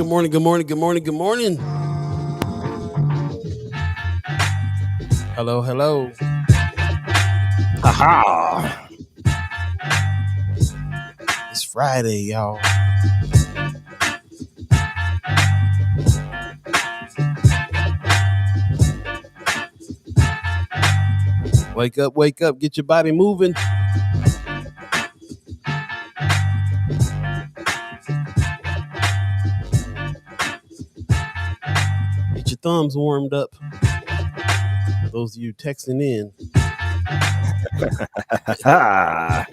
morning, good morning, good morning, good morning. Hello, hello. Ha It's Friday, y'all. Wake up, get your body moving. Get your thumbs warmed up. Those of you texting in. ha.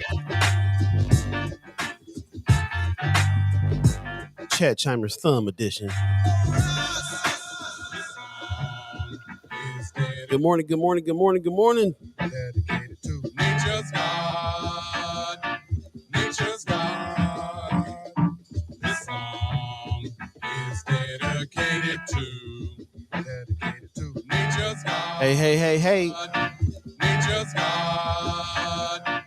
Chad Chimer's Thumb Edition. Good morning, good morning, good morning, good morning. Dedicated to nature's God. Nature's God. This song is dedicated to nature's God. Hey. Nature's God.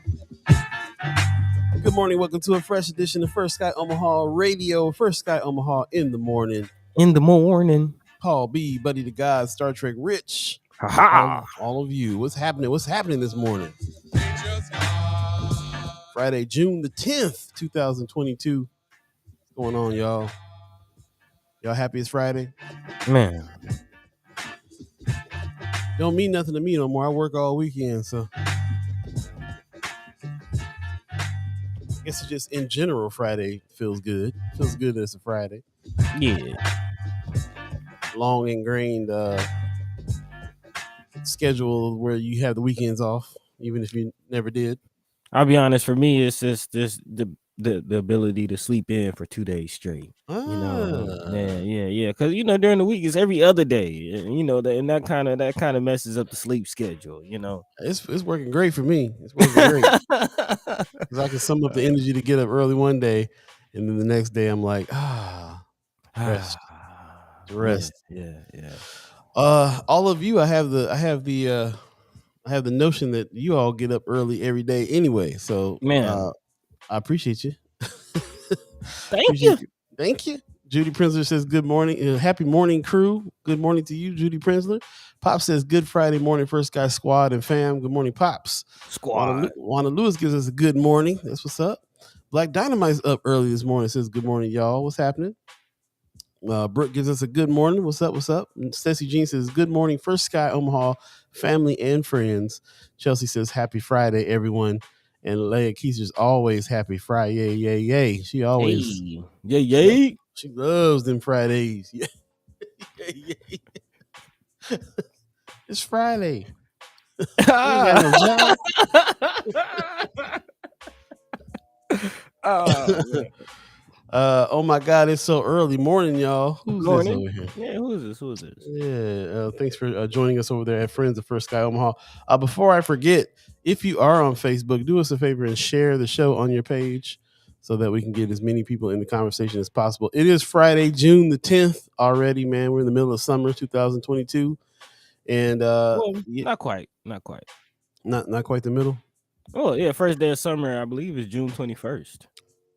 Good morning, welcome to a fresh edition of First Sky Omaha Radio. First Sky Omaha in the morning. In the morning. Paul Beeee, Buddi3 Da Gawd, Star Trek Rich. Ha. All of you. What's happening? What's happening this morning? Nature's God. Friday, June the 10th, 2022. What's going on, y'all? Y'all happy it's Friday? Man. Don't mean nothing to me no more. I work all weekend, so I guess it's just in general Friday feels good. Feels good that it's a Friday. Yeah. Long ingrained schedule where you have the weekends off, even if you never did. I'll be honest, for me, it's just the ability to sleep in for 2 days straight. You know, yeah. Because during the week it's every other day. And that kind of messes up the sleep schedule. It's working great for me. It's working great because I can sum up the energy to get up early one day, and then the next day I'm like, rest. Yeah. All of you, I have the notion that you all get up early every day anyway. So, Man. I appreciate you. Thank you. Judy Prensler says good morning. Happy morning, crew. Good morning to you, Judy Prensler. Pop says good Friday morning, First Sky Squad and fam. Good morning, Pops. Squad. Wanda Lewis gives us a good morning. That's what's up. Black Dynamite's up early this morning. Says good morning, y'all. What's happening? Brooke gives us a good morning. What's up? And Stacey Jean says good morning, First Sky Omaha family and friends. Chelsea says happy Friday, everyone. And Leia Keiser's always happy Friday. Yay. She always Yay. She loves them Fridays. Yay. It's Friday. You ain't got no job. Oh my God, it's so early. Morning, y'all. Who's this over here? Yeah, who is this? Yeah, thanks for joining us over there at Friends of First Sky Omaha. Before I forget, if you are on Facebook, do us a favor and share the show on your page so that we can get as many people in the conversation as possible. It is Friday, June the 10th already, man. We're in the middle of summer 2022. And not quite. Not quite the middle. Oh, yeah, first day of summer, I believe, is June 21st.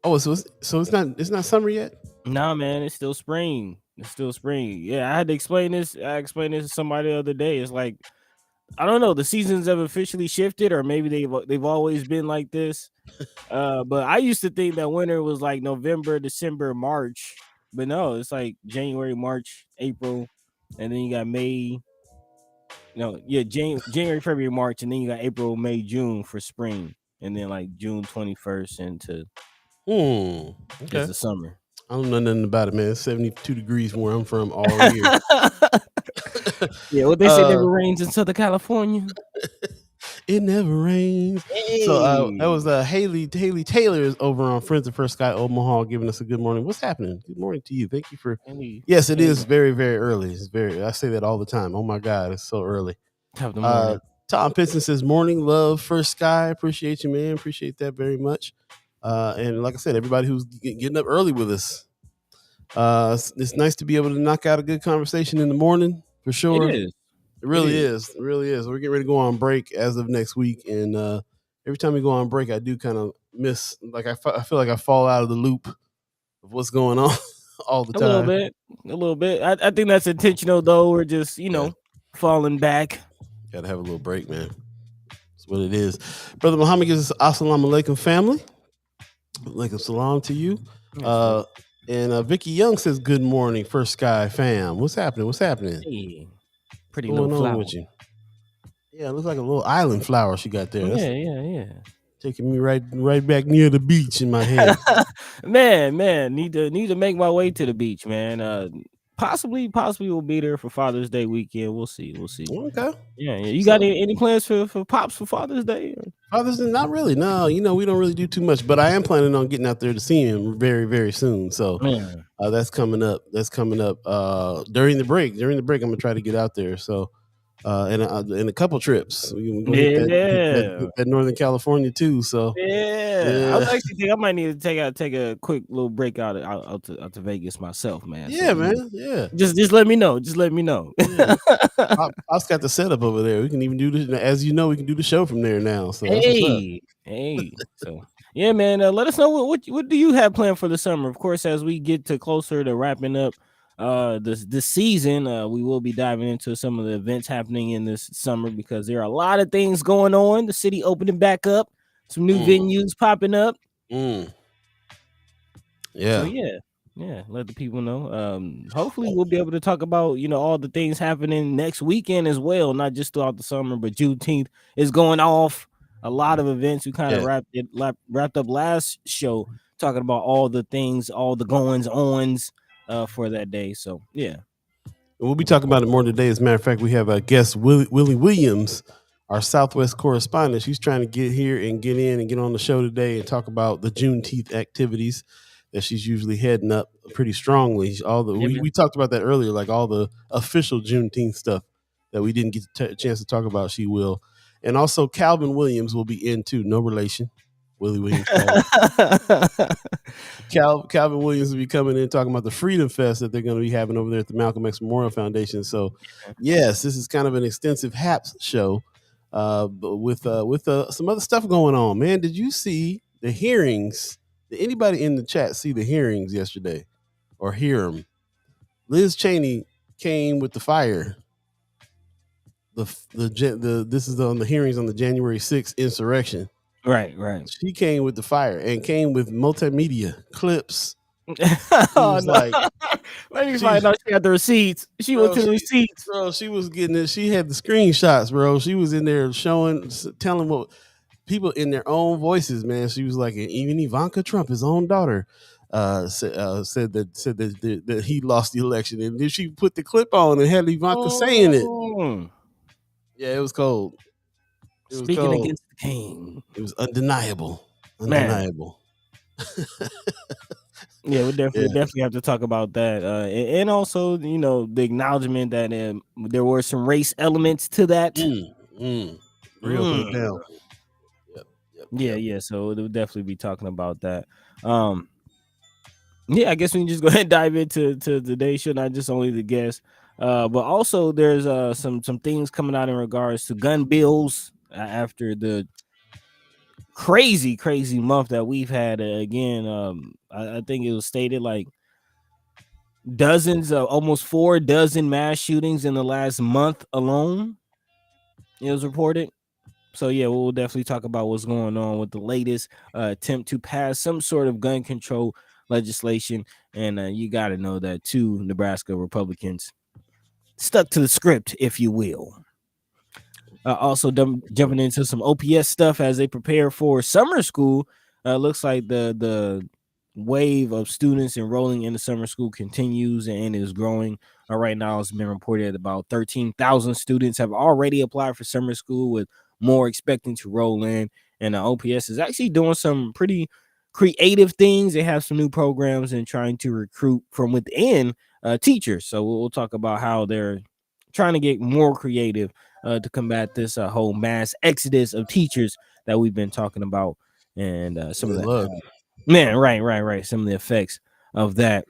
Oh, so it's not summer yet? Nah, man, it's still spring. Yeah, I had to explain this. I explained this to somebody the other day. It's like, I don't know, the seasons have officially shifted, or maybe they've always been like this. But I used to think that winter was like November, December, March. But no, it's like January, March, April, and then you got May. January, February, March, and then you got April, May, June for spring, and then like June 21st into okay. It's the summer. I don't know nothing about it, man. It's 72 degrees from where I'm from all year. Yeah, what they say never rains in Southern California. It never rains. Hey. So that was Haley Taylor is over on Friends of First Sky Omaha giving us a good morning. What's happening? Good morning to you. Thank you for. Yes, it is very, very early. I say that all the time. Oh my God, it's so early. Tom Piston says morning love First Sky. Appreciate you, man. Appreciate that very much. And like I said, everybody who's getting up early with us. It's nice to be able to knock out a good conversation in the morning for sure. It is. It really is. We're getting ready to go on break as of next week, and every time we go on break, I do kind of miss. Like I feel like I fall out of the loop of what's going on all the A little time. bit. I think that's intentional though. We're just falling back. Gotta have a little break, man. That's what it is. Brother Muhammad gives us assalamu alaikum, family. Alaikum salam to you. And Vicky Young says good morning, First Sky fam. What's happening? Hey, pretty What's little going on flower. with you? Yeah, it looks like a little island flower she got there. Yeah. Taking me right back near the beach in my head. man, need to make my way to the beach, man. Possibly we'll be there for Father's Day weekend. We'll see. Okay. Yeah. You got any plans for Pops for Father's Day? Father's Day, not really. No, we don't really do too much, but I am planning on getting out there to see him very, very soon. So that's coming up. During the break. I'm gonna try to get out there. So in a couple trips. We're gonna hit that Northern California too. So I was actually thinking I might need to take a quick little break out to Vegas myself, man. Yeah, so, man. Yeah. Just let me know. Yeah. I've got the setup over there. We can even do this, as you know, we can do the show from there now. So hey. So yeah, man. Let us know what do you have planned for the summer. Of course, as we get closer to wrapping up this season, we will be diving into some of the events happening in this summer because there are a lot of things going on. The city opening back up, some new venues popping up. Yeah. So yeah, let the people know. Hopefully we'll be able to talk about all the things happening next weekend as well, not just throughout the summer, but Juneteenth is going off. A lot of events. We kind of wrapped up last show talking about all the things, all the goings-ons for that day. So yeah, we'll be talking about it more today. As a matter of fact, we have a guest, Willie Williams, our Southwest correspondent. She's trying to get here and get in and get on the show today and talk about the Juneteenth activities that she's usually heading up pretty strongly. We talked about that earlier, like all the official Juneteenth stuff that we didn't get a chance to talk about. She will. And also Calvin Williams will be in too. No relation. Willie Williams. Calvin Williams will be coming in talking about the Freedom Fest that they're going to be having over there at the Malcolm X Memorial Foundation. So, yes, this is kind of an extensive HAPS show, but with some other stuff going on. Man, did you see the hearings? Did anybody in the chat see the hearings yesterday or hear them? Liz Cheney came with the fire. This is on the hearings on the January 6th insurrection. Right. She came with the fire and came with multimedia clips. Like, let me find out she had the receipts. She went to the receipts. Bro, she was getting it. She had the screenshots, bro. She was in there telling what people in their own voices, man. She was like, even Ivanka Trump, his own daughter, said that he lost the election. And then she put the clip on and had Ivanka saying it. Yeah, it was cold. Speaking against the king. It was undeniable. Undeniable. Yeah, we definitely have to talk about that. And also, the acknowledgement that there were some race elements to that. Real put it down. Yep. Yeah. So we'll definitely be talking about that. Yeah, I guess we can just go ahead and dive into today's show, not just only the guests. But also there's some things coming out in regards to gun bills after the crazy month that we've had. Again, I think it was stated like almost 4 dozen mass shootings in the last month alone. It was reported. So yeah, we'll definitely talk about what's going on with the latest attempt to pass some sort of gun control legislation. And you got to know that 2 Nebraska Republicans stuck to the script, if you will. Also jumping into some OPS stuff as they prepare for summer school. Looks like the wave of students enrolling in the summer school continues and is growing. Right now, it's been reported that about 13,000 students have already applied for summer school, with more expecting to roll in. And OPS is actually doing some pretty creative things. They have some new programs and trying to recruit from within teachers. So we'll talk about how they're trying to get more creative to combat this whole mass exodus of teachers that we've been talking about, and some of the right. Some of the effects of that.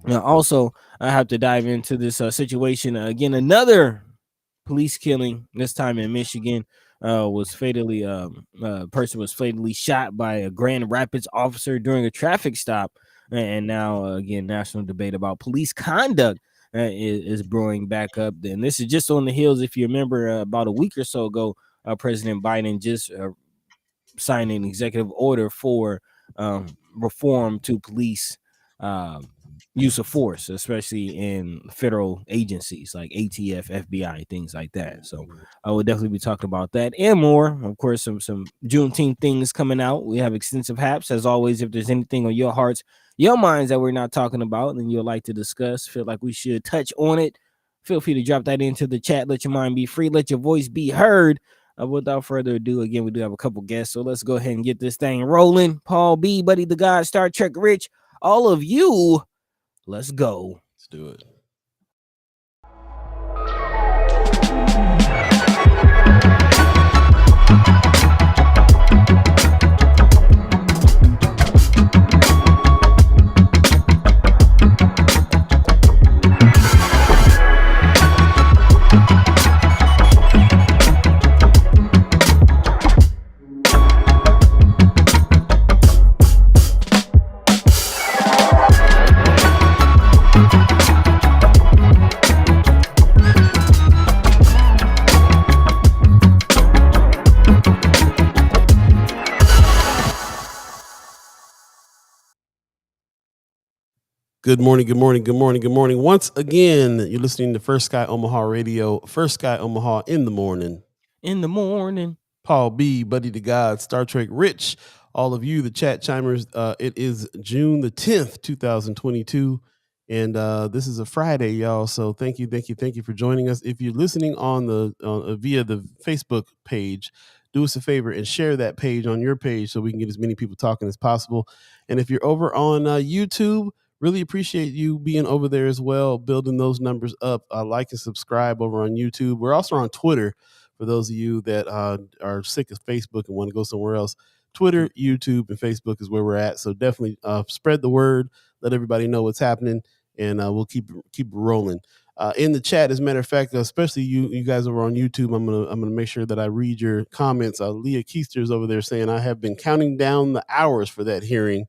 Now, also, I have to dive into this situation again. Another police killing, this time in Michigan, was fatally person was fatally shot by a Grand Rapids officer during a traffic stop. and now again, national debate about police conduct is brewing back up. And this is just on the heels, if you remember, about a week or so ago, President Biden just signed an executive order for reform to police use of force, especially in federal agencies like ATF, FBI, things like that. So I will definitely be talking about that and more. Of course, some Juneteenth things coming out. We have extensive haps. As always, if there's anything on your hearts, your minds that we're not talking about and you'd like to discuss, feel like we should touch on it, feel free to drop that into the chat. Let your mind be free. Let your voice be heard. Without further ado, again, we do have a couple guests, so let's go ahead and get this thing rolling. Paul B, Buddi3 Da Gawd, Star Trek Rich, all of you, let's go. Let's do it. Good morning, good morning, good morning, good morning. Once again, you're listening to First Sky Omaha Radio, First Sky Omaha in the morning. In the morning. Paul B, Buddi3 Da Gawd, Star Trek Rich, all of you, the chat chimers. It is June the 10th, 2022, and this is a Friday, y'all. So thank you for joining us. If you're listening on the via the Facebook page, do us a favor and share that page on your page so we can get as many people talking as possible. And if you're over on YouTube, really appreciate you being over there as well, building those numbers up. Like and subscribe over on YouTube. We're also on Twitter for those of you that are sick of Facebook and want to go somewhere else. Twitter, YouTube, and Facebook is where we're at. So definitely spread the word, let everybody know what's happening, and we'll keep rolling. In the chat, as a matter of fact, especially you guys over on YouTube, I'm gonna make sure that I read your comments. Leah Keister's over there saying, I have been counting down the hours for that hearing.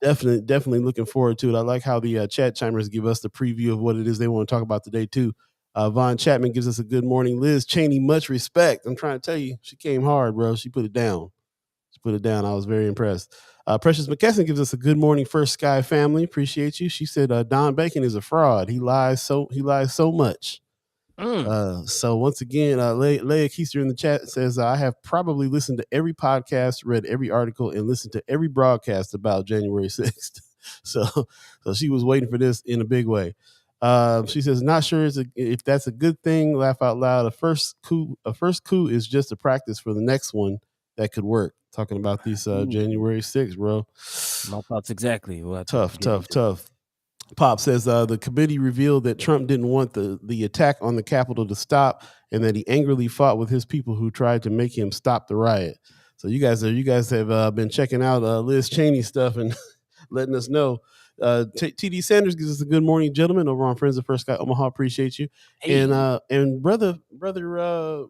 Definitely looking forward to it. I like how the chat chimers give us the preview of what it is they want to talk about today too. Von Chapman gives us a good morning. Liz Cheney, much respect. I'm trying to tell you, she came hard, bro. She put it down. I was very impressed. Precious McKesson gives us a good morning, First Sky family. Appreciate you. She said Don Bacon is a fraud. He lies so much. So once again, Leah Keister in the chat says, I have probably listened to every podcast, read every article, and listened to every broadcast about January 6th. So she was waiting for this in a big way. She says, not sure if that's a good thing. Laugh out loud. A first coup is just a practice for the next one that could work. Talking about these January 6th, bro. My thoughts exactly. Tough. Pop says the committee revealed that Trump didn't want the attack on the Capitol to stop, and that he angrily fought with his people who tried to make him stop the riot. So you guys have been checking out Liz Cheney stuff and letting us know. TD Sanders gives us a good morning, gentlemen, over on Friends of First Sky Omaha. Appreciate you. Hey. And brother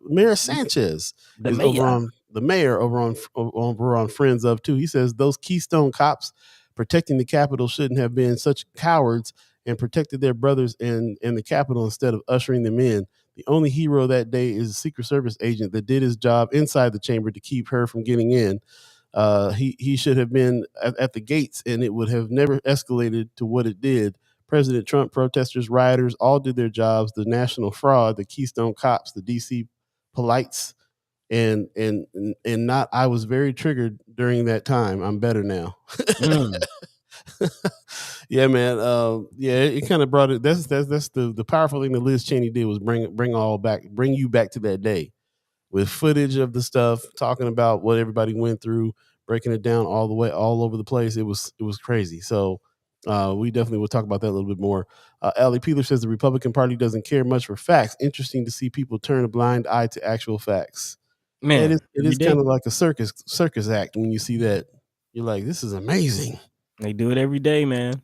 Mayor Sanchez is over on the mayor over on Friends of too. He says those Keystone cops protecting the Capitol shouldn't have been such cowards and protected their brothers and the Capitol instead of ushering them in. The only hero that day is a Secret Service agent that did his job inside the chamber to keep her from getting in. He should have been at the gates, and it would have never escalated to what it did. President Trump, protesters, rioters, all did their jobs. The national fraud, the Keystone cops, the DC polites, and not. I was very triggered during that time. I'm better now. Yeah, man. It kind of brought it. That's the powerful thing that Liz Cheney did was bring you back to that day with footage of the stuff, talking about what everybody went through, breaking it down all over the place. It was crazy. So we definitely will talk about that a little bit more. Allie Peeler says the Republican Party doesn't care much for facts. Interesting to see people turn a blind eye to actual facts. Man, it is kind of like a circus act when you see that. You're like, this is amazing. They do it every day, man.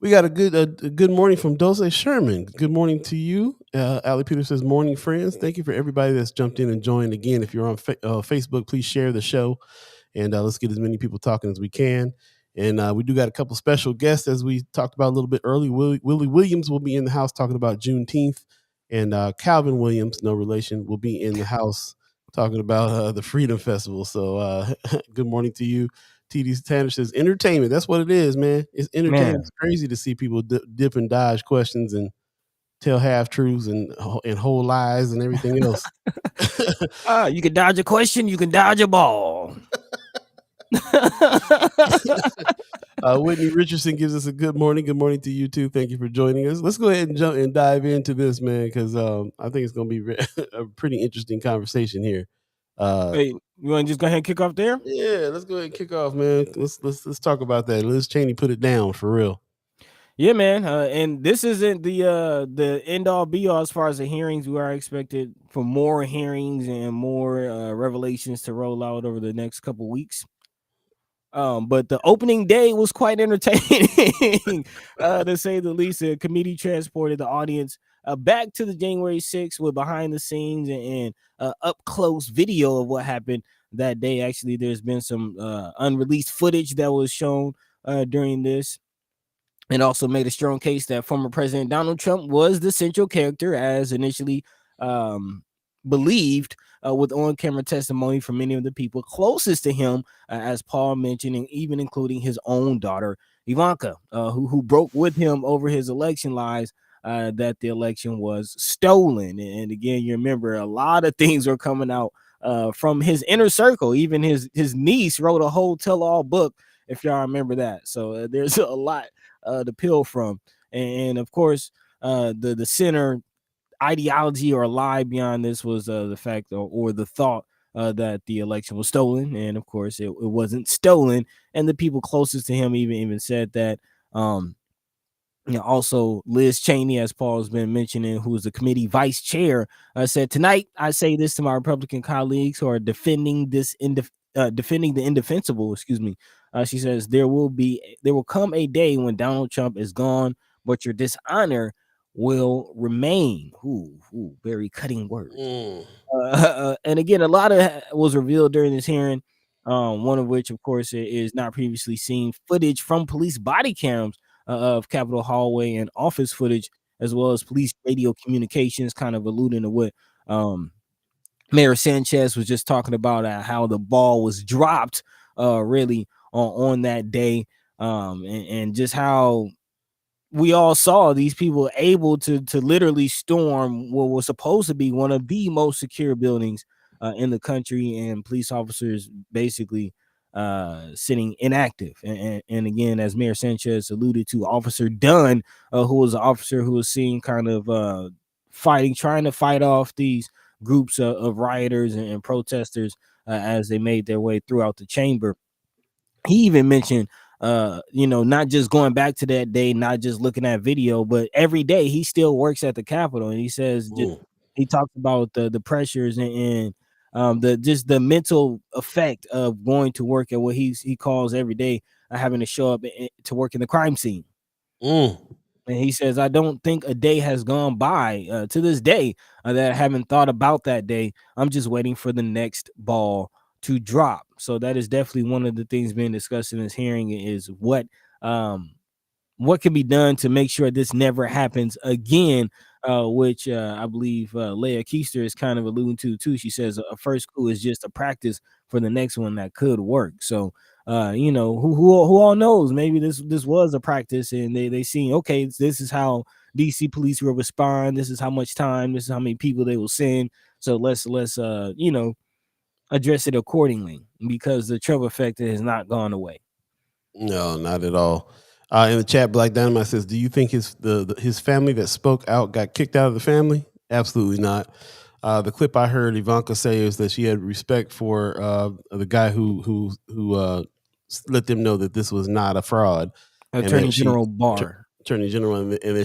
We got a good morning from Dulce Sherman. Good morning to you. Allie Peter says, morning, friends. Thank you for everybody that's jumped in and joined. Again, if you're on Facebook, please share the show. And let's get as many people talking as we can. And we do got a couple special guests, as we talked about a little bit earlier. Willie Williams will be in the house talking about Juneteenth, and Calvin Williams, no relation, will be in the house talking about the Freedom Festival. So good morning to you. TD Tanner says entertainment. That's what it is, man. It's entertainment. Man. It's crazy to see people dip and dodge questions and tell half truths and whole lies and everything else. You can dodge a question, you can dodge a ball. Whitney Richardson gives us a good morning. Good morning to you too. Thank you for joining us. Let's go ahead and jump and dive into this, man, because I think it's going to be a pretty interesting conversation here. Hey, you want to just go ahead and kick off there? Yeah, let's go ahead and kick off, man. Let's talk about that. Liz Cheney put it down for real. Yeah, man. And this isn't the end all be all as far as the hearings. We are expected for more hearings and more revelations to roll out over the next couple weeks. But the opening day was quite entertaining, to say the least. The committee transported the audience back to the January 6th with behind the scenes and up close video of what happened that day. Actually, there's been some unreleased footage that was shown during this, and also made a strong case that former President Donald Trump was the central character, as initially believed, with on-camera testimony from many of the people closest to him, as Paul mentioned, and even including his own daughter, Ivanka, who broke with him over his election lies, that the election was stolen. And again, you remember a lot of things were coming out from his inner circle. Even his niece wrote a whole tell-all book, if y'all remember that. So there's a lot to peel from. And of course, the center ideology or lie beyond this was the fact or the thought that the election was stolen. And of course it wasn't stolen, and the people closest to him even said that. Also Liz Cheney, as Paul's been mentioning, who is the committee vice chair, said, "Tonight I say this to my Republican colleagues who are defending the indefensible." She says, there will come a day when Donald Trump is gone, but your dishonor will remain. Ooh, very cutting words. And again, a lot of was revealed during this hearing, one of which, of course, is not previously seen footage from police body cams of Capitol hallway and office footage, as well as police radio communications, kind of alluding to what Mayor Sanchez was just talking about, how the ball was dropped really on that day, and just how we all saw these people able to literally storm what was supposed to be one of the most secure buildings in the country, and police officers basically sitting inactive. And again, as Mayor Sanchez alluded to, Officer Dunn, who was an officer who was seen kind of trying to fight off these groups of rioters and protesters as they made their way throughout the chamber. He even mentioned not just going back to that day, not just looking at video, but every day he still works at the Capitol. And he says he talks about the pressures and the mental effect of going to work at what he calls every day, having to show up to work in the crime scene. And he says, I don't think a day has gone by to this day that I haven't thought about that day. I'm just waiting for the next ball to drop. So that is definitely one of the things being discussed in this hearing, is what can be done to make sure this never happens again, which I believe Leah Keister is kind of alluding to too. She says a first coup is just a practice for the next one that could work. So who all knows, maybe this was a practice, and they seen, okay, this is how DC police will respond, this is how much time, this is how many people they will send, so let's address it accordingly, because the Trump effect has not gone away. No, not at all. In the chat, Black Dynamite says, do you think his family that spoke out got kicked out of the family? Absolutely not. The clip I heard Ivanka say is that she had respect for the guy who let them know that this was not a fraud. Attorney General Barr. Attorney General, and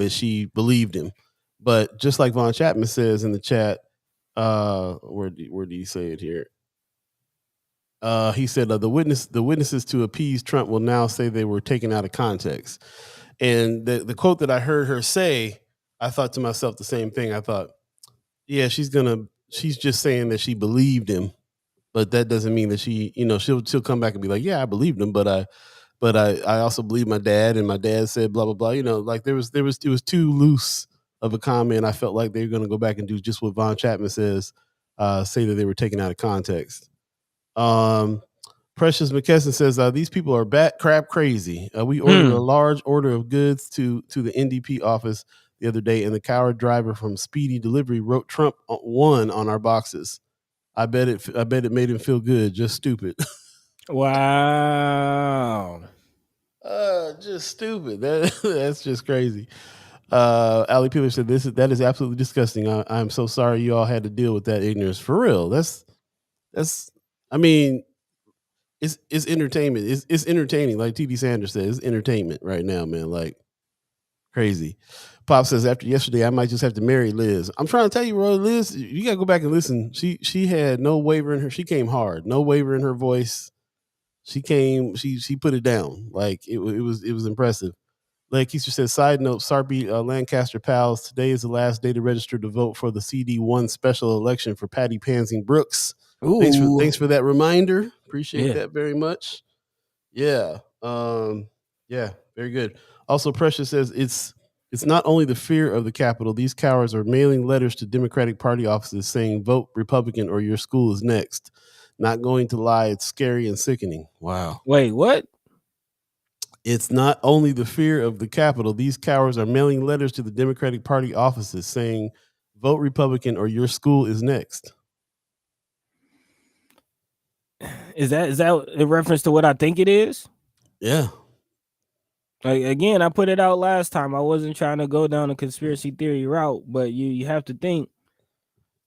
that she believed him. But just like Von Chapman says in the chat, where do you say it here? He said the witnesses to appease Trump will now say they were taken out of context. And the quote that I heard her say, I thought to myself the same thing. I thought, yeah, she's just saying that she believed him, but that doesn't mean that she, she'll come back and be like, yeah, I believed him, but I also believe my dad, and my dad said blah blah blah. Like it was too loose of a comment. I felt like they were going to go back and do just what Von Chapman says, say that they were taken out of context. Precious McKesson says these people are bat crap crazy. We ordered a large order of goods to the NDP office the other day, and the coward driver from Speedy Delivery wrote Trump won on our boxes. I bet it made him feel good. Just stupid. Wow. Just stupid. That's just crazy. Ali Peeler said that is absolutely disgusting. I'm so sorry you all had to deal with that ignorance. For real. That's I mean, it's entertainment. It's entertaining. Like TD Sanders said, it's entertainment right now, man. Like crazy. Pop says after yesterday, I might just have to marry Liz. I'm trying to tell you, bro, Liz, you gotta go back and listen. She had no waver in her. She came hard, no waver in her voice. She put it down. Like it was impressive. Like Keisha says, side note, Sarpy Lancaster pals, today is the last day to register to vote for the CD1 special election for Patty Pansing Brooks. Ooh. Thanks for that reminder. Appreciate that very much. Yeah. Yeah, very good. Also, Precious says it's not only the fear of the Capitol. These cowards are mailing letters to Democratic Party offices saying vote Republican or your school is next. Not going to lie, it's scary and sickening. Wow. Wait, what? It's not only the fear of the Capitol. These cowards are mailing letters to the Democratic Party offices saying vote Republican or your school is next. Is that in reference to what I think it is? Yeah. Like, again, I put it out last time. I wasn't trying to go down a conspiracy theory route, but you have to think,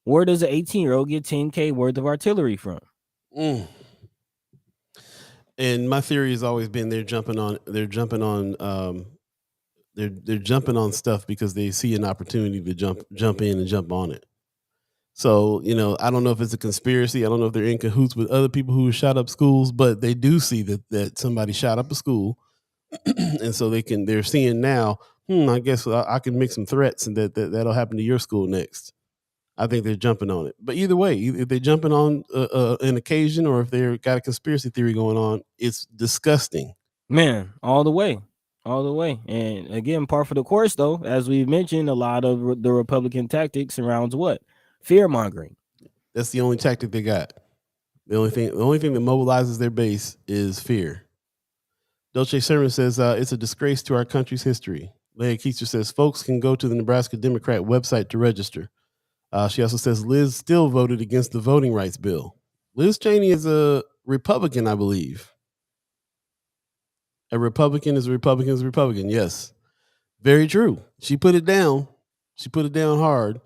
where does an 18-year-old get 10K worth of artillery from? And my theory has always been they're jumping on stuff because they see an opportunity to jump in and jump on it. So, I don't know if it's a conspiracy. I don't know if they're in cahoots with other people who shot up schools, but they do see that somebody shot up a school. And so they're seeing now, I guess I can make some threats and that'll happen to your school next. I think they're jumping on it. But either way, if they're jumping on an occasion or if they've got a conspiracy theory going on, it's disgusting. Man, all the way. And again, par for the course, though, as we've mentioned, a lot of the Republican tactics surrounds what? Fear mongering. That's the only tactic they got. The only thing that mobilizes their base is fear. Dolce Sermon says it's a disgrace to our country's history. Leah Keester says folks can go to the Nebraska Democrat website to register. She also says Liz still voted against the voting rights bill. Liz Cheney is a Republican, I believe. A Republican is a Republican is a Republican. Yes, very true. She put it down. She put it down hard.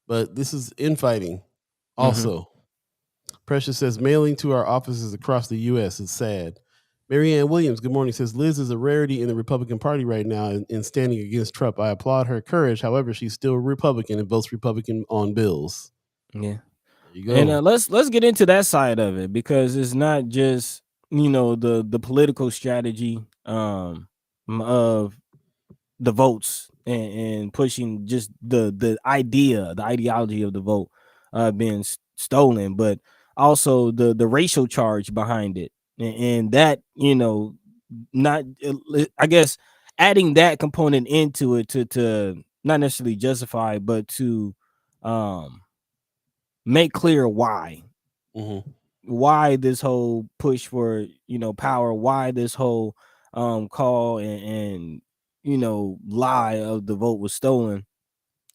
But this is infighting also. Precious says mailing to our offices across the U.S. is sad. Marianne Williams, good morning, says Liz is a rarity in the Republican Party right now in standing against Trump. I applaud her courage. However, she's still a Republican and votes Republican on bills. Yeah. There you go. And let's get into that side of it, because it's not just, the political strategy of the votes and pushing just the ideology of the vote being stolen, but also the racial charge behind it. And that, not, I guess, adding that component into it to not necessarily justify, but to make clear why. Why this whole push for, power, why this whole call and lie of the vote was stolen.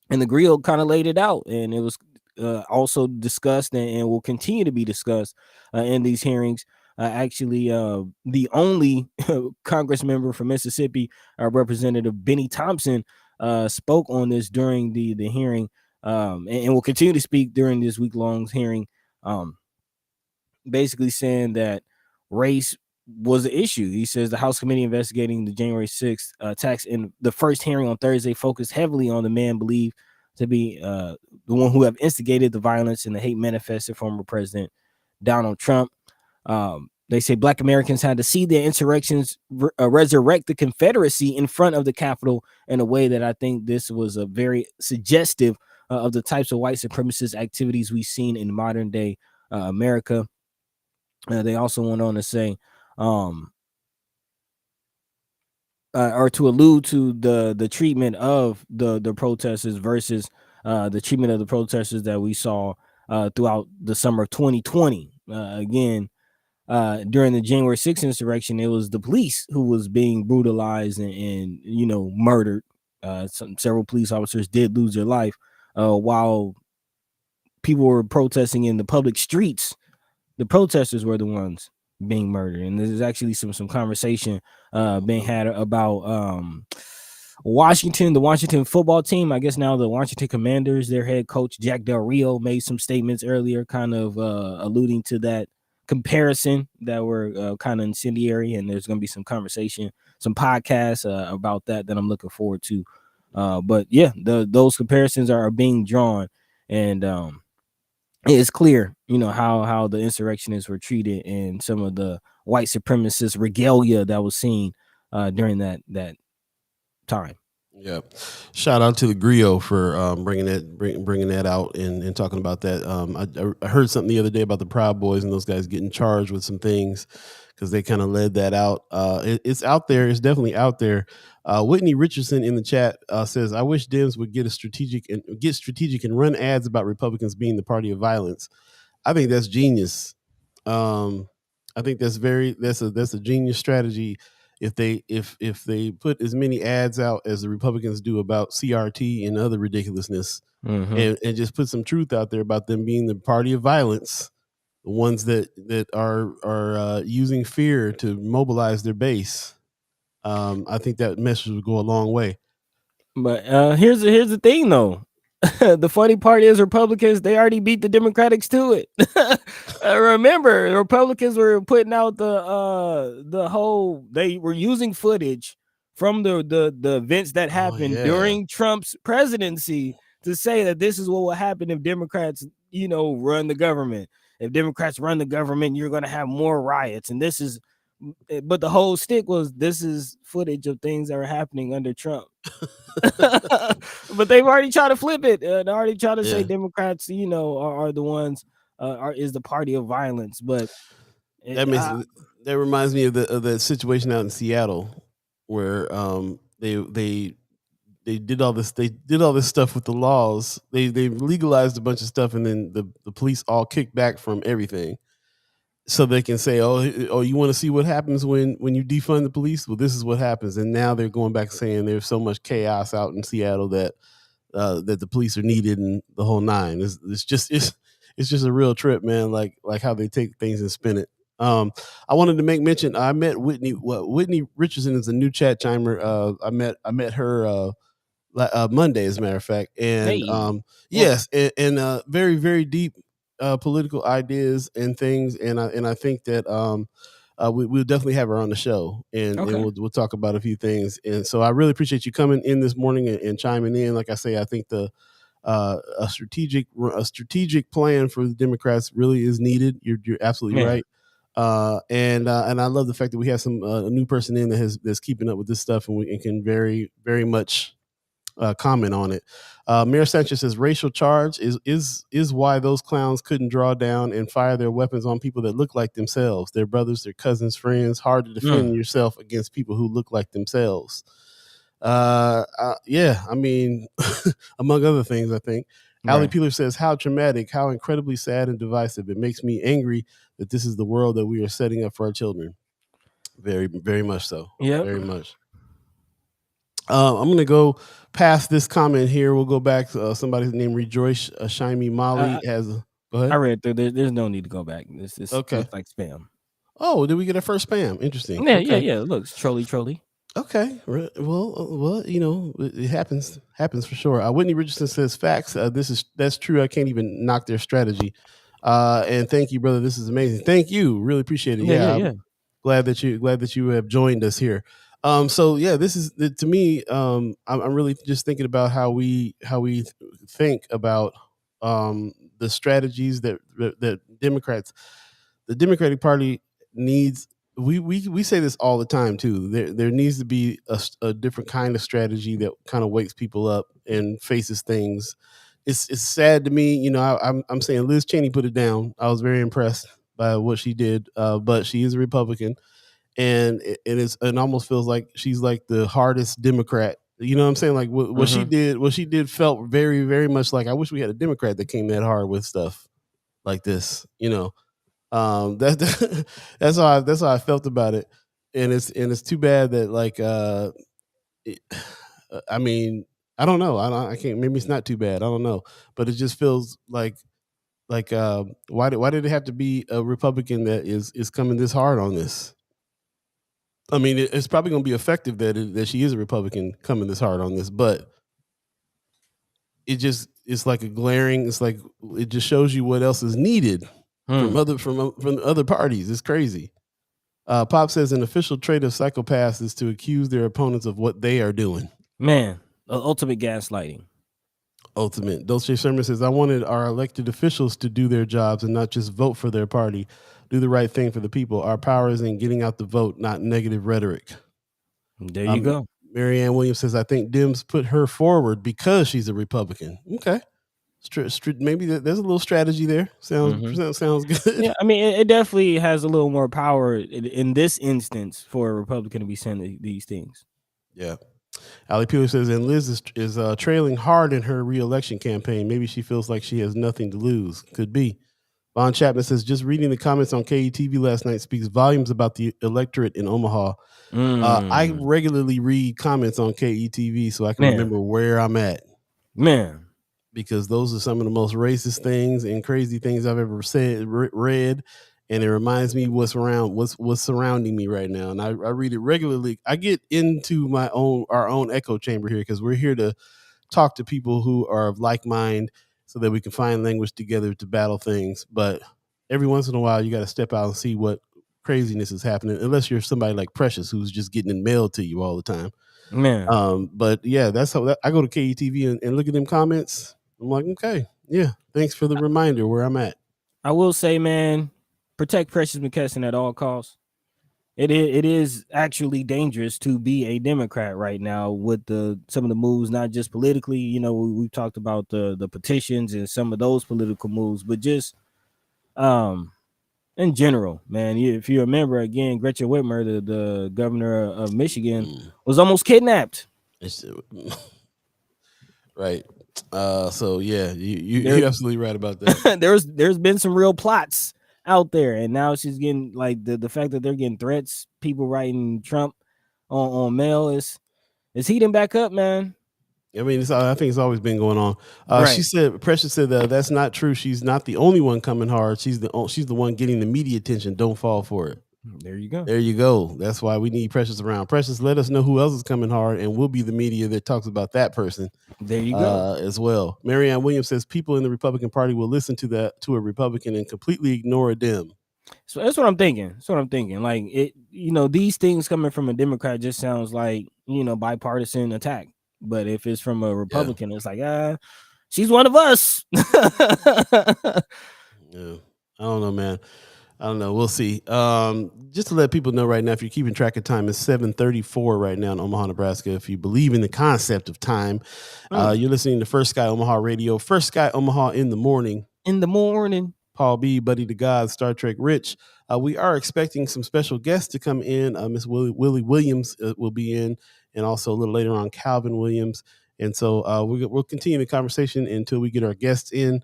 And the Grill kind of laid it out, and it was also discussed and will continue to be discussed in these hearings. Actually, the only Congress member from Mississippi, Representative Benny Thompson, spoke on this during the hearing, and will continue to speak during this week-long hearing, basically saying that race was an issue. He says the House committee investigating the January 6th attacks in the first hearing on Thursday focused heavily on the man believed to be the one who have instigated the violence and the hate manifested former President Donald Trump. They say Black Americans had to see their insurrections resurrect the Confederacy in front of the Capitol in a way that I think this was a very suggestive of the types of white supremacist activities we've seen in modern day America. They also went on to say, or to allude to the treatment of the protesters versus the treatment of the protesters that we saw throughout the summer of 2020. Again, during the January 6th insurrection, it was the police who was being brutalized and murdered. Several police officers did lose their life while people were protesting in the public streets. The protesters were the ones being murdered, and there's actually some conversation being had about the Washington football team. I guess now the Washington Commanders, their head coach Jack Del Rio made some statements earlier, kind of alluding to that comparison that were kind of incendiary, and there's going to be some conversation, some podcasts about that I'm looking forward to. But yeah, those comparisons are being drawn, and it's clear, how the insurrectionists were treated and some of the white supremacist regalia that was seen during that time. Yeah, shout out to the Griot for bringing that out and talking about that. I heard something the other day about the Proud Boys and those guys getting charged with some things because they kind of led that out. It's out there. It's definitely out there. Whitney Richardson in the chat says, "I wish Dems would get strategic and run ads about Republicans being the party of violence." I think that's genius. I think that's a genius strategy. If they put as many ads out as the Republicans do about CRT and other ridiculousness, and just put some truth out there about them being the party of violence, the ones that are using fear to mobilize their base, I think that message would go a long way. But here's the thing, though. The funny part is Republicans, they already beat the Democrats to it. Remember, the Republicans were putting out they were using footage from the events that happened during Trump's presidency to say that this is what will happen if Democrats, run the government. If Democrats run the government, you're going to have more riots. And but the whole stick was, this is footage of things that are happening under Trump. But they've already tried to flip it. They already tried to say Democrats, are the ones, is the party of violence. But that reminds me of the situation out in Seattle where they did all this. They did all this stuff with the laws. They legalized a bunch of stuff, and then the police all kicked back from everything. So they can say, oh, you want to see what happens when you defund the police? Well, this is what happens. And now they're going back saying there's so much chaos out in Seattle that the police are needed and the whole nine. It's just a real trip, man. Like how they take things and spin it. I wanted to make mention. I met Whitney. Whitney Richardson is a new chat chimer. I met her Monday, as a matter of fact. And yes, and very, very deep political ideas and things, and I think that we'll definitely have her on the show, and we'll talk about a few things. And so I really appreciate you coming in this morning and chiming in. Like I say, I think a strategic plan for the Democrats really is needed. You're absolutely right. And I love the fact that we have some a new person in that's keeping up with this stuff, and can very, very much comment on it. Mayor Sanchez says racial charge is why those clowns couldn't draw down and fire their weapons on people that look like themselves, their brothers, their cousins, friends. Hard to defend yourself against people who look like themselves. Yeah, I mean, among other things, I think. Right. Allie Peeler says, how traumatic, how incredibly sad and divisive. It makes me angry that this is the world that we are setting up for our children. Very, very much so. Yeah, very much. I'm going to go past this comment here. We'll go back to somebody named Rejoice Shimey Molly has. Go ahead. I read through. There's no need to go back. This okay. Looks like spam. Oh, did we get our first spam? Interesting. Yeah, yeah. It looks trolley. Okay. Well, it happens for sure. Whitney Richardson says facts. That's true. I can't even knock their strategy. And thank you, brother. This is amazing. Thank you. Really appreciate it. Yeah. Glad that you have joined us here. So yeah, this is to me. I'm really just thinking about how we think about the strategies that the Democratic Party needs. We say this all the time too. There needs to be a different kind of strategy that kind of wakes people up and faces things. It's sad to me. I'm saying Liz Cheney put it down. I was very impressed by what she did, but she is a Republican, and it almost feels like she's like the hardest Democrat. You know what I'm saying? Like what she did felt very, very much like I wish we had a Democrat that came that hard with stuff like this. That's how I felt about it, and it's too bad that like I mean, I don't know. I can't. Maybe it's not too bad. I don't know, but it just feels like why did it have to be a Republican that is coming this hard on this? I mean, it's probably going to be effective that she is a Republican coming this hard on this, but it's like a glaring. It's like it just shows you what else is needed from other parties. It's crazy. Pop says an official trait of psychopaths is to accuse their opponents of what they are doing. Man, ultimate gaslighting. Ultimate. Dolce Sherman says, I wanted our elected officials to do their jobs and not just vote for their party. Do the right thing for the people. Our power is in getting out the vote, not negative rhetoric. There you go. Marianne Williams says, I think Dems put her forward because she's a Republican. Okay. Maybe there's a little strategy there. Sounds good. Yeah, I mean, it definitely has a little more power in this instance for a Republican to be saying these things. Yeah. Ali Peeler says, and Liz is trailing hard in her re-election campaign. Maybe she feels like she has nothing to lose. Could be. Von Chapman says, just reading the comments on KETV last night speaks volumes about the electorate in Omaha. I regularly read comments on KETV so I can remember where I'm at. Man. Because those are some of the most racist things and crazy things I've ever read. And it reminds me what's surrounding me right now. And I read it regularly. I get into our own echo chamber here because we're here to talk to people who are of like mind so that we can find language together to battle things. But every once in a while, you got to step out and see what craziness is happening, unless you're somebody like Precious who's just getting it mailed to you all the time. Man. But yeah, that's how I go to KETV and look at them comments. I'm like, okay, yeah, thanks for the reminder where I'm at. I will say, man, protect Precious McKesson at all costs. It is actually dangerous to be a Democrat right now with some of the moves, not just politically. You know, we've talked about the petitions and some of those political moves, but just in general, man. If you remember, again, Gretchen Whitmer, the governor of Michigan, was almost kidnapped. Right. So yeah, you're absolutely right about that. There's been some real plots out there, and now she's getting like the fact that they're getting threats, people writing Trump on mail is heating back up, man. I mean, I think it's always been going on. Right. Precious said that's not true. She's not the only one coming hard. She's the one getting the media attention. Don't fall for it. There you go. There you go. That's why we need Precious around. Precious, let us know who else is coming hard, and we'll be the media that talks about that person. There you go. As well. Marianne Williams says people in the Republican Party will listen to a Republican and completely ignore a Dem. So that's what I'm thinking. Like it, these things coming from a Democrat just sounds like bipartisan attack. But if it's from a Republican, it's like she's one of us. Yeah, I don't know, man. I don't know. We'll see. Just to let people know right now, if you're keeping track of time, it's 7:34 right now in Omaha, Nebraska. If you believe in the concept of time, you're listening to First Sky Omaha Radio. First Sky Omaha in the morning. Paul Beeee, Buddi3 Da Gawd, Star Trek Rich. We are expecting some special guests to come in. Miss Willie Williams will be in, and also a little later on, Calvin Williams. And so we'll continue the conversation until we get our guests in.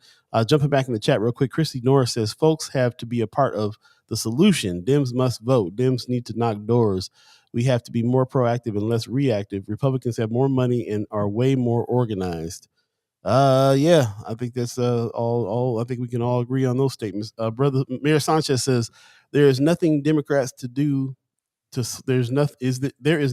Jumping back in the chat real quick, Christy Norris says, folks have to be a part of the solution. Dems must vote. Dems need to knock doors. We have to be more proactive and less reactive. Republicans have more money and are way more organized. Yeah, I think that's all. I think we can all agree on those statements. Brother Mayor Sanchez says there is nothing Democrats to do. There is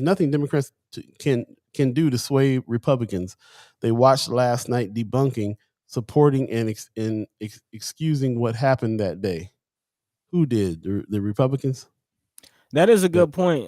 nothing Democrats can do to sway Republicans. They watched last night debunking, supporting, and excusing what happened that day. Who did? The Republicans? That is a good point.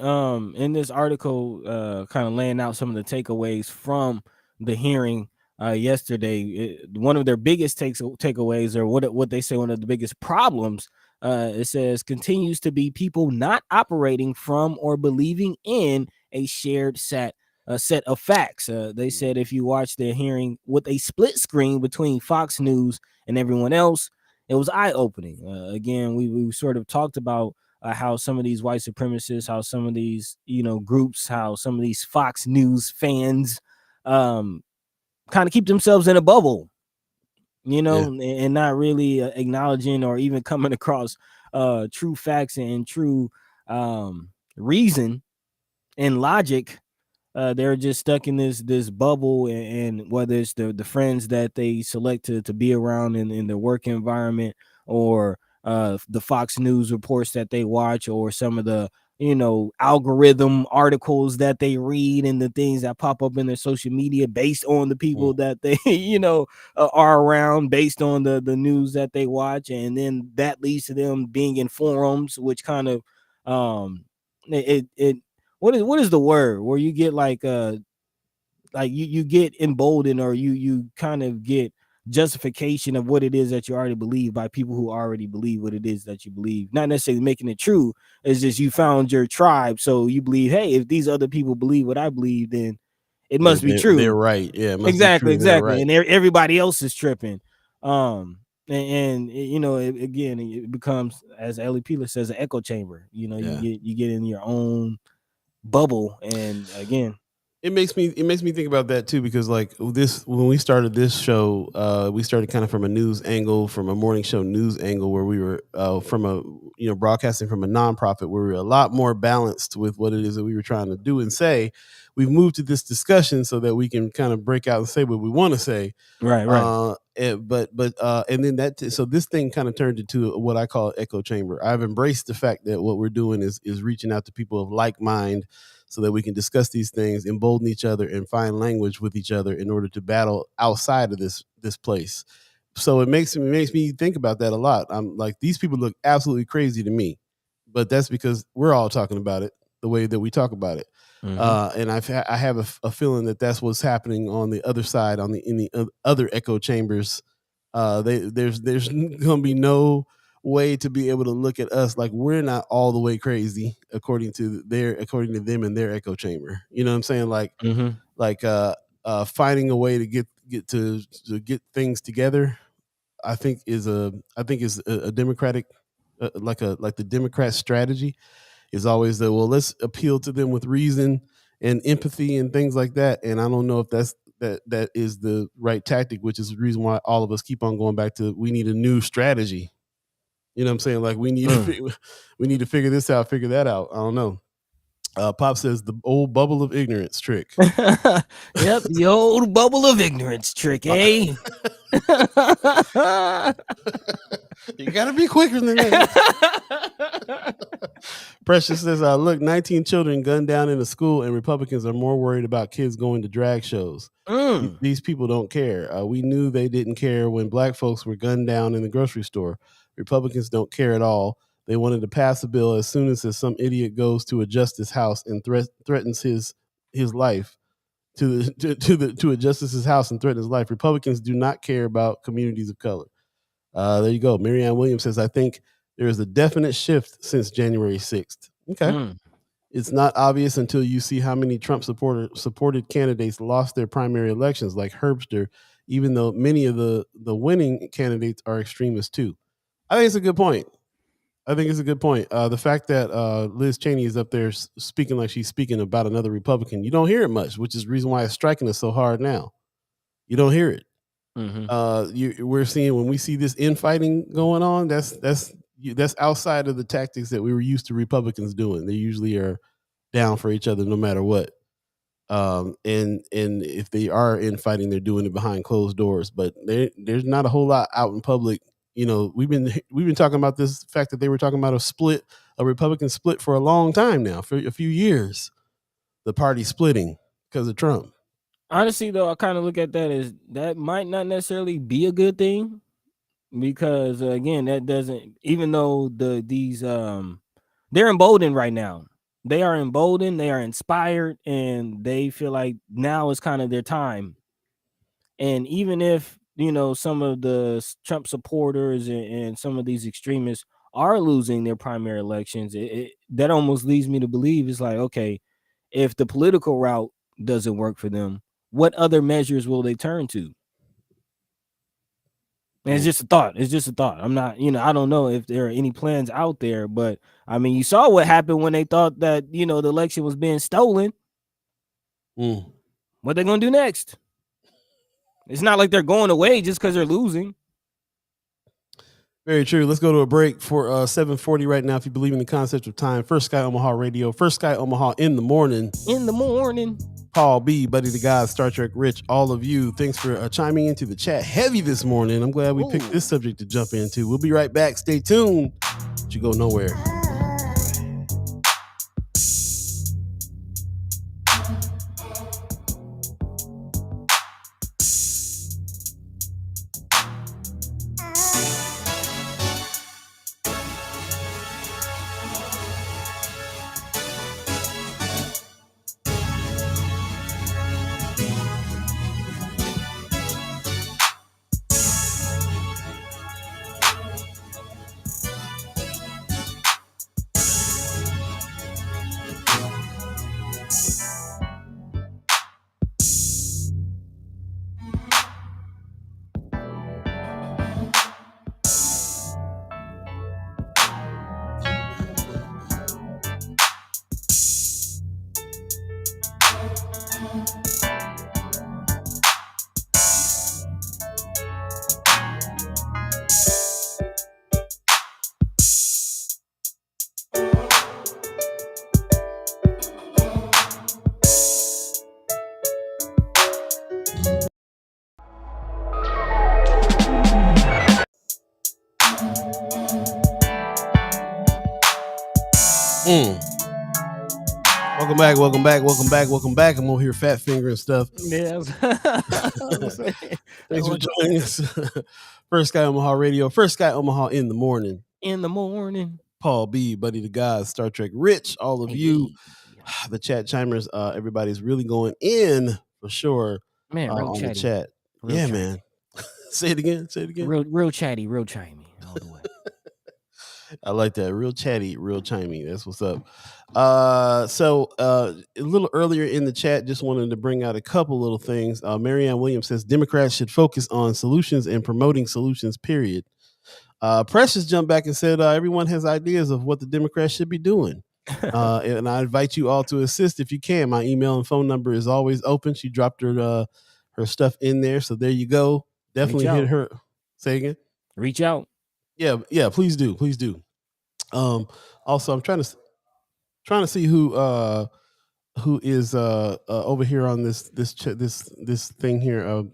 In this article, kind of laying out some of the takeaways from the hearing yesterday, one of their biggest takeaways, or what they say one of the biggest problems, it says continues to be people not operating from or believing in a shared set of facts. They said if you watch their hearing with a split screen between Fox News and everyone else, it was eye-opening. Again, we sort of talked about how some of these white supremacists, how some of these, groups, how some of these Fox News fans kind of keep themselves in a bubble, and not really acknowledging or even coming across true facts and true reason and logic. They're just stuck in this bubble, and whether it's the friends that they select to be around in their work environment, or the Fox News reports that they watch, or some of the algorithm articles that they read, and the things that pop up in their social media based on the people that they are around, based on the news that they watch, and then that leads to them being in forums, which kind of it what is the word where you get like you get emboldened, or you kind of get justification of what it is that you already believe by people who already believe what it is that you believe, not necessarily making it true. It's just you found your tribe, so you believe, hey, if these other people believe what I believe, then it must be true. They're right. Yeah, it must exactly be true. Right. And everybody else is tripping. And it becomes, as Ellie Peeler says, an echo chamber. You get in your own bubble, and again, it makes me think about that too, because like this, when we started this show, we started kind of from a news angle, from a morning show news angle, where we were from a broadcasting from a nonprofit, where we were a lot more balanced with what it is that we were trying to do and say. We've moved to this discussion so that we can kind of break out and say what we want to say. Right. And then so this thing kind of turned into what I call echo chamber. I've embraced the fact that what we're doing is reaching out to people of like mind, so that we can discuss these things, embolden each other, and find language with each other in order to battle outside of this place. So it makes me think about that a lot. I'm like, these people look absolutely crazy to me, but that's because we're all talking about it the way that we talk about it. And I have a feeling that that's what's happening on the other side, in the other echo chambers. There's going to be no way to be able to look at us like we're not all the way crazy according to them and their echo chamber. You know what I'm saying? Like finding a way to get things together, I think is a democratic like the Democrat strategy is always that, well, let's appeal to them with reason and empathy and things like that. And I don't know if that is the right tactic, which is the reason why all of us keep on going back to, we need a new strategy. You know what I'm saying? Like we need to figure this out, figure that out. I don't know. Pop says the old bubble of ignorance trick. Yep, the old bubble of ignorance trick, eh? You gotta be quicker than that. Precious says, look, 19 children gunned down in a school, and Republicans are more worried about kids going to drag shows. These people don't care. We knew they didn't care when black folks were gunned down in the grocery store. Republicans don't care at all. They wanted to pass a bill as soon as some idiot goes to a justice house and threatens his life to a justice's house and threatens his life. Republicans do not care about communities of color. There you go. Marianne Williams says, I think there is a definite shift since January 6th. Okay. It's not obvious until you see how many Trump supported candidates lost their primary elections, like Herbster, even though many of the winning candidates are extremists too. I think it's a good point. The fact that Liz Cheney is up there speaking like she's speaking about another Republican, you don't hear it much, which is the reason why it's striking us so hard now. You don't hear it. We're seeing, when we see this infighting going on, that's outside of the tactics that we were used to Republicans doing. They usually are down for each other no matter what. And if they are infighting, they're doing it behind closed doors. But there's not a whole lot out in public. You know, we've been talking about this fact that they were talking about a Republican split for a long time now, for a few years. The party splitting because of Trump. Honestly, though, I kind of look at that as that might not necessarily be a good thing, because again, that doesn't, even though they're emboldened right now. They are emboldened, they are inspired, and they feel like now is kind of their time. And even if, some of the Trump supporters and some of these extremists are losing their primary elections, that almost leads me to believe it's like, okay, if the political route doesn't work for them, what other measures will they turn to? And it's just a thought. It's just a thought. I'm not, I don't know if there are any plans out there, but I mean, you saw what happened when they thought that, the election was being stolen. What they gonna do next? It's not like they're going away just because they're losing. Very true. Let's go to a break for 7:40 right now. If you believe in the concept of time, First Sky Omaha Radio, First Sky Omaha in the morning. In the morning. Paul B, Buddi3 Da Gawd, Star Trek Rich, all of you. Thanks for chiming into the chat heavy this morning. I'm glad we picked this subject to jump into. We'll be right back. Stay tuned. Don't you go nowhere. Welcome back. I'm over here fat finger and stuff. Yeah. Thanks for joining us. First Sky Omaha Radio, First Sky Omaha in the morning. In the morning. Paul B, Buddi3 Da Gawd, Star Trek Rich, all of you, the chat chimers, everybody's really going in for sure. Man, on chatty. the chat. Real yeah, chatty. man. Say it again. Real chatty, real chimey all the way. I like that. Real chatty, real chimey. That's what's up. So a little earlier in the chat, just wanted to bring out a couple little things. Marianne Williams says Democrats should focus on solutions and promoting solutions, period. Precious jumped back and said everyone has ideas of what the Democrats should be doing. And I invite you all to assist if you can. My email and phone number is always open. She dropped her stuff in there. So there you go. Definitely hit her. Say again. Reach out. Yeah, please do. Also, I'm trying to see who is over here on this thing here.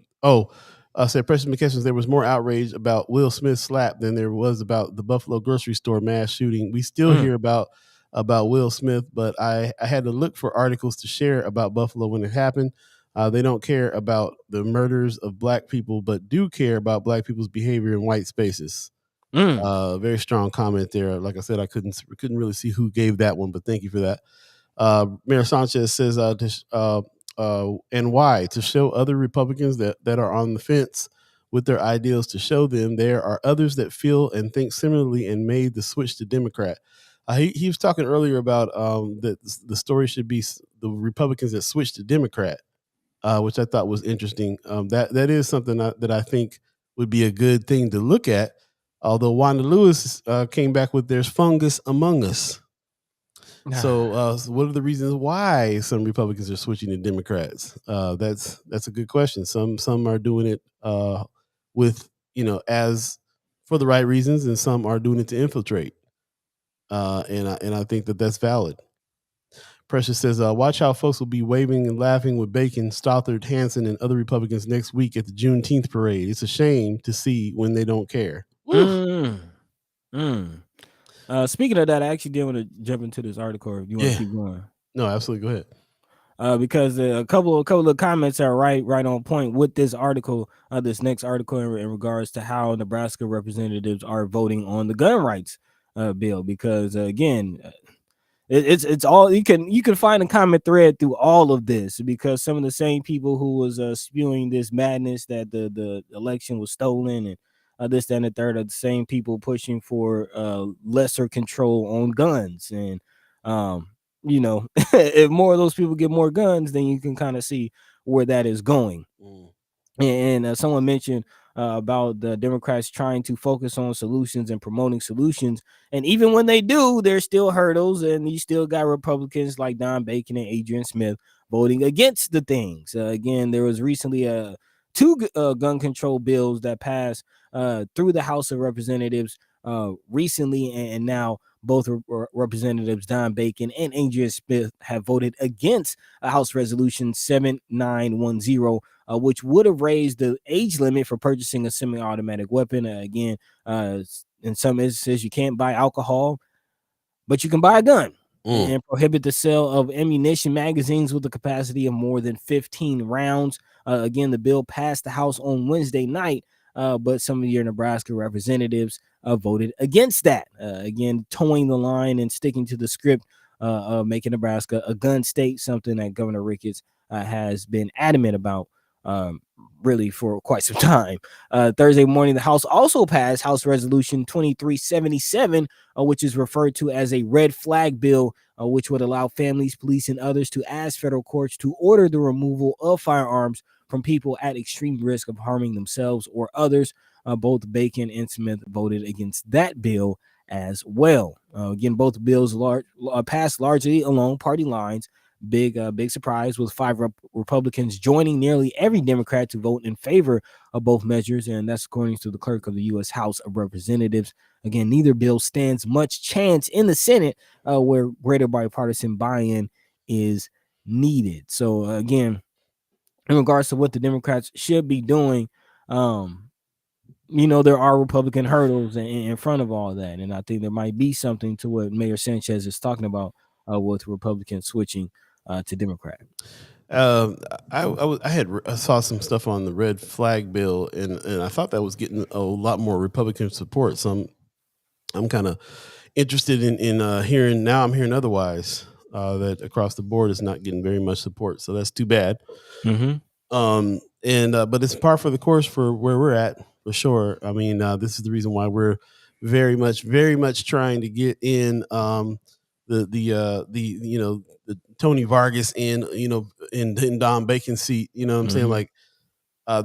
Said Preston McKesson, there was more outrage about Will Smith's slap than there was about the Buffalo grocery store mass shooting. We still hear about Will Smith, but I had to look for articles to share about Buffalo when it happened. They don't care about the murders of black people, but do care about black people's behavior in white spaces. Very strong comment there. Like I said, I couldn't really see who gave that one, but thank you for that. Mayor Sanchez says, and why? To show other Republicans that are on the fence with their ideals, to show them there are others that feel and think similarly and made the switch to Democrat. He was talking earlier about that the story should be the Republicans that switched to Democrat, which I thought was interesting. That is something that I think would be a good thing to look at. Although Wanda Lewis came back with "There's fungus among us." So what are the reasons why some Republicans are switching to Democrats? That's a good question. Some are doing it with as for the right reasons, and some are doing it to infiltrate. And I think that's valid. Precious says, watch how folks will be waving and laughing with Bacon, Stothard, Hansen, and other Republicans next week at the Juneteenth parade. It's a shame to see when they don't care. Speaking of that, I actually did want to jump into this article. If you want to keep going, no, absolutely, go ahead. Because a couple of comments are right on point with this article. This next article in regards to how Nebraska representatives are voting on the gun rights bill. Because again, it's all you can find a common thread through all of this. Because some of the same people who was spewing this madness that the election was stolen and this, that, and the third are the same people pushing for lesser control on guns. And, if more of those people get more guns, then you can kind of see where that is going. And someone mentioned about the Democrats trying to focus on solutions and promoting solutions. And even when they do, there's still hurdles. And you still got Republicans like Don Bacon and Adrian Smith voting against the things. Again, there was recently two gun control bills that passed through the House of Representatives recently. And now both Representatives Don Bacon and Adrian Smith have voted against a House Resolution 7910, which would have raised the age limit for purchasing a semi-automatic weapon. Again, in some instances, you can't buy alcohol, but you can buy a gun. And prohibit the sale of ammunition magazines with a capacity of more than 15 rounds. Again, the bill passed the House on Wednesday night, but some of your Nebraska representatives voted against that. Again, towing the line and sticking to the script of making Nebraska a gun state, something that Governor Ricketts has been adamant about really for quite some time. Thursday morning, the House also passed House Resolution 2377, which is referred to as a red flag bill, which would allow families, police, and others to ask federal courts to order the removal of firearms from people at extreme risk of harming themselves or others. Both Bacon and Smith voted against that bill as well. Again, both bills passed largely along party lines. Big surprise, with 5 Republicans joining nearly every Democrat to vote in favor of both measures, and that's according to the clerk of the U.S. House of Representatives. Again, neither bill stands much chance in the Senate, where greater bipartisan buy-in is needed. So again, in regards to what the Democrats should be doing, there are Republican hurdles in front of all that, and I think there might be something to what Mayor Sanchez is talking about with Republicans switching to Democrat. I saw some stuff on the red flag bill, and I thought that was getting a lot more Republican support. So I'm kind of interested in hearing. Now I'm hearing otherwise, that across the board is not getting very much support. So that's too bad. Mm-hmm. But it's par for the course for where we're at, for sure. I mean, this is the reason why we're very much trying to get in the Tony Vargas in Don Bacon's seat. You know what I'm saying? Like,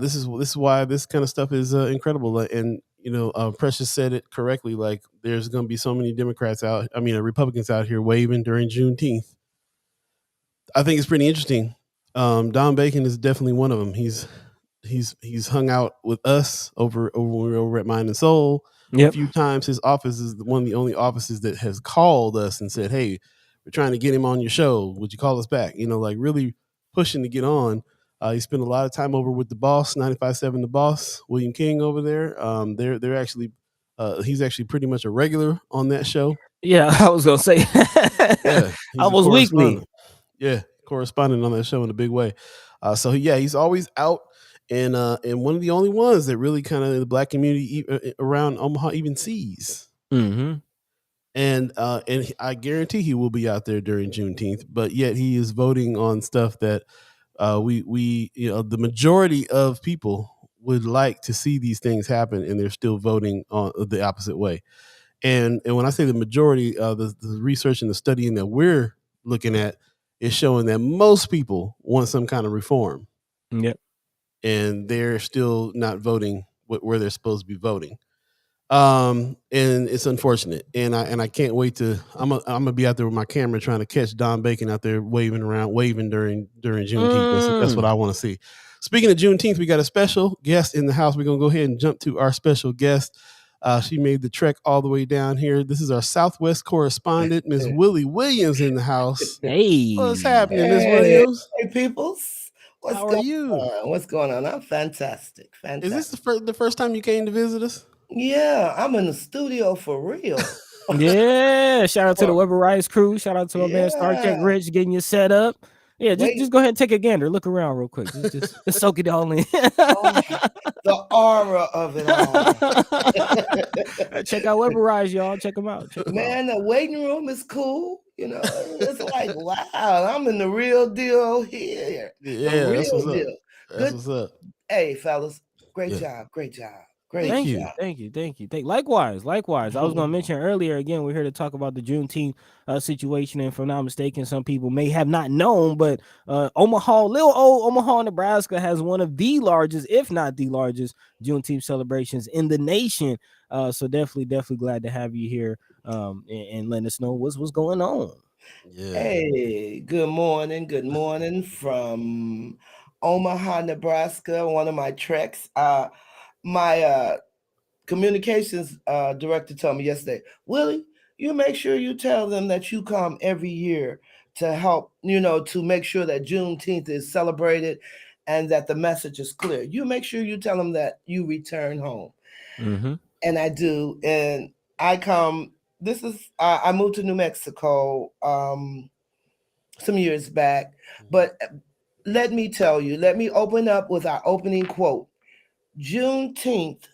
this is why this kind of stuff is incredible. And Precious said it correctly. Like, there's going to be so many Republicans out here waving during Juneteenth. I think it's pretty interesting. Don Bacon is definitely one of them. He's hung out with us over when we were over at Mind and Soul. Yep. A few times. His office is one of the only offices that has called us and said, "Hey, we're trying to get him on your show. Would you call us back?" Like really pushing to get on. He spent a lot of time over with the boss, 95.7 The Boss, William King over there. They're actually he's actually pretty much a regular on that show. Yeah, I was gonna say. Yeah, I was weekly. Yeah, correspondent on that show in a big way. He's always out. And one of the only ones that really kind of the black community around Omaha even sees. Mm-hmm. And I guarantee he will be out there during Juneteenth, but yet he is voting on stuff that the majority of people would like to see these things happen, and they're still voting on the opposite way. And when I say the majority, the research and the studying that we're looking at is showing that most people want some kind of reform. Yep. And they're still not voting where they're supposed to be voting. And it's unfortunate. And I can't wait to. I'm gonna be out there with my camera trying to catch Don Bacon out there waving during Juneteenth. That's what I want to see. Speaking of Juneteenth, we got a special guest in the house. We're gonna go ahead and jump to our special guest. She made the trek all the way down here. This is our Southwest correspondent, Ms. Willie Williams, in the house. Hey, what's happening, Ms. Williams? Hey, peoples. How are you? What's going on? I'm fantastic. Is this the first time you came to visit us? Yeah, I'm in the studio for real. Yeah, shout out to the Weber Rice crew. Shout out to my man Star Trek Rich getting you set up. Yeah, just go ahead and take a gander. Look around real quick. Just soak it all in. The aura of it all. Check out Weber Rice, y'all. Check them out. Man, the waiting room is cool. It's like, wow, I'm in the real deal here. Yeah, that's what's up. That's what's up. Hey, fellas, great job. Great Thank you. you, thank you, thank you. Likewise. I was gonna mention earlier again. We're here to talk about the Juneteenth situation, and if I'm not mistaken, some people may have not known, but Omaha, little old Omaha, Nebraska, has one of the largest, if not the largest, Juneteenth celebrations in the nation. So definitely glad to have you here, and letting us know what's going on. Yeah. Hey, good morning from Omaha, Nebraska. One of my treks. My communications director told me yesterday, Willie, you make sure you tell them that you come every year to help, to make sure that Juneteenth is celebrated and that the message is clear. You make sure you tell them that you return home. Mm-hmm. And I do. And I come, I moved to New Mexico some years back, but let me open up with our opening quote. Juneteenth,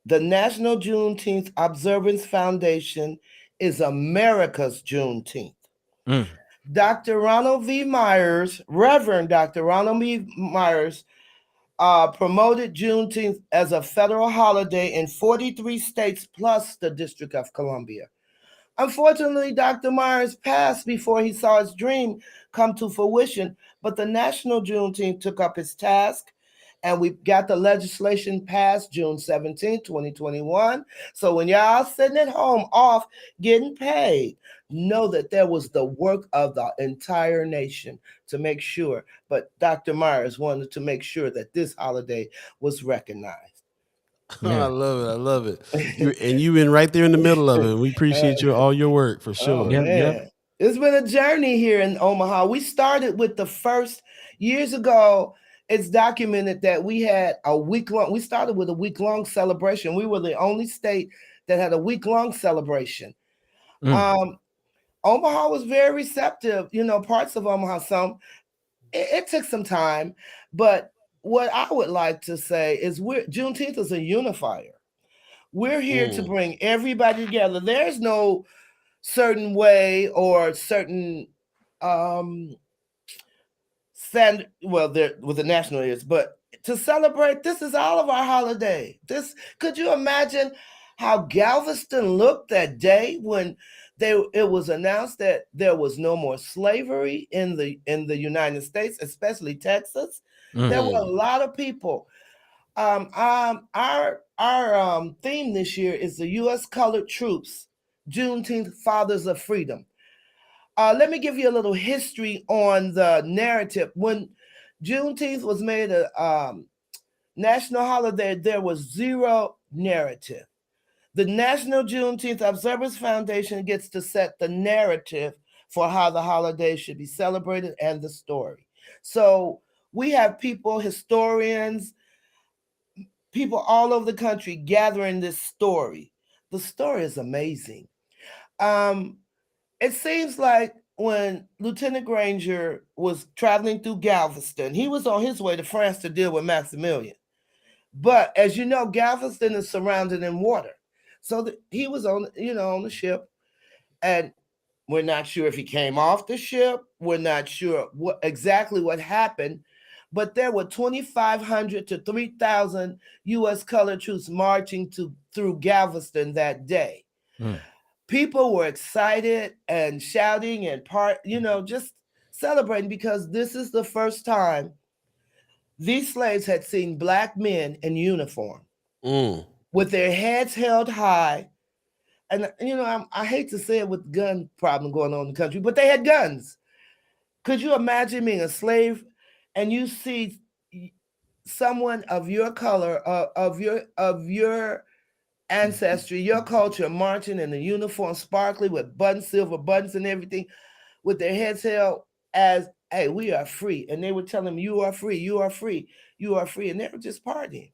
the National Juneteenth Observance Foundation, is America's Juneteenth. Dr. Ronald V. Myers, Reverend Dr. Ronald V. Myers, promoted Juneteenth as a federal holiday in 43 states plus the District of Columbia. Unfortunately, Dr. Myers passed before he saw his dream come to fruition, but the National Juneteenth took up his task, and we got the legislation passed June 17, 2021. So when y'all sitting at home off getting paid, know that there was the work of the entire nation to make sure. But Dr. Myers wanted to make sure that this holiday was recognized. Yeah. I love it. You've been right there in the middle of it. We appreciate all your work for sure. Oh, man. It's been a journey here in Omaha. We started with the first years ago. It's documented that we had we started with a week-long celebration. We were the only state that had a week-long celebration. Omaha was very receptive, parts of Omaha, it took some time, but what I would like to say is Juneteenth is a unifier. We're here to bring everybody together. There's no certain way or certain there with the national is, but to celebrate, this is all of our holiday. Could you imagine how Galveston looked that day when it was announced that there was no more slavery in the United States, especially Texas? There were a lot of people. Our theme this year is the U.S. Colored Troops, Juneteenth Fathers of Freedom. Let me give you a little history on the narrative. When Juneteenth was made a national holiday, there was zero narrative. The National Juneteenth Observance Foundation gets to set the narrative for how the holiday should be celebrated and the story. So we have people, historians, people all over the country gathering this story. The story is amazing. It seems like when Lieutenant Granger was traveling through Galveston, he was on his way to France to deal with Maximilian. But as you know, Galveston is surrounded in water. So he was on the ship, and we're not sure if he came off the ship. We're not sure exactly what happened, but there were 2,500 to 3,000 U.S. colored troops marching through Galveston that day. People were excited and shouting and just celebrating because this is the first time these slaves had seen Black men in uniform with their heads held high. And, I hate to say it with the gun problem going on in the country, but they had guns. Could you imagine being a slave and you see someone of your color, of your ancestry, your culture, marching in a uniform, sparkly with silver buttons and everything, with their heads held as, hey, we are free. And they would tell them, you are free, you are free, you are free. And they were just partying.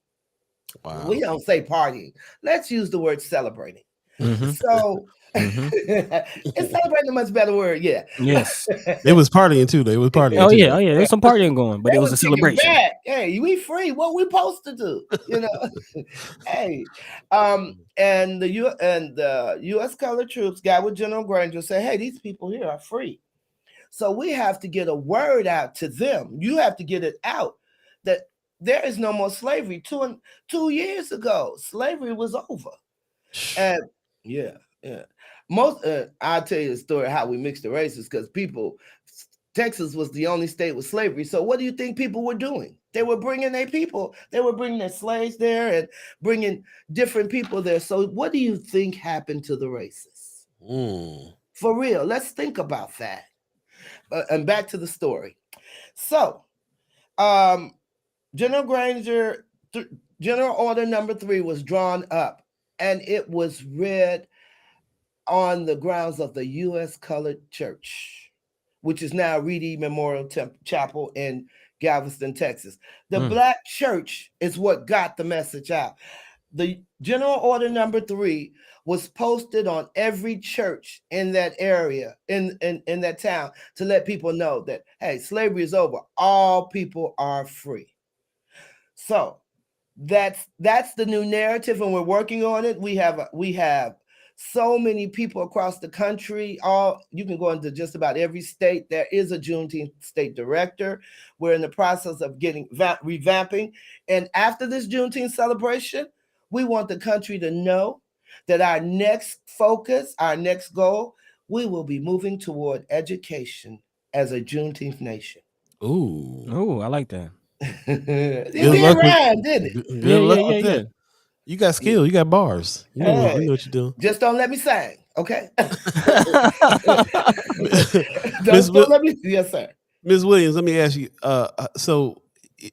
Wow. We don't say partying. Let's use the word celebrating. So it's celebrating a much better word. Yeah. Yes. It was partying too. They was partying. Oh too. yeah. There's some partying going, but it was a celebration. Back. Hey, we free. What we supposed to do? Hey, and the U.S. colored troops got with General Granger and said, hey, these people here are free. So we have to get a word out to them. You have to get it out that there is no more slavery. 2 years ago, slavery was over. And yeah. Most I'll tell you the story how we mixed the races, because Texas was the only state with slavery. So what do you think people were doing? They were bringing their people. They were bringing their slaves there and bringing different people there. So what do you think happened to the races? For real, let's think about that. And back to the story. So, General Granger, General Order Number 3 was drawn up, and it was read on the grounds of the U.S. Colored Church, which is now Reedy Memorial Chapel in Galveston, Texas. The Black church is what got the message out. The General Order Number 3 was posted on every church in that area, in that town, to let people know that, hey, slavery is over. All people are free. So that's the new narrative, and we're working on it. We have so many people across the country. You can go into just about every state. There is a Juneteenth state director. We're in the process of getting revamping. And after this Juneteenth celebration, we want the country to know that our next focus, our next goal, we will be moving toward education as a Juneteenth nation. Ooh, I like that. It did rhyme, didn't it? Good luck with that. You got skill. You got bars. You know what you're doing. Just don't let me sing, okay? Don't let me. Yes, sir. Ms. Williams, let me ask you. So,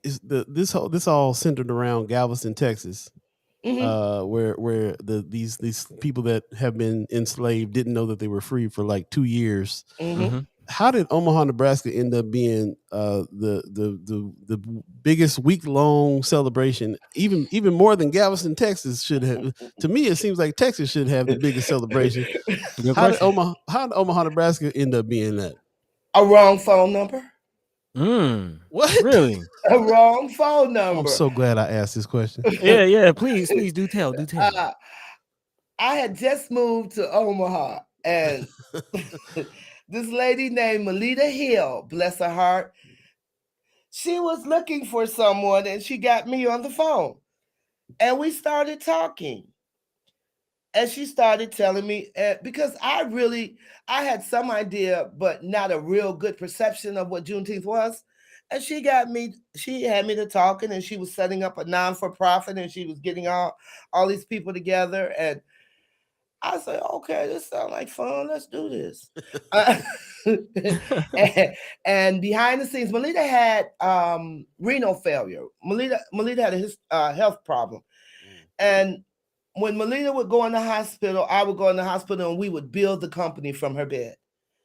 is this all centered around Galveston, Texas, where these people that have been enslaved didn't know that they were free for like 2 years. How did Omaha, Nebraska end up being the biggest week-long celebration, even more than Galveston, Texas should have? To me, it seems like Texas should have the biggest celebration. How did Omaha, Nebraska end up being that? A wrong phone number. What? Really? A wrong phone number. I'm so glad I asked this question. Yeah. Please do tell. I had just moved to Omaha, and this lady named Melita Hill, bless her heart, she was looking for someone, and she got me on the phone, and we started talking. And she started telling me, because I had some idea, but not a real good perception of what Juneteenth was. And she had me to talking, and she was setting up a non-for-profit, and she was getting all these people together. And I said, okay, this sounds like fun. Let's do this. and behind the scenes, Melita had renal failure. Melita had a health problem. And when Melita would go in the hospital, I would go in the hospital, and we would build the company from her bed.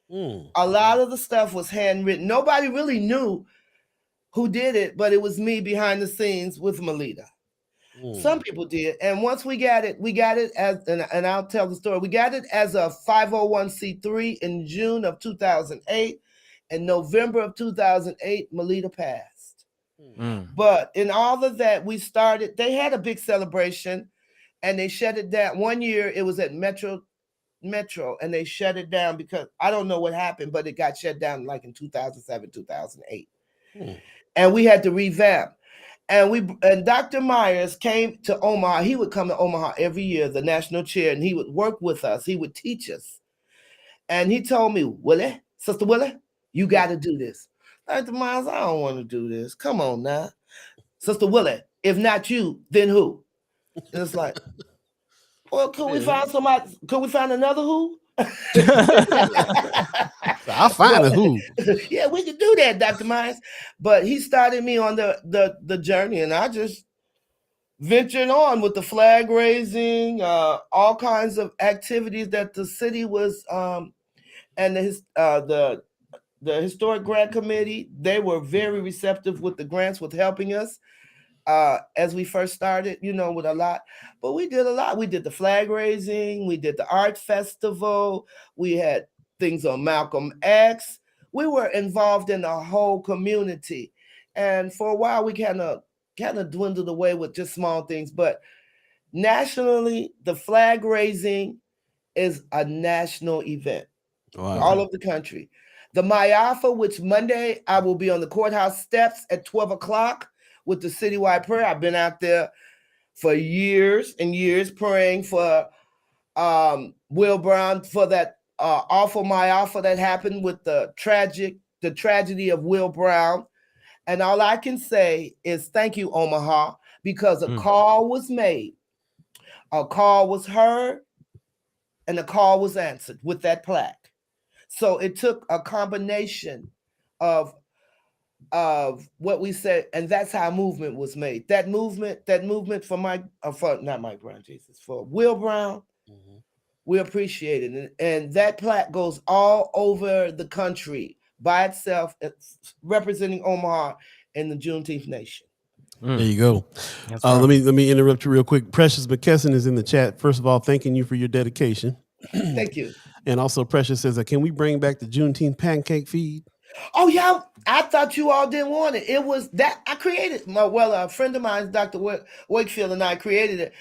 A lot of the stuff was handwritten. Nobody really knew who did it, but it was me behind the scenes with Melita. Some people did. And once we got it as, and I'll tell the story, we got it as a 501c3 in June of 2008. In November of 2008, Melita passed. But in all of that, they had a big celebration, and they shut it down. One year it was at Metro, and they shut it down because I don't know what happened, but it got shut down like in 2007, 2008. And we had to revamp. And Dr. Myers came to Omaha. He would come to Omaha every year, the national chair, and he would work with us. He would teach us. And he told me, Willie, Sister Willie, you got to do this. Dr. Myers, I don't want to do this. Come on now. Sister Willie, if not you, then who? And it's like, well, could we find somebody? Could we find another who? I'll find a who. Yeah, we could do that, Dr. Myers. But he started me on the journey, and I just ventured on with the flag raising, all kinds of activities that the city was, and the Historic Grant Committee. They were very receptive with the grants, with helping us. As we first started, with a lot, but we did a lot. We did the flag raising, we did the art festival, we had things on Malcolm X. We were involved in the whole community, and for a while we kind of dwindled away with just small things. But nationally, the flag raising is a national event, all over the country. The Mayafa, which Monday I will be on the courthouse steps at 12 o'clock. with the citywide prayer. I've been out there for years and years praying for Will Brown, for that awful Alpha that happened with the tragedy of Will Brown. And all I can say is thank you, Omaha, because a call was made, a call was heard, and a call was answered with that plaque. So it took a combination of what we said, and that's how movement was made. That movement for not Mike Brown, Jesus, for Will Brown, we appreciate it. And that plaque goes all over the country by itself, representing Omaha and the Juneteenth Nation. There you go. Right. Let me interrupt you real quick. Precious McKesson is in the chat. First of all, thanking you for your dedication. Thank you. And also Precious says, can we bring back the Juneteenth pancake feed? Oh yeah, I thought you all didn't want it. It was that I created. A friend of mine, Dr. Wakefield, and I created it.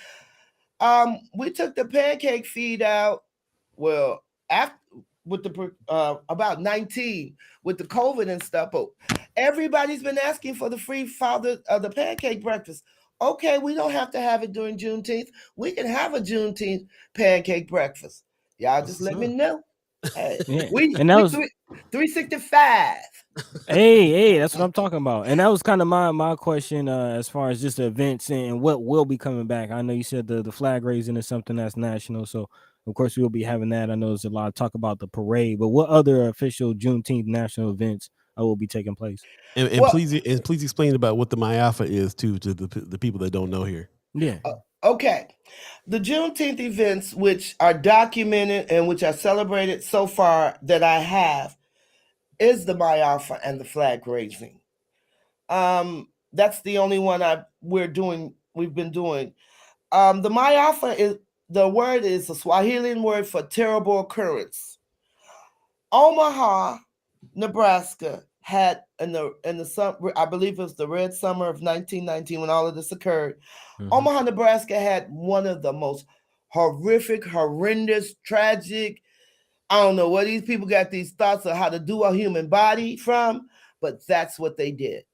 We took the pancake feed out. Well, after with the about 19 with the COVID and stuff, but everybody's been asking for the free father of the pancake breakfast. Okay, we don't have to have it during Juneteenth. We can have a Juneteenth pancake breakfast. Y'all just let me know. Hey, we 365. Hey, that's what I'm talking about. And that was kind of my question as far as just the events and what will be coming back. I know you said the flag raising is something that's national, so of course we'll be having that. I know there's a lot of talk about the parade, but what other official Juneteenth national events will be taking place? And please explain about what the Alpha is to the people that don't know here. Yeah. Okay. The Juneteenth events, which are documented and which are celebrated so far that I have, is the Alpha and the flag raising. That's the only one we've been doing. The Alpha is the word is a Swahili word for terrible occurrence. Omaha, Nebraska had in the summer, I believe it was the red summer of 1919 when all of this occurred. Omaha, Nebraska had one of the most horrific, horrendous, tragic. I don't know where these people got these thoughts of how to do a human body from, but that's what they did.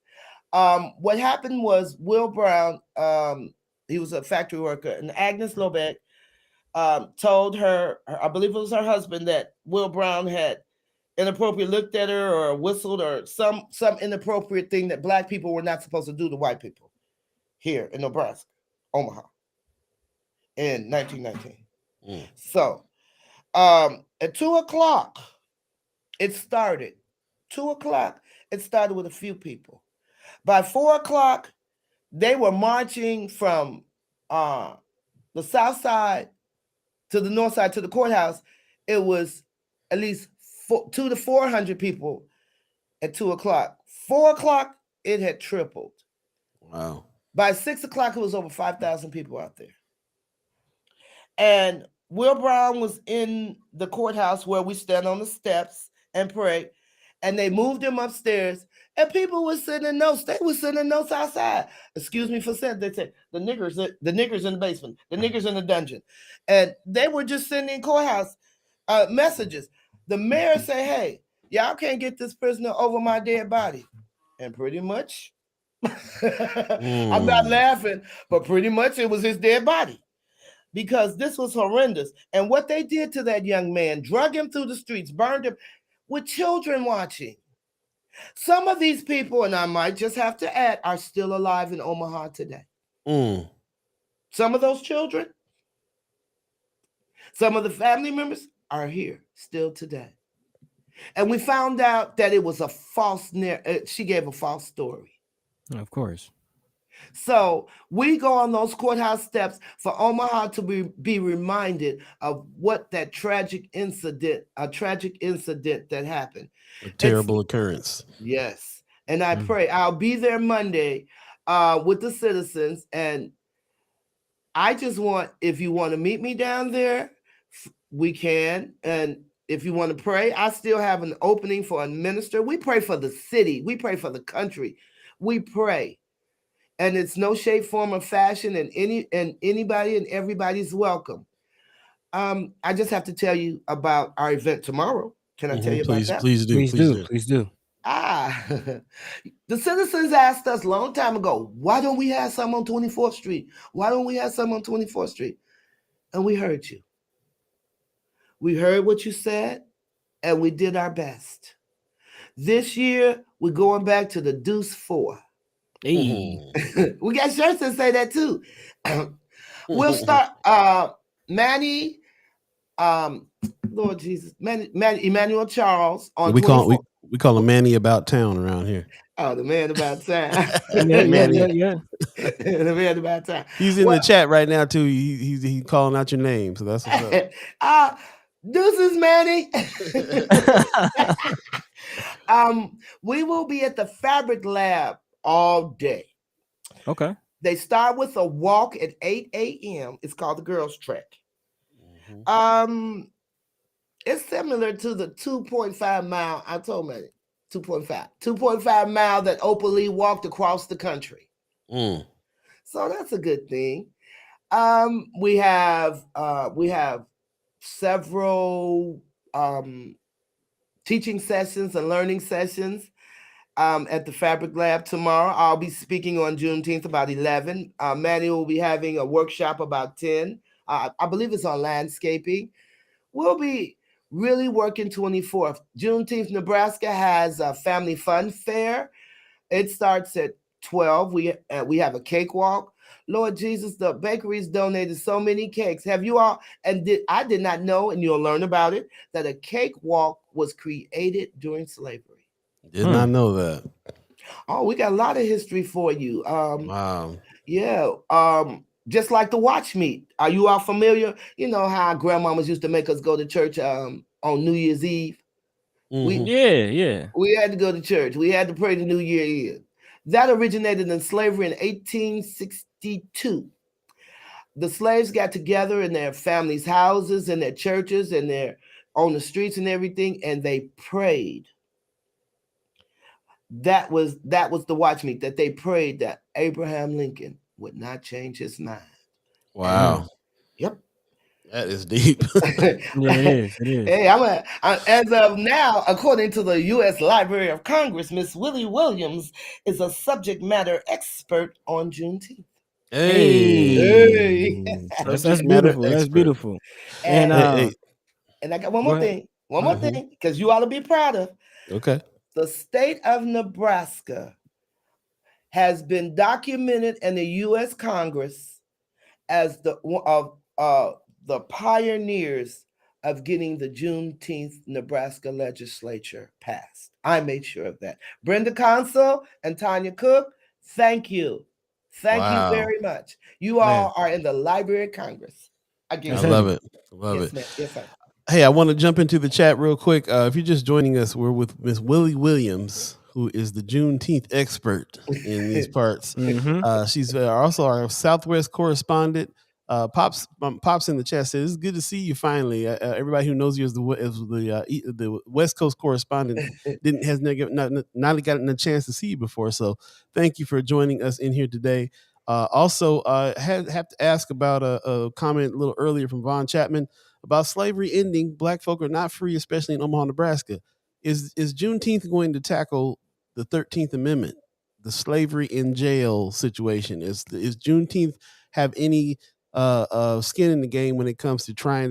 What happened was Will Brown, he was a factory worker, and Agnes Lobeck told her, I believe it was her husband, that Will Brown had inappropriate looked at her or whistled or some inappropriate thing that black people were not supposed to do to white people here in Nebraska, Omaha, in 1919. So at 2:00, it started. 2:00, it started with a few people. By 4:00, they were marching from the south side to the north side to the courthouse. It was at least 200 to 400 people at 2:00. 4:00, it had tripled. Wow. By 6:00, it was over 5,000 people out there. And Will Brown was in the courthouse where we stand on the steps and pray. And they moved him upstairs. And people were sending notes. They were sending notes outside. Excuse me for saying, they said, the niggers in the basement, the niggers in the dungeon. And they were just sending courthouse messages. The mayor said, hey, y'all can't get this prisoner over my dead body. And pretty much, I'm not laughing, but pretty much it was his dead body. Because this was horrendous. And what they did to that young man, drug him through the streets, burned him with children watching. Some of these people, and I might just have to add, are still alive in Omaha today. Some of those children, some of the family members are here still today. And we found out that it was a false, she gave a false story. Of course. So we go on those courthouse steps for Omaha to be reminded of what that tragic incident that happened. A terrible occurrence. Yes. And I pray I'll be there Monday with the citizens. And I just want, if you want to meet me down there, we can. And if you want to pray, I still have an opening for a minister. We pray for the city. We pray for the country. We pray. And it's no shape, form, or fashion, and anybody and everybody's welcome. I just have to tell you about our event tomorrow. Can I tell you about that? Please do. The citizens asked us a long time ago, why don't we have some on 24th Street? Why don't we have some on 24th Street? And we heard you. We heard what you said, and we did our best. This year, we're going back to the Deuce 4. Hey. We got shirts that say that too. We'll start Manny, Lord Jesus, Manny Emmanuel Charles on we call him Manny About Town around here. Oh, the man about town. Yeah. The man about town. He's in the chat right now too. He's calling out your name, so that's what's up. Deuces, Manny. We will be at the Fabric Lab all day. Okay. They start with a walk at 8 a.m. It's called the Girls Trek. It's similar to the 2.5 mile. I told Manny 2.5 mile that Oprah Lee walked across the country. So that's a good thing. We have several teaching sessions and learning sessions at the Fabric Lab tomorrow. I'll be speaking on Juneteenth about 11. Manny will be having a workshop about 10. I believe it's on landscaping. We'll be really working 24th. Juneteenth, Nebraska has a family fun fair. It starts at 12. We have a cakewalk. Lord Jesus, the bakeries donated so many cakes. Have you all? And I did not know, and you'll learn about it, that a cakewalk was created during slavery. Did not know that. Oh, we got a lot of history for you. Wow. Yeah. Just like the watch meet. Are you all familiar? You know how grandmamas used to make us go to church on New Year's Eve? Yeah. We had to go to church. We had to pray the New Year in. That originated in slavery in 1862. The slaves got together in their families' houses, in their churches, and they're on the streets and everything, and they prayed. That was the watch meet, that they prayed that Abraham Lincoln would not change his mind. Wow. Yep. That is deep. Yeah, it is. Hey, as of now, according to the U.S. Library of Congress, Miss Willie Williams is a subject matter expert on Juneteenth. Hey. That's beautiful. That's beautiful. And I got one more thing. One more thing, because you ought to be proud of. Okay. The state of Nebraska has been documented in the U.S. Congress as the pioneers of getting the Juneteenth Nebraska legislature passed. I made sure of that. Brenda Consul and Tanya Cook, thank you. Thank you very much. You all are in the Library of Congress. I love it. Yes, sir. Hey, I want to jump into the chat real quick. If you're just joining us, we're with Miss Willie Williams, who is the Juneteenth expert in these parts. She's also our Southwest correspondent. Pops in the chat says, "It's good to see you finally." Everybody who knows you as the West Coast correspondent has not gotten a chance to see you before. So thank you for joining us in here today. Also, have to ask about a comment a little earlier from Von Chapman about slavery ending. Black folk are not free, especially in Omaha, Nebraska. Is Juneteenth going to tackle the 13th Amendment, the slavery in jail situation? Is Juneteenth have any skin in the game when it comes to trying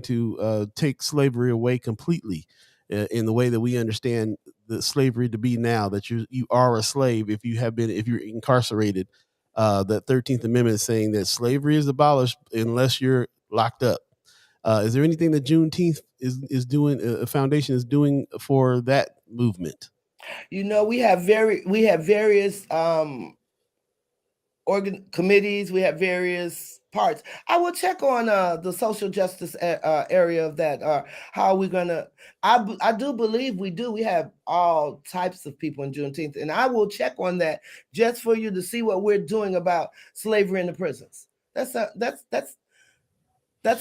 to take slavery away completely in the way that we understand the slavery to be now, that you are a slave if you're incarcerated? That 13th Amendment saying that slavery is abolished unless you're locked up. Is there anything that Juneteenth is doing, a foundation is doing for that movement? You know, we have various committees. We have various parts. I will check on the social justice area of that. How are we gonna? I do believe we do. We have all types of people in Juneteenth, and I will check on that just for you to see what we're doing about slavery in the prisons. That's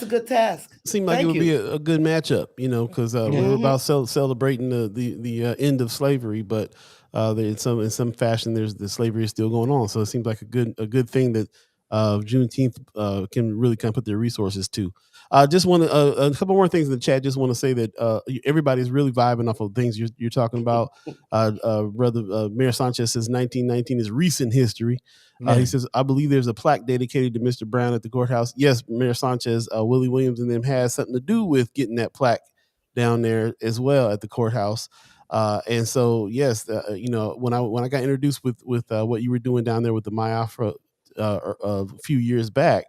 a good task. Seemed like it would be a good matchup, because we're about celebrating the end of slavery, but in some fashion, the slavery is still going on. So it seems like a good thing that Juneteenth can really kind of put their resources to. Just want to a couple more things in the chat. Just want to say that everybody's really vibing off of things you're talking about. Brother Mayor Sanchez says 1919 is recent history. He says, I believe there's a plaque dedicated to Mr. Brown at the courthouse. Yes, Mayor Sanchez, Willie Williams and them has something to do with getting that plaque down there as well at the courthouse. And so, yes, when I got introduced with what you were doing down there with the Myafra a few years back,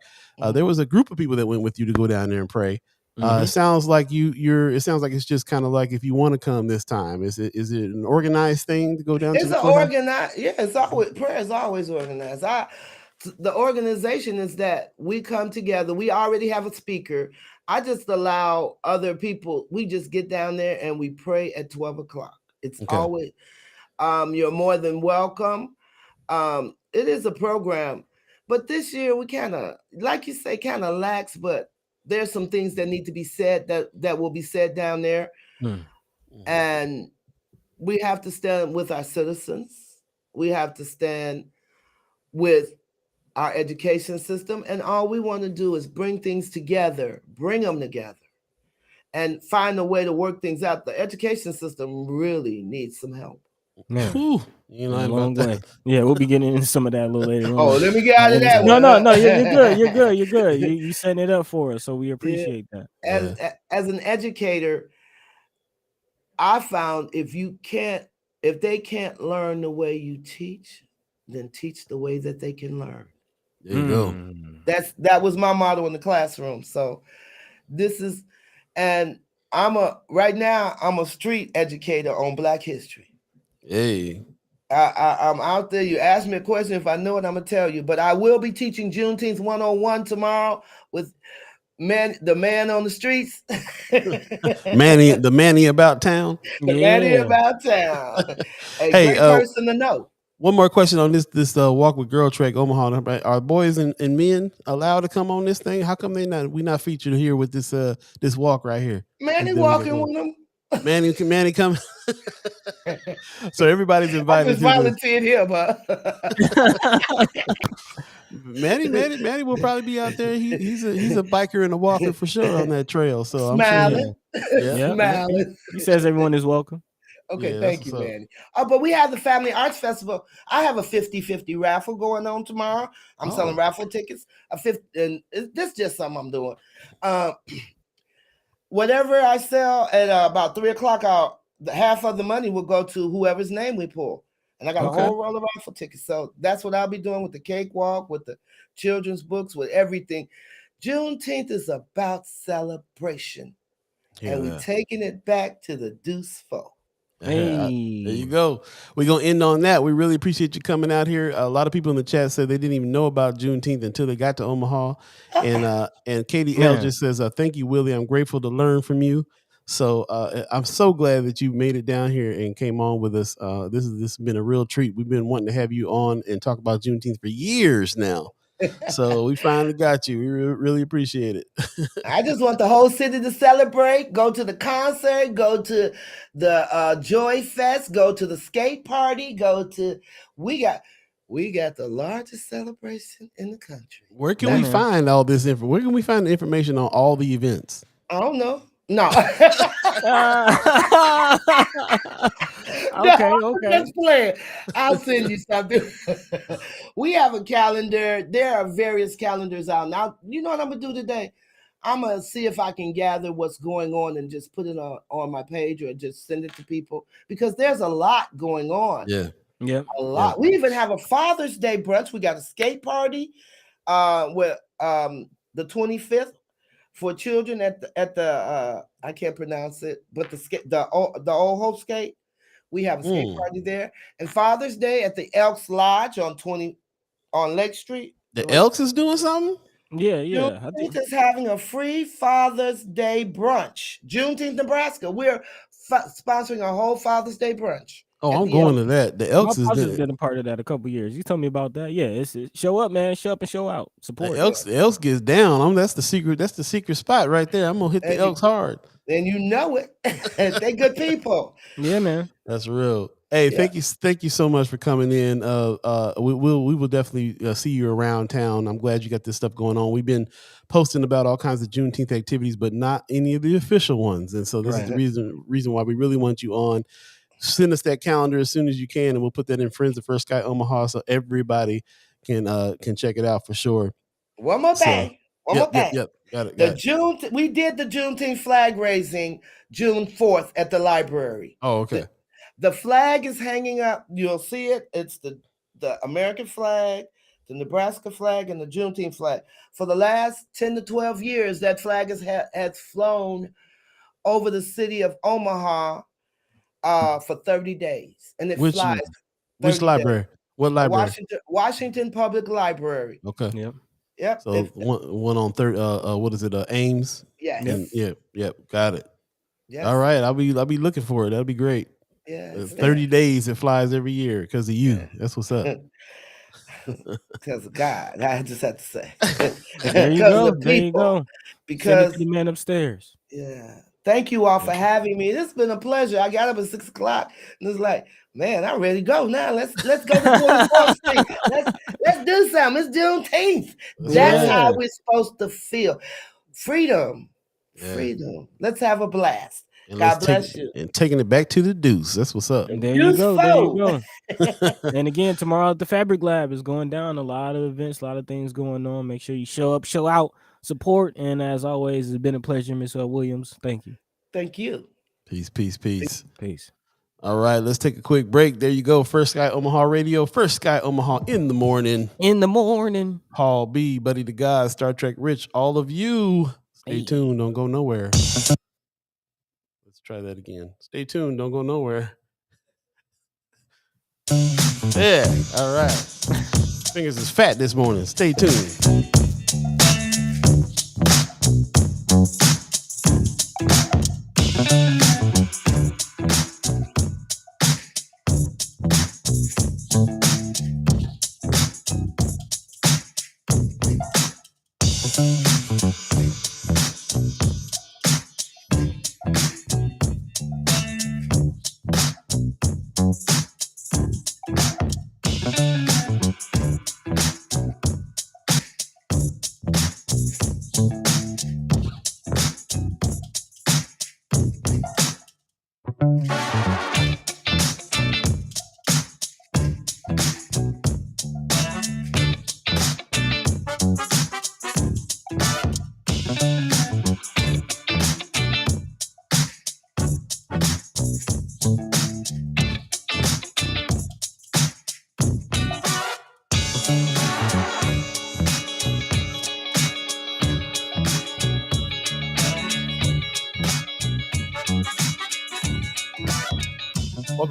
there was a group of people that went with you to go down there and pray. It sounds like it sounds like it's just kind of like if you want to come this time. Is it an organized thing to go down? It's an organized. Yeah, it's always prayer is always organized. The organization is that we come together. We already have a speaker. I just allow other people. We just get down there and we pray at 12 o'clock. It's always. You're more than welcome. It is a program, but this year we kind of, like you say, kind of lax. But there's some things that need to be said that will be said down there, and we have to stand with our citizens. We have to stand with our education system, and all we want to do is bring things together, bring them together, and find a way to work things out. The education system really needs some help. Whew, you know, long way. Yeah, we'll be getting into some of that a little later on. Oh, let me get out of that. No, you're good. You're setting it up for us, so we appreciate that. As an educator, I found if they can't learn the way you teach, then teach the way that they can learn. There you go. That was my motto in the classroom. So right now I'm a street educator on Black history. Hey, I'm out there. You ask me a question. If I know it, I'm gonna tell you. But I will be teaching Juneteenth 101 tomorrow with the man on the streets. the Manny about town. Manny about town. A great person to know. One more question on this walk with Girl Trek Omaha. Are boys and men allowed to come on this thing? How come we not featured here with this walk right here? Manny walking with them. Manny come. So everybody's invited. I just volunteered here, but Manny will probably be out there. He's a biker and a walker for sure on that trail. So smiling. I'm sure. Smiling. He says everyone is welcome. Okay, thank you, Manny. But we have the Family Arts Festival. I have a 50-50 raffle going on tomorrow. I'm selling raffle tickets. And this is just something I'm doing. Whatever I sell at about 3 o'clock, half of the money will go to whoever's name we pull. And I got a whole roll of raffle tickets. So that's what I'll be doing with the cakewalk, with the children's books, with everything. Juneteenth is about celebration. And we're taking it back to the deuce foe. Hey. There you go. We're going to end on that. We really appreciate you coming out here. A lot of people in the chat said they didn't even know about Juneteenth until they got to Omaha. And Katie L just says, thank you, Willie. I'm grateful to learn from you. So I'm so glad that you made it down here and came on with us. This has been a real treat. We've been wanting to have you on and talk about Juneteenth for years now. So we finally got you. We really appreciate it. I just want the whole city to celebrate, go to the concert, go to the Joy Fest, go to the skate party, we got the largest celebration in the country. Where can we find all this info? Where can we find the information on all the events? I don't know. No. Okay. Just playing. I'll send you something. We have a calendar. There are various calendars out now. You know what I'm gonna do today? I'm gonna see if I can gather what's going on and just put it on my page or just send it to people because there's a lot going on. Yeah, a lot. We even have a Father's Day brunch. We got a skate party with the 25th. For children at the I can't pronounce it, but the Old Hope Skate, we have a skate party there, and Father's Day at the Elks Lodge on Lake Street. The Elks is doing something. Yeah. I think it's having a free Father's Day brunch. Juneteenth, Nebraska. We're sponsoring a whole Father's Day brunch. Oh, at I'm the going Elks. to that. The My Elks is pops has the been a part of that a couple years. You told me about that. Yeah, it's show up, man. Show up and show out. Support. The Elks gets down. That's the secret. That's the secret spot right there. I'm gonna hit the And you- Elks hard. And you know it. They good people. Yeah, man. That's real. Hey, Yeah. thank you so much for coming in. We will definitely see you around town. I'm glad you got this stuff going on. We've been posting about all kinds of Juneteenth activities, but not any of the official ones. And so this is the reason why we really want you on. Send us that calendar as soon as you can, and we'll put that in Friends of First Sky Omaha so everybody can check it out for sure. One more thing. Yep. Got it. We did the Juneteenth flag raising June 4th at the library. Oh, okay. The flag is hanging up. You'll see it. It's the American flag, the Nebraska flag, and the Juneteenth flag. For the last 10 to 12 years, that flag has flown over the city of Omaha for 30 days. And it flies. Which library? Days. What library? Washington Public Library. Okay. Yep. So one on third. What is it? Ames. Yes. Yep. Got it. Yes. All right. I'll be looking for it. That'll be great. Yeah. 30 days it flies every year because of you. That's what's up. Because of God, I just have to say. There you go. There you go. Because the man upstairs. Yeah. Thank you all for having me. It's been a pleasure. I got up at 6 o'clock and it's like, man, I'm ready to go now. Let's go to 24th Street. Let's do something. It's Juneteenth. That's how we're supposed to feel. Freedom. Let's have a blast. And God bless you. And taking it back to the deuce. That's what's up. And there you go. And again, tomorrow at the Fabric Lab is going down. A lot of events, a lot of things going on. Make sure you show up, show out, support. And as always, it's been a pleasure, Ms. Williams. Thank you. Thank you. Peace. All right, let's take a quick break. There you go. First Sky Omaha Radio. First Sky Omaha in the morning. Paul B, Buddi3 Da Gawd, Star Trek Rich, all of you. Stay tuned. Don't go nowhere. Let's try that again. Stay tuned. Don't go nowhere. Yeah. All right. Fingers is fat this morning. Stay tuned.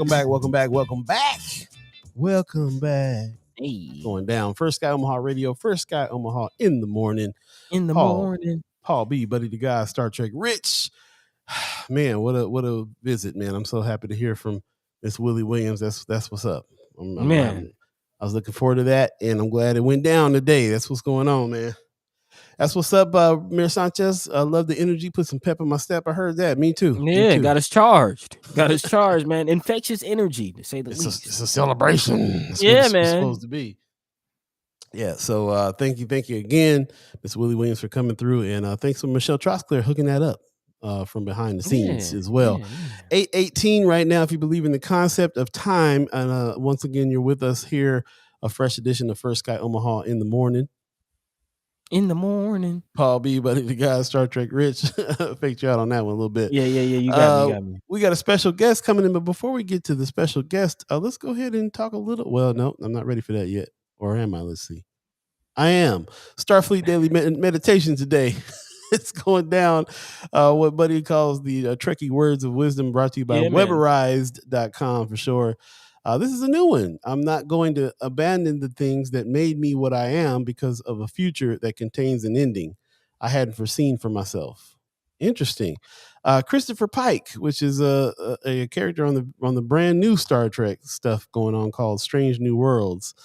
Welcome back. Hey. Going down. First Sky Omaha Radio. First Sky Omaha in the morning. Paul B, Buddi3 Da Gawd, Star Trek Rich. Man, what a visit, man. I'm so happy to hear from Miss Willie Williams. That's what's up. I was looking forward to that, and I'm glad it went down today. That's what's going on, man. That's what's up, Mayor Sanchez. I love the energy. Put some pep in my step. I heard that. Me too. Yeah, Me too. got us charged. Man. Infectious energy, to say the least. It's a celebration. That's man. It's supposed to be. Yeah. So thank you again, Miss Willie Williams, for coming through, and thanks for Michelle Trosclair hooking that up from behind the scenes as well. 8:18 right now. If you believe in the concept of time, and once again, you're with us here, a fresh edition of First Sky Omaha in the morning. Paul B, Buddi3 Da Gawd, Star Trek Rich. Faked you out on that one a little bit. Yeah. You got me. We got a special guest coming in, but before we get to the special guest, let's go ahead and talk a little. Well, no, I'm not ready for that yet. Or am I? Let's see. I am. Starfleet Daily Meditation today. It's going down. What Buddy calls the Trekkie Words of Wisdom, brought to you by Weberized.com for sure. This is a new one. I'm not going to abandon the things that made me what I am because of a future that contains an ending I hadn't foreseen for myself. Interesting. Christopher Pike, which is a character on the brand new Star Trek stuff going on called Strange New Worlds.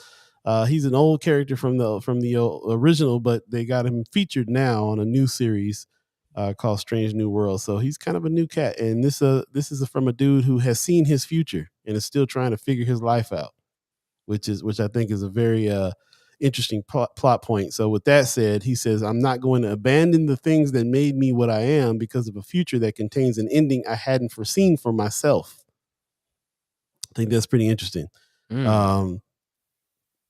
He's an old character from the original, but they got him featured now on a new series called Strange New Worlds. So he's kind of a new cat, and this is from a dude who has seen his future and is still trying to figure his life out, which I think is a very interesting plot point. So with that said, he says, I'm not going to abandon the things that made me what I am because of a future that contains an ending I hadn't foreseen for myself. I think that's pretty interesting.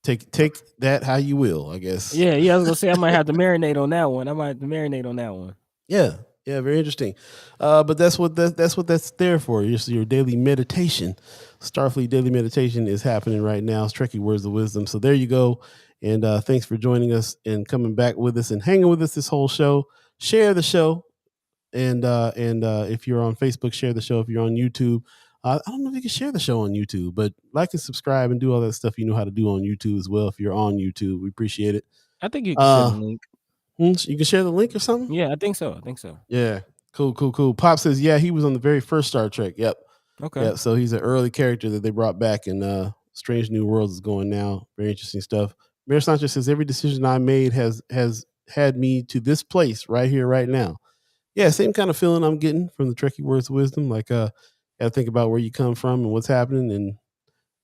Take that how you will, I guess. Yeah. I was gonna say I might have to marinate on that one. Yeah, very interesting. But that's what that's there for. Your daily meditation. Starfleet daily meditation is happening right now. It's Trekkie Words of Wisdom. So there you go. And thanks for joining us and coming back with us and hanging with us this whole show. Share the show, and if you're on Facebook, share the show. If you're on YouTube, I don't know if you can share the show on YouTube, but like and subscribe and do all that stuff you know how to do on YouTube as well. If you're on YouTube, we appreciate it. I think you can share the link. You can share the link or something? Yeah, I think so. Yeah. Cool. Pop says, yeah, he was on the very first Star Trek. Yep. Okay. Yep. So he's an early character that they brought back, and Strange New Worlds is going now. Very interesting stuff. Mayor Sanchez says, every decision I made has had me to this place right here, right now. Yeah, same kind of feeling I'm getting from the Trekkie Words of Wisdom. Like, gotta think about where you come from and what's happening,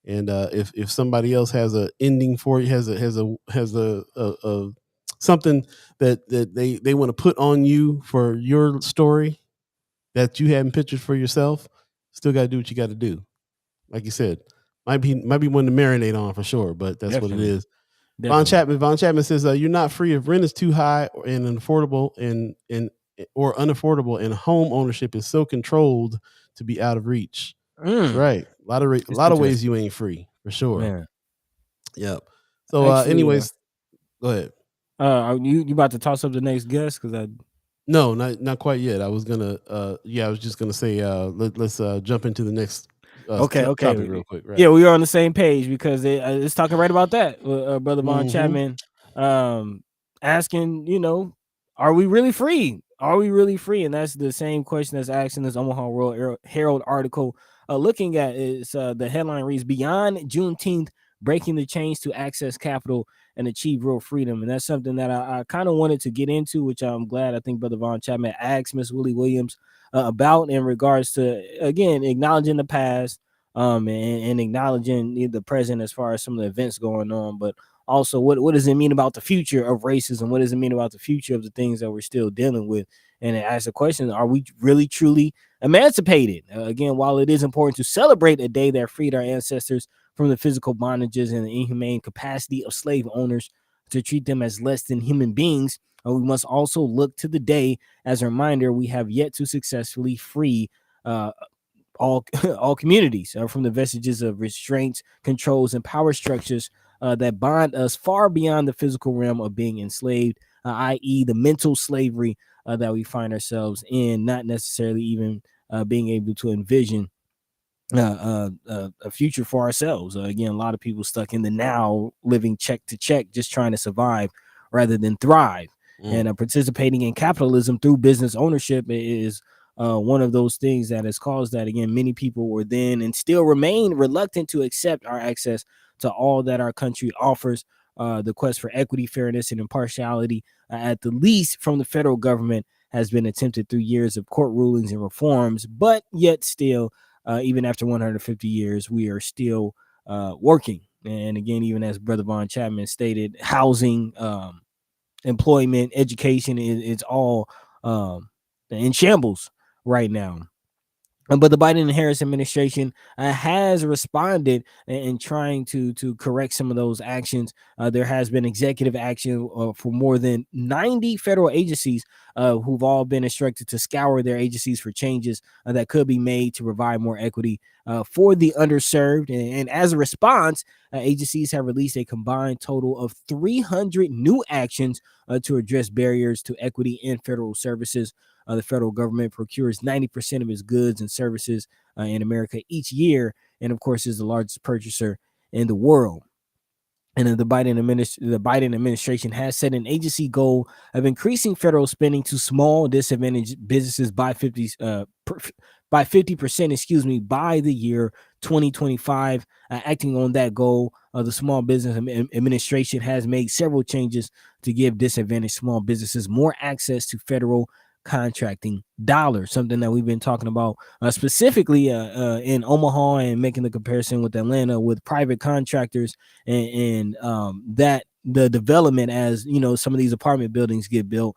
and if somebody else has a ending for you, has a something that they want to put on you for your story that you haven't pictured for yourself, still got to do what you got to do. Like you said, might be one to marinate on for sure, but that's Definitely. what it is. Definitely. Von Chapman says, you're not free if rent is too high and unaffordable or unaffordable, and home ownership is so controlled to be out of reach. That's right. A lot of ways you ain't free for sure. Man. Yep. So anyways, go ahead. Are you about to toss up the next guest? No, not quite yet. I was gonna I was just gonna say let's jump into the next topic real quick. Right. Yeah, we are on the same page because it's talking right about that. Brother Von Chapman asking, are we really free? Are we really free? And that's the same question that's asked in this Omaha World Herald article. Looking at is the headline reads, Beyond Juneteenth, breaking the chains to access capital and achieve real freedom. And that's something that I kind of wanted to get into, which I'm glad I think Brother Von Chapman asked Miss Willie Williams about, in regards to, again, acknowledging the past and acknowledging the present as far as some of the events going on, but also what does it mean about the future of racism? What does it mean about the future of the things that we're still dealing with? And it asks the question, are we really truly emancipated? Again, while it is important to celebrate a day that freed our ancestors from the physical bondages and the inhumane capacity of slave owners to treat them as less than human beings, we must also look to the day as a reminder we have yet to successfully free all communities from the vestiges of restraints, controls, and power structures that bind us far beyond the physical realm of being enslaved, i.e. the mental slavery that we find ourselves in, not necessarily even being able to envision a future for ourselves. Again, a lot of people stuck in the now, living check to check, just trying to survive rather than thrive. And participating in capitalism through business ownership is one of those things that has caused that. Again, many people were then and still remain reluctant to accept our access to all that our country offers. The quest for equity, fairness, and impartiality, at the least from the federal government, has been attempted through years of court rulings and reforms, but yet still, even after 150 years, we are still working. And again, even as Brother Von Chapman stated, housing, employment, education, it's all in shambles right now. But the Biden and Harris administration has responded in trying to correct some of those actions. There has been executive action for more than 90 federal agencies who've all been instructed to scour their agencies for changes that could be made to provide more equity for the underserved. And as a response, agencies have released a combined total of 300 new actions to address barriers to equity in federal services. The federal government procures 90% of its goods and services in America each year, and of course is the largest purchaser in the world. And the Biden administration has set an agency goal of increasing federal spending to small disadvantaged businesses by 50%, by the year 2025. Acting on that goal, the Small Business Administration has made several changes to give disadvantaged small businesses more access to federal contracting dollars, something that we've been talking about specifically in Omaha, and making the comparison with Atlanta with private contractors and that the development, as you know, some of these apartment buildings get built,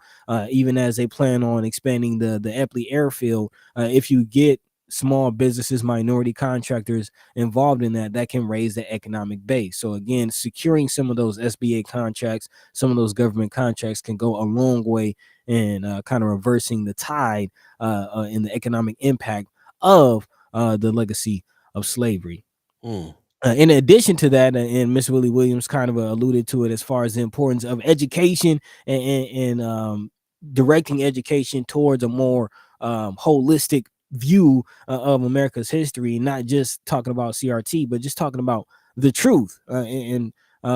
even as they plan on expanding the Eppley airfield. If you get small businesses, minority contractors involved in that can raise the economic base. So again, securing some of those SBA contracts, some of those government contracts can go a long way in kind of reversing the tide in the economic impact of the legacy of slavery. In addition to that, and Miss Willie Williams kind of alluded to it as far as the importance of education and directing education towards a more holistic view of America's history, not just talking about CRT, but just talking about the truth. And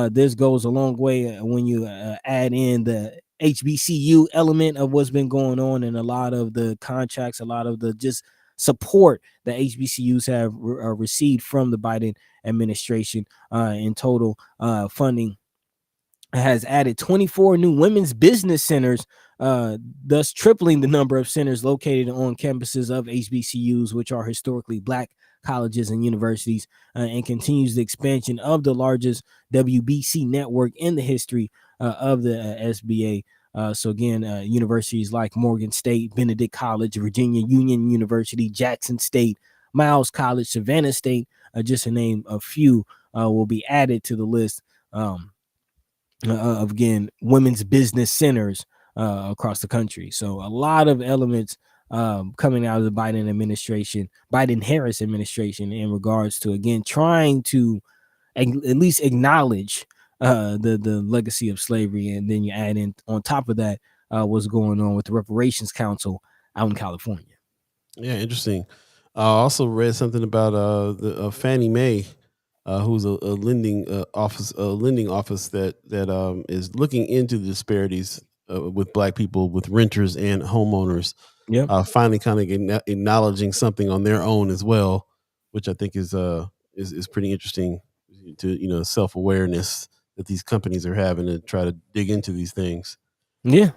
this goes a long way when you add in the HBCU element of what's been going on, and a lot of the contracts, a lot of the just support that HBCUs have received from the Biden administration. In total, funding has added 24 new women's business centers, thus tripling the number of centers located on campuses of HBCUs, which are historically Black colleges and universities, and continues the expansion of the largest WBC network in the history of the SBA. So again, universities like Morgan State, Benedict College, Virginia Union University, Jackson State, Miles College, Savannah State, just to name a few, will be added to the list of, again, women's business centers across the country. So a lot of elements coming out of the Biden-Harris administration in regards to, again, trying to at least acknowledge the legacy of slavery. And then you add in on top of that what's going on with the Reparations Council out in California. Yeah, interesting. I also read something about the Fannie Mae, who's a lending office that is looking into the disparities with Black people, with renters and homeowners. Yeah. Finally, kind of acknowledging something on their own as well, which I think is pretty interesting to self-awareness that these companies are having to try to dig into these things. Yeah.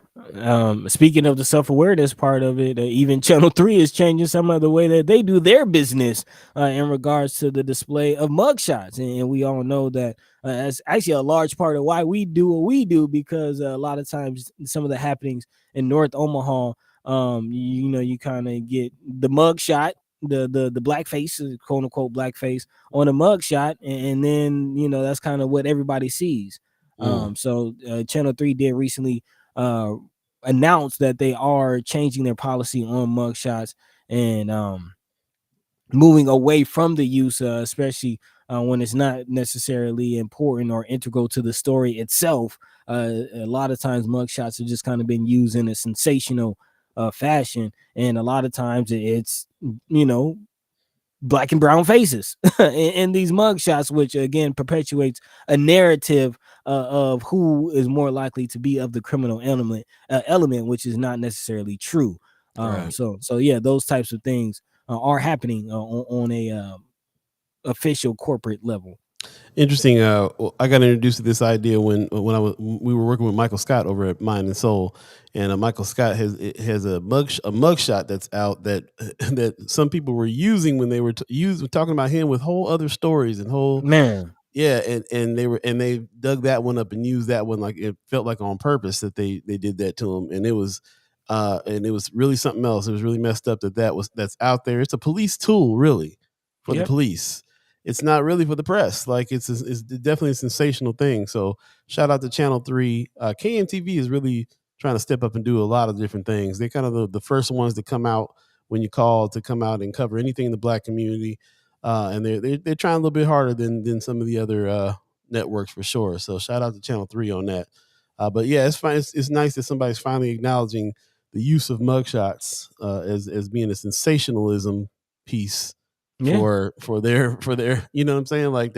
Speaking of the self-awareness part of it, even Channel 3 is changing some of the way that they do their business in regards to the display of mugshots. And we all know that that's actually a large part of why we do what we do, because a lot of times some of the happenings in North Omaha, you kind of get the mugshot, the blackface, quote unquote blackface on a mugshot, and then that's kind of what everybody sees. So Channel 3 did recently announced that they are changing their policy on mugshots and moving away from the use, especially when it's not necessarily important or integral to the story itself. A lot of times mugshots have just kind of been used in a sensational fashion, and a lot of times it's Black and brown faces in these mugshots, which again perpetuates a narrative of who is more likely to be of the criminal element, which is not necessarily true. Right. So yeah, those types of things are happening on a official corporate level. Interesting. I got introduced to this idea when we were working with Michael Scott over at Mind and Soul, and Michael Scott has a mugshot that's out that some people were using when they were talking about him with whole other stories and whole Man. Yeah, and they dug that one up and used that one like it felt like on purpose that they did that to him, and it was really something else. It was really messed up that's out there. It's a police tool, really, for the police. It's not really for the press. Like it's definitely a sensational thing. So shout out to Channel 3. KMTV is really trying to step up and do a lot of different things. They're kind of the first ones to come out when you call to come out and cover anything in the Black community. And they're trying a little bit harder than some of the other networks for sure. So shout out to Channel 3 on that. But yeah, it's fine. It's nice that somebody's finally acknowledging the use of mugshots as being a sensationalism piece for their, you know what I'm saying? Like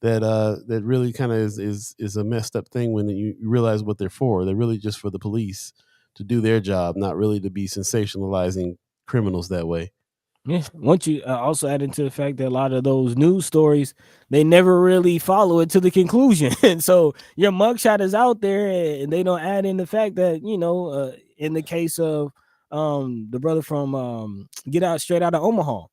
that really kind of is a messed up thing when you realize what they're for. They're really just for the police to do their job, not really to be sensationalizing criminals that way. Yeah. Once you also add into the fact that a lot of those news stories, they never really follow it to the conclusion. And so your mugshot is out there and they don't add in the fact that, in the case of the brother from Get Out Straight Out of Omaha.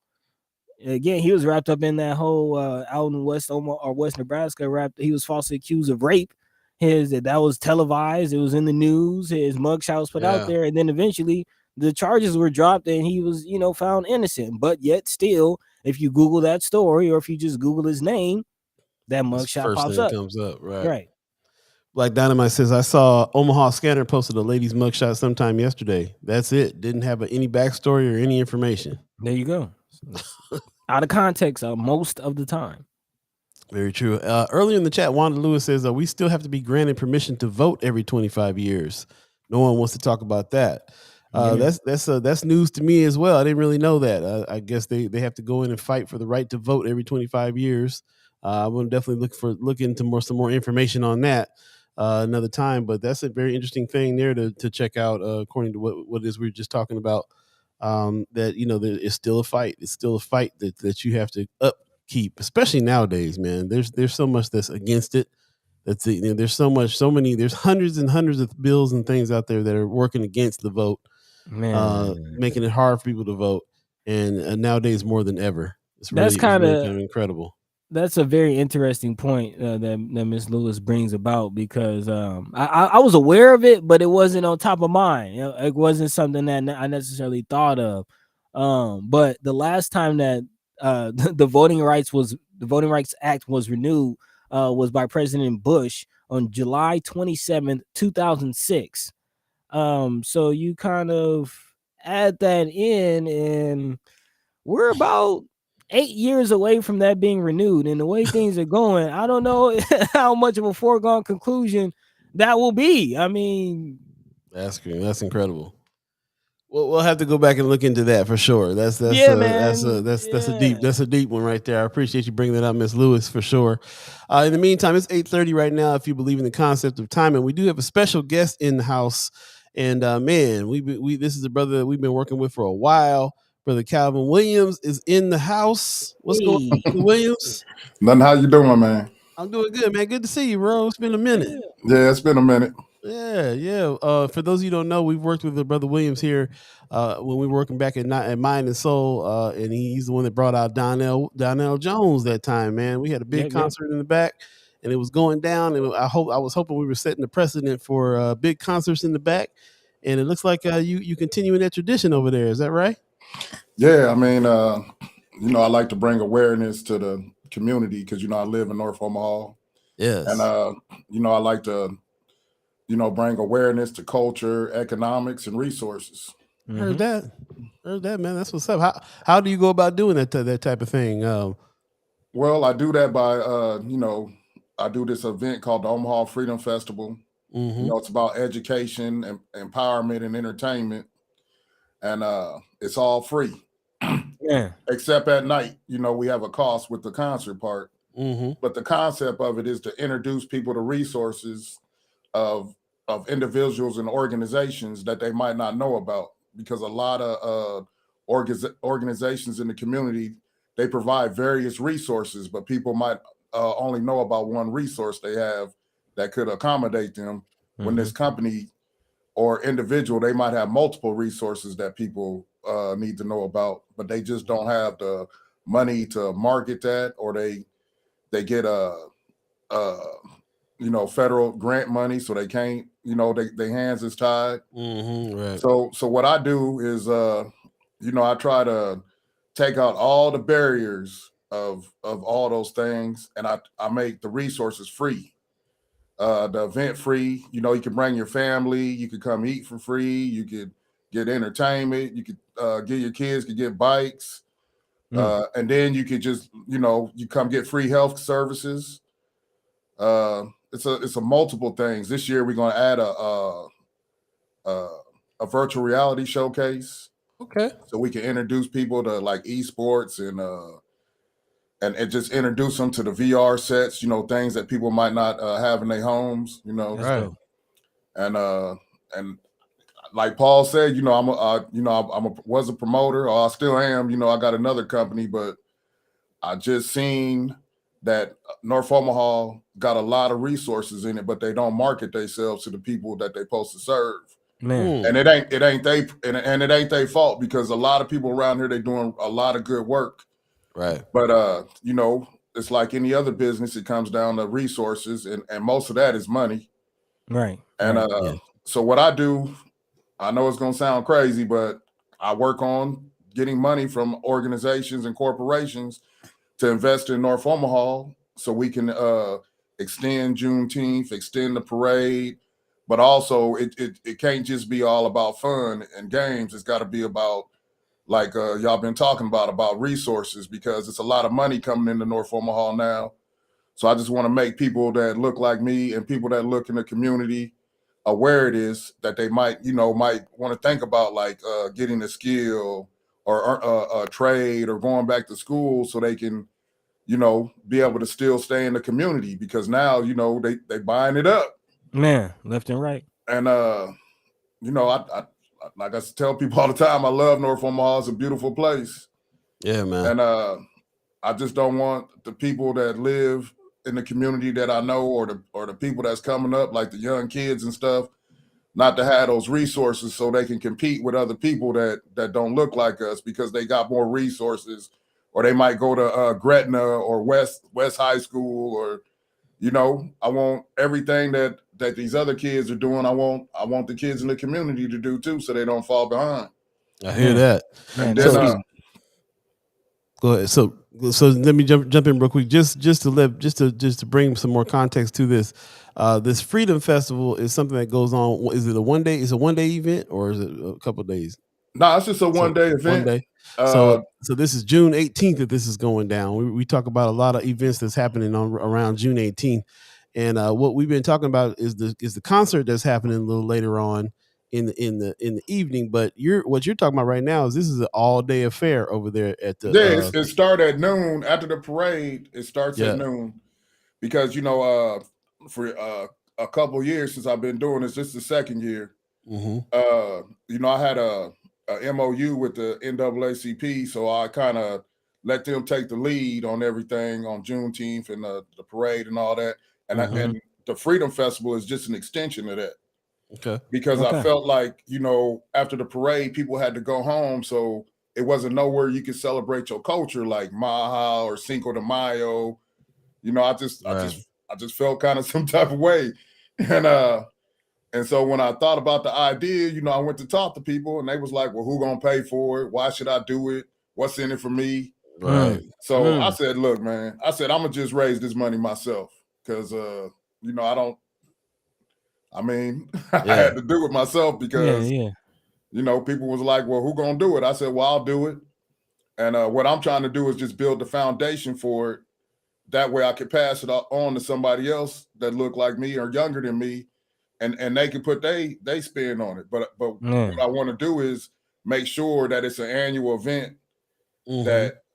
Again, he was wrapped up in that whole out in West Omaha or West Nebraska he was falsely accused of rape. That was televised, it was in the news, his mugshot was put out there, and then eventually the charges were dropped and he was, found innocent. But yet still, if you Google that story or if you just Google his name, that mugshot pops up. Comes up, right? Right. Like Dynamite says, I saw Omaha Scanner posted a lady's mugshot sometime yesterday. That's it. Didn't have any backstory or any information. There you go. Out of context most of the time. Very true. Earlier in the chat, Wanda Lewis says, we still have to be granted permission to vote every 25 years. No one wants to talk about that. That's news to me as well. I didn't really know that. I guess they have to go in and fight for the right to vote every 25 years. I will definitely look into some more information on that another time. But that's a very interesting thing there to check out. According to what it is we were just talking about, that it's still a fight. It's still a fight that you have to upkeep, especially nowadays, man. There's so much that's against it. There's there's hundreds and hundreds of bills and things out there that are working against the vote, making it hard for people to vote. And nowadays more than ever, it's really kind of incredible. That's a very interesting point that Ms. Lewis brings about, because I was aware of it, but it wasn't on top of mind. It wasn't something that I necessarily thought of. But the last time that the Voting Rights Act was renewed was by President Bush on July 27th, 2006. So you kind of add that in, and we're about 8 years away from that being renewed. And the way things are going, I don't know how much of a foregone conclusion that will be. I mean, that's incredible. We'll have to go back and look into that for sure. That's a deep one right there. I appreciate you bringing that up, Ms. Lewis, for sure. In the meantime, it's 8:30 right now. If you believe in the concept of time, and we do have a special guest in the house. And man, this is a brother that we've been working with for a while. Brother Calvin Williams is in the house. What's going on, Brother Williams? Nothing. How you doing, man? I'm doing good, man. Good to see you, bro. It's been a minute. Yeah, it's been a minute. Yeah. For those of you who don't know, we've worked with Brother Williams here when we were working back at Mind and Soul, and he's the one that brought out Donnell Jones that time, man. We had a big concert in the back, and it was going down, and I was hoping we were setting the precedent for big concerts in the back, and it looks like you continuing that tradition over there. Is that right? Yeah, I mean, I like to bring awareness to the community because, I live in North Omaha. Yes. And, I like to, bring awareness to culture, economics, and resources. Heard that, man. That's what's up. How do you go about doing that type of thing? Well, I do that by, I do this event called the Omaha Freedom Festival. Mm-hmm. It's about education and empowerment and entertainment. And it's all free. Yeah. Except at night, we have a cost with the concert part. Mm-hmm. But the concept of it is to introduce people to resources of individuals and organizations that they might not know about, because a lot of organizations in the community, they provide various resources, but people might only know about one resource they have that could accommodate them. Mm-hmm. When this company or individual, they might have multiple resources that people need to know about, but they just don't have the money to market that, or they get federal grant money, so they can't, their hands is tied. Mm-hmm, right. So what I do is, I try to take out all the barriers of all those things, and I make the resources free. The event free, you can bring your family, you could come eat for free, you could get entertainment, you could get your kids could get bikes, and then you could just, you come get free health services. It's a multiple things. This year we're going to add a virtual reality showcase. Okay. So we can introduce people to like esports and just introduce them to the VR sets, things that people might not have in their homes, Right. and like Paul said, was a promoter, or I still am. I got another company, but I just seen that North Omaha got a lot of resources in it, but they don't market themselves to the people that they're supposed to serve. Man. And it ain't their fault, because a lot of people around here, they're doing a lot of good work. Right. But it's like any other business, it comes down to resources, and most of that is money. Right. And so what I do, I know it's gonna sound crazy, but I work on getting money from organizations and corporations to invest in North Omaha, so we can extend Juneteenth, extend the parade, but also it can't just be all about fun and games. It's got to be about, like y'all been talking about resources, because it's a lot of money coming into North Omaha now. So I just want to make people that look like me and people that look in the community aware it is that they might want to think about, like getting a skill or a trade or going back to school, so they can be able to still stay in the community, because now they buying it up, man, left and right. And I like I tell people all the time, I love North Omaha. It's a beautiful place. Yeah, man. And I just don't want the people that live in the community that I know, or the people that's coming up, like the young kids and stuff, not to have those resources so they can compete with other people that don't look like us, because they got more resources, or they might go to Gretna or West High School, or I want everything that these other kids are doing. I want the kids in the community to do too, so they don't fall behind. I hear that. And then, go ahead. So let me jump in real quick, just to bring some more context to this. This Freedom Festival is something that goes on. Is it a one day? Is it a one-day event, or is it a couple of days? No, it's just a one-day event. 1 day. So this is June 18th that this is going down. We talk about a lot of events that's happening around June 18th, and what we've been talking about is the concert that's happening a little later on in the evening. But what you're talking about right now is this is an all-day affair over there at the. Yeah, it started at noon. After the parade, it starts at noon, because for a couple of years since I've been doing this, this is the second year. Mm-hmm. I had a MOU with the NAACP, so I kind of let them take the lead on everything on Juneteenth and the parade and all that. And and the Freedom Festival is just an extension of that. Okay. Because I felt like, after the parade, people had to go home, so it wasn't nowhere you could celebrate your culture, like Maha or Cinco de Mayo. I just felt kind of some type of way. And so when I thought about the idea, I went to talk to people, and they was like, well, who gonna pay for it? Why should I do it? What's in it for me? Right. So I said, look, man, I'm gonna just raise this money myself, because I had to do it myself, because people was like, well, who gonna do it? I said, well, I'll do it. And what I'm trying to do is just build the foundation for it. That way I could pass it on to somebody else that look like me or younger than me, and they can put they spin on it. But what I want to do is make sure that it's an annual event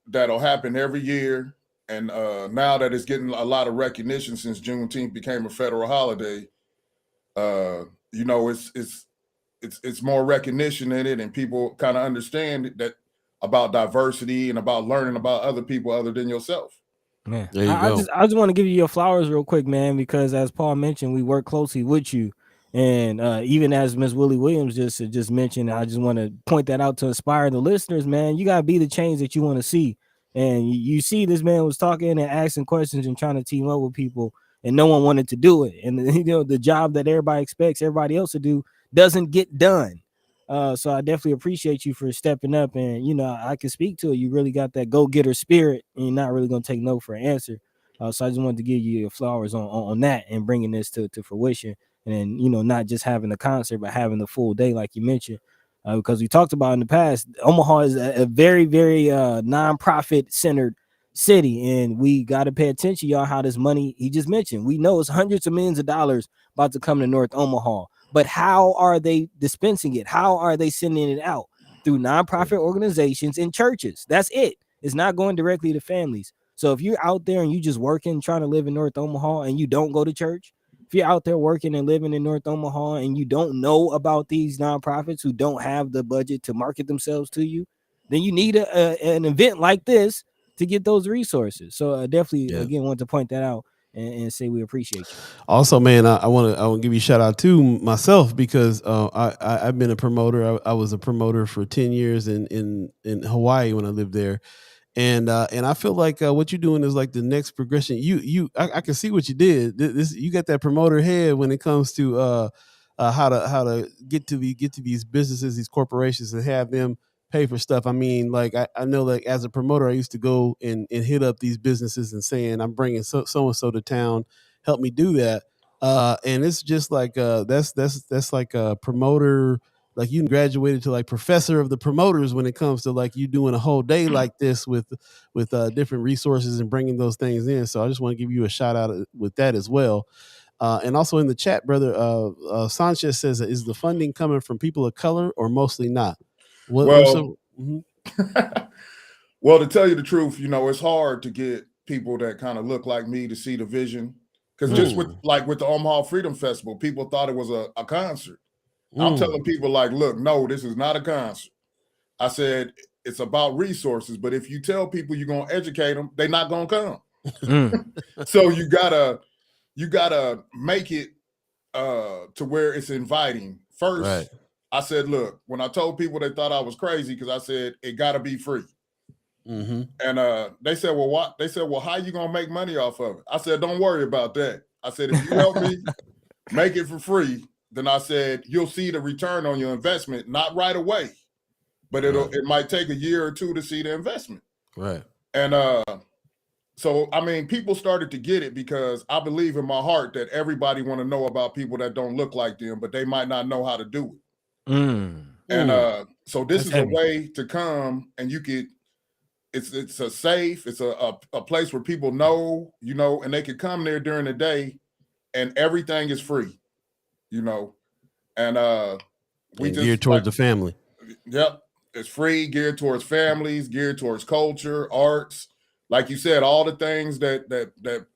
that'll happen every year. And now that it's getting a lot of recognition since Juneteenth became a federal holiday, it's more recognition in it, and people kind of understand that about diversity and about learning about other people other than yourself. Man, I just want to give you your flowers real quick, man, because as Paul mentioned, we work closely with you, and even as Miss Willie Williams just mentioned, I just want to point that out to inspire the listeners, man. You gotta be the change that you want to see, and you see this man was talking and asking questions and trying to team up with people, and no one wanted to do it, and the job that everybody expects everybody else to do doesn't get done. So I definitely appreciate you for stepping up, and I can speak to it. You really got that go-getter spirit, and you're not really gonna take no for an answer. So I just wanted to give you your flowers on that and bringing this to fruition, and not just having a concert, but having the full day like you mentioned, because we talked about in the past, Omaha is a very, very non-profit centered city, and we got to pay attention, y'all, how this money he just mentioned. We know it's hundreds of millions of dollars about to come to North Omaha. But how are they dispensing it? How are they sending it out? Through nonprofit organizations and churches. That's it. It's not going directly to families. So if you're out there and you just working, trying to live in North Omaha and you don't go to church, if you're out there working and living in North Omaha and you don't know about these nonprofits who don't have the budget to market themselves to you, then you need an event like this to get those resources. So I definitely, again, want to point that out and say we appreciate you. Also, man, I want to give you a shout out to myself because I've been a promoter. I was a promoter for 10 years in Hawaii when I lived there. And I feel like what you're doing is like the next progression. I can see what you did. You got that promoter head when it comes to how to get to these businesses, these corporations, and have them pay for stuff. I mean, like I know, like as a promoter, I used to go and hit up these businesses and saying, I'm bringing so and so to town, help me do that. And it's just like that's like a promoter. Like you graduated to like professor of the promoters when it comes to like you doing a whole day like this with different resources and bringing those things in. So I just want to give you a shout out with that as well. And also in the chat, brother, Sanchez says, is the funding coming from people of color or mostly not? Well, well, to tell you the truth, it's hard to get people that kind of look like me to see the vision. Because just with the Omaha Freedom Festival, people thought it was a concert. I'm telling people like, look, no, this is not a concert. I said, it's about resources, but if you tell people you're going to educate them, they're not going to come. So you gotta make it to where it's inviting. First, I said, look, when I told people they thought I was crazy, because I said, it got to be free. And they said, well, what? They said, well, how you going to make money off of it? I said, don't worry about that. I said, if you help me make it for free, then I said, you'll see the return on your investment, not right away, but it might take a year or two to see the investment. Right. And so, I mean, people started to get it because I believe in my heart that everybody want to know about people that don't look like them, but they might not know how to do it. And so this is a way to come and you could, it's a safe, it's a place where people know, and they could come there during the day and everything is free. And we just geared towards the family. Yep, it's free, geared towards families, geared towards culture, arts, like you said, all the things that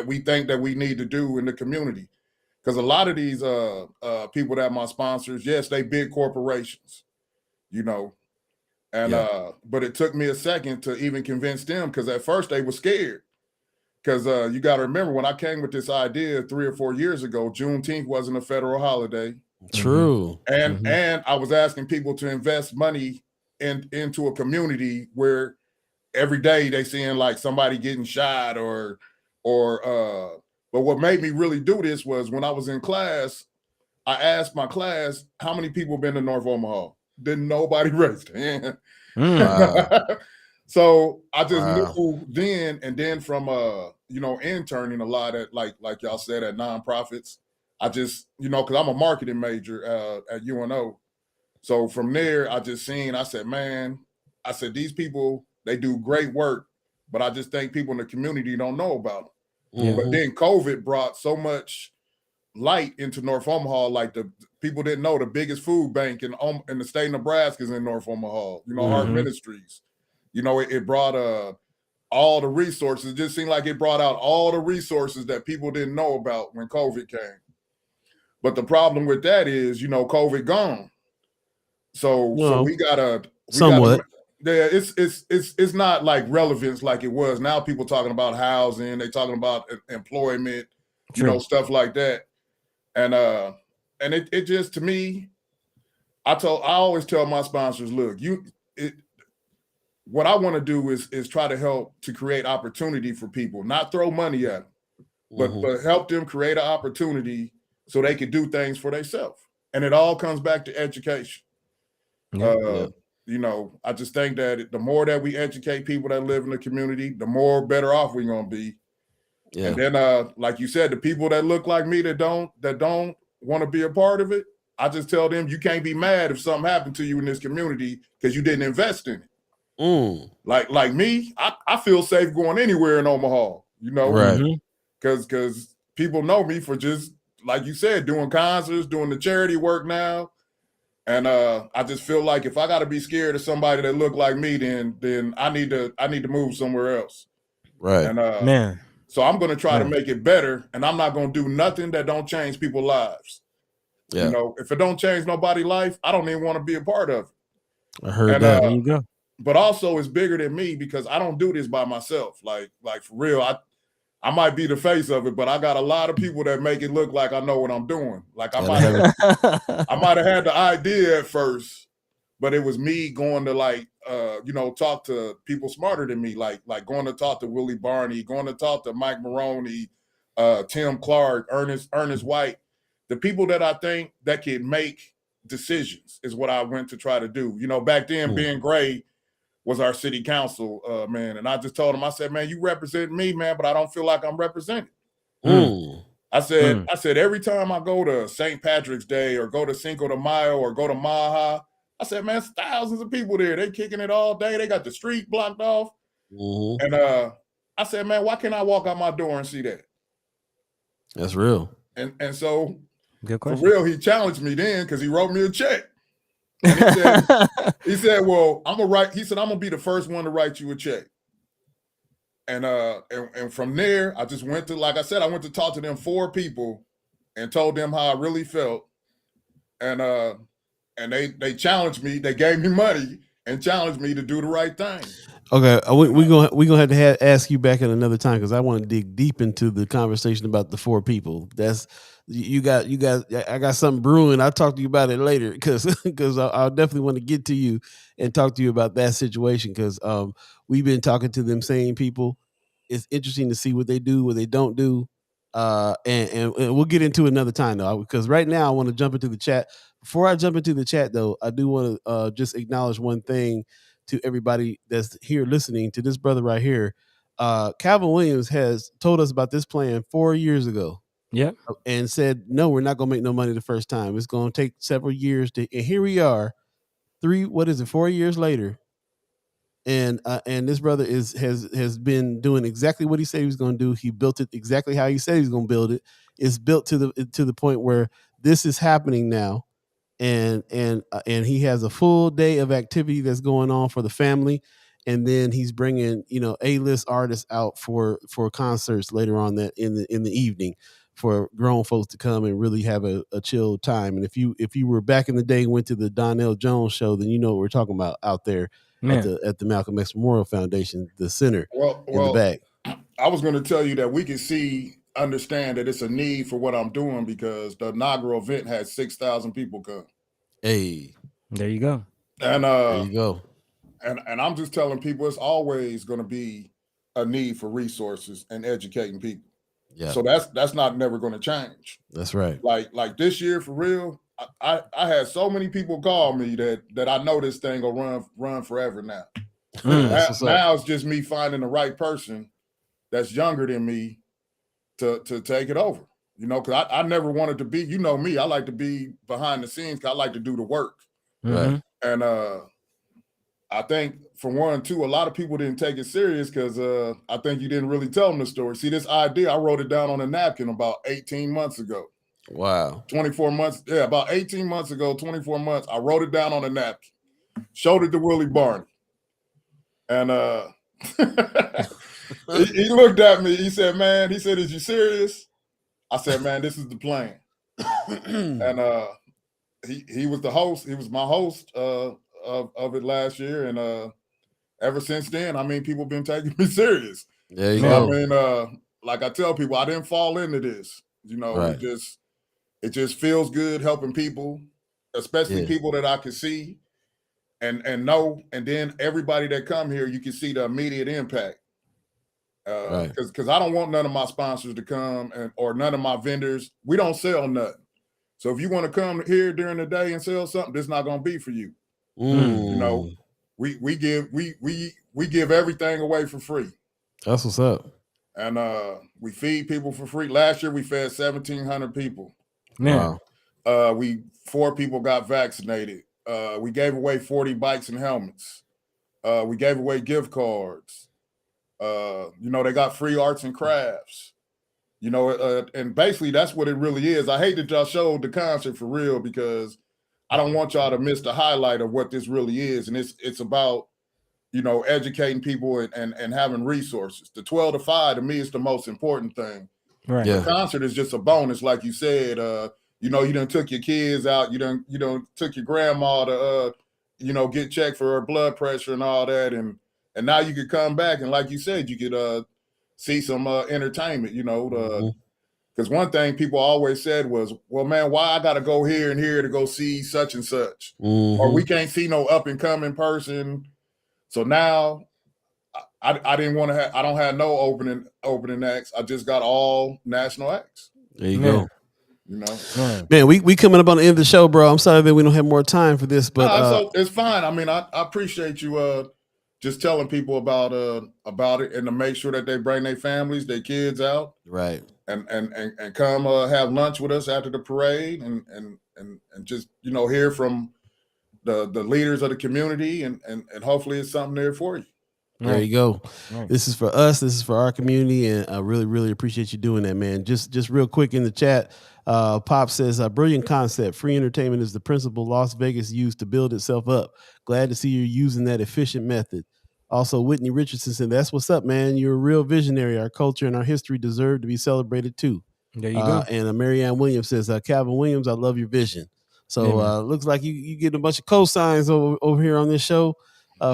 we think that we need to do in the community. Because a lot of these people that are my sponsors, yes, they big corporations, and but it took me a second to even convince them because at first they were scared. Because you got to remember, when I came with this idea 3 or 4 years ago, Juneteenth wasn't a federal holiday. True. And I was asking people to invest money into a community where every day they seeing like somebody getting shot or but what made me really do this was when I was in class, I asked my class, how many people been to North Omaha? Didn't nobody raise their hand. Wow. So I just knew then, and then from interning a lot at like y'all said at nonprofits, I just because I'm a marketing major at UNO, so from there I just seen. I said, man, these people, they do great work, but I just think people in the community don't know about them. But then COVID brought so much light into North Omaha, like the people didn't know the biggest food bank in the state of Nebraska is in North Omaha. Heart Ministries. It brought all the resources. It just seemed like it brought out all the resources that people didn't know about when COVID came. But the problem with that is, COVID gone. So we gotta somewhat. It's not like relevance like it was. Now people talking about housing, they talking about employment, stuff like that. And it just, to me, I always tell my sponsors, look, what I want to do is try to help to create opportunity for people, not throw money at them, but help them create an opportunity so they can do things for themselves. And it all comes back to education. I just think that the more that we educate people that live in the community, the more better off we're going to be. Yeah. And then, like you said, the people that look like me that don't want to be a part of it, I just tell them, you can't be mad if something happened to you in this community because you didn't invest in it. Like me, I feel safe going anywhere in Omaha, right? Because people know me for just, like you said, doing concerts, doing the charity work now. And I just feel like if I got to be scared of somebody that look like me, then I need to move somewhere else. Right. And Man. so I'm going to try to Man. make it better, and I'm not going to do nothing that don't change people's lives. Yeah. You know, if it don't change nobody's life, I don't even want to be a part of it. I heard And, that. There you go. But also it's bigger than me because I don't do this by myself. Like for real, I might be the face of it, but I got a lot of people that make it look like I know what I'm doing. Like I might have had the idea at first, but it was me going to like talk to people smarter than me, like going to talk to Willie Barney, going to talk to Mike Maroney, Tim Clark, Ernest White, the people that I think that can make decisions is what I went to try to do. You know, back then, Ben Gray was our city council man, and I just told him, I said, man, you represent me, man, but I don't feel like I'm represented. I said, every time I go to St. Patrick's Day or go to Cinco de Mayo or go to Maha, I said, man, it's thousands of people there. They kicking it all day. They got the street blocked off. And I said, man, why can't I walk out my door and see that? That's real. And so Good for question. real, he challenged me then because he wrote me a check. And he said, well, I'm gonna be the first one to write you a check. And from there, I just went to, like I said, I went to talk to them 4 people and told them how I really felt. And they challenged me. They gave me money and challenged me to do the right thing. Okay, we gonna have to ask you back at another time because I want to dig deep into the conversation about the 4 people. That's you got. I got something brewing. I'll talk to you about it later because I'll definitely want to get to you and talk to you about that situation because we've been talking to them same people. It's interesting to see what they do, what they don't do, and we'll get into it another time though. Because right now I want to jump into the chat. Before I jump into the chat though, I do want to just acknowledge one thing to everybody that's here listening to this brother right here. Calvin Williams has told us about this plan 4 years ago. Yep. And said, no, we're not going to make no money the first time. It's going to take several years and here we are 4 years later. And this brother has been doing exactly what he said he was going to do. He built it exactly how he said he was going to build it. It's built to the point where this is happening now. And he has a full day of activity that's going on for the family, and then he's bringing A-list artists out for concerts later on that in the evening for grown folks to come and really have a chill time. And if you were back in the day and went to the Donnell Jones show, then you know what we're talking about out there at the Malcolm X Memorial Foundation, the center in the back. I was going to tell you that we can understand that it's a need for what I'm doing because the inaugural event had 6,000 people come. Hey, there you go. And there you go. And I'm just telling people it's always going to be a need for resources and educating people. Yeah. So that's not never going to change. That's right. Like this year for real, I had so many people call me that I know this thing will run forever now. Now it's just me finding the right person that's younger than me to take it over. You know, because I never wanted to be, you know me, I like to be behind the scenes because I like to do the work. Right. And I think for 1, 2, a lot of people didn't take it serious because I think you didn't really tell them the story. See, this idea, I wrote it down on a napkin about 18 months ago. Wow. 24 months. Yeah, about 18 months ago, 24 months. I wrote it down on a napkin, showed it to Willie Barney. And he looked at me. He said, man, is you serious? I said, man, this is the plan. And he was the host. He was my host of it last year. And ever since then, I mean, people been taking me serious. There you go. I mean, like I tell people, I didn't fall into this. You know, right. It just feels good helping people, especially people that I can see and know. And then everybody that come here, you can see the immediate impact. Because I don't want none of my sponsors to come or none of my vendors. We don't sell nothing. So if you want to come here during the day and sell something, this is not going to be for you. You know, we give everything away for free. That's what's up. And we feed people for free. Last year we fed 1,700 people. Man. Wow. 4 people got vaccinated. We gave away 40 bikes and helmets. We gave away gift cards. You know, they got free arts and crafts. You know, and basically that's what it really is. I hate that y'all showed the concert for real because I don't want y'all to miss the highlight of what this really is. And it's about educating people and having resources. The 12 to 5 to me is the most important thing. Right. Yeah. The concert is just a bonus, like you said. You done took your kids out. You done took your grandma to get checked for her blood pressure and all that, and now you could come back and, like you said, you could see some entertainment. Because one thing people always said was, well, man, why I got to go here and here to go see such and such, or we can't see no up and coming person. So now I didn't want to have. I don't have no opening acts. I just got all national acts. There you go. Man, we coming up on the end of the show, bro. I'm sorry that we don't have more time for this, but so it's fine. I mean, I appreciate you just telling people about it, and to make sure that they bring their families, their kids out, right, and come have lunch with us after the parade, and just hear from the leaders of the community, and hopefully it's something there for you. There you go. Right. This is for us. This is for our community, and I really, really appreciate you doing that, man. Just real quick in the chat, Pop says, brilliant concept. Free entertainment is the principle Las Vegas used to build itself up. Glad to see you're using that efficient method. Also, Whitney Richardson said, that's what's up, man. You're a real visionary. Our culture and our history deserve to be celebrated, too. There you go. And Marianne Williams says, Calvin Williams, I love your vision. So looks like you get a bunch of cosigns over here on this show.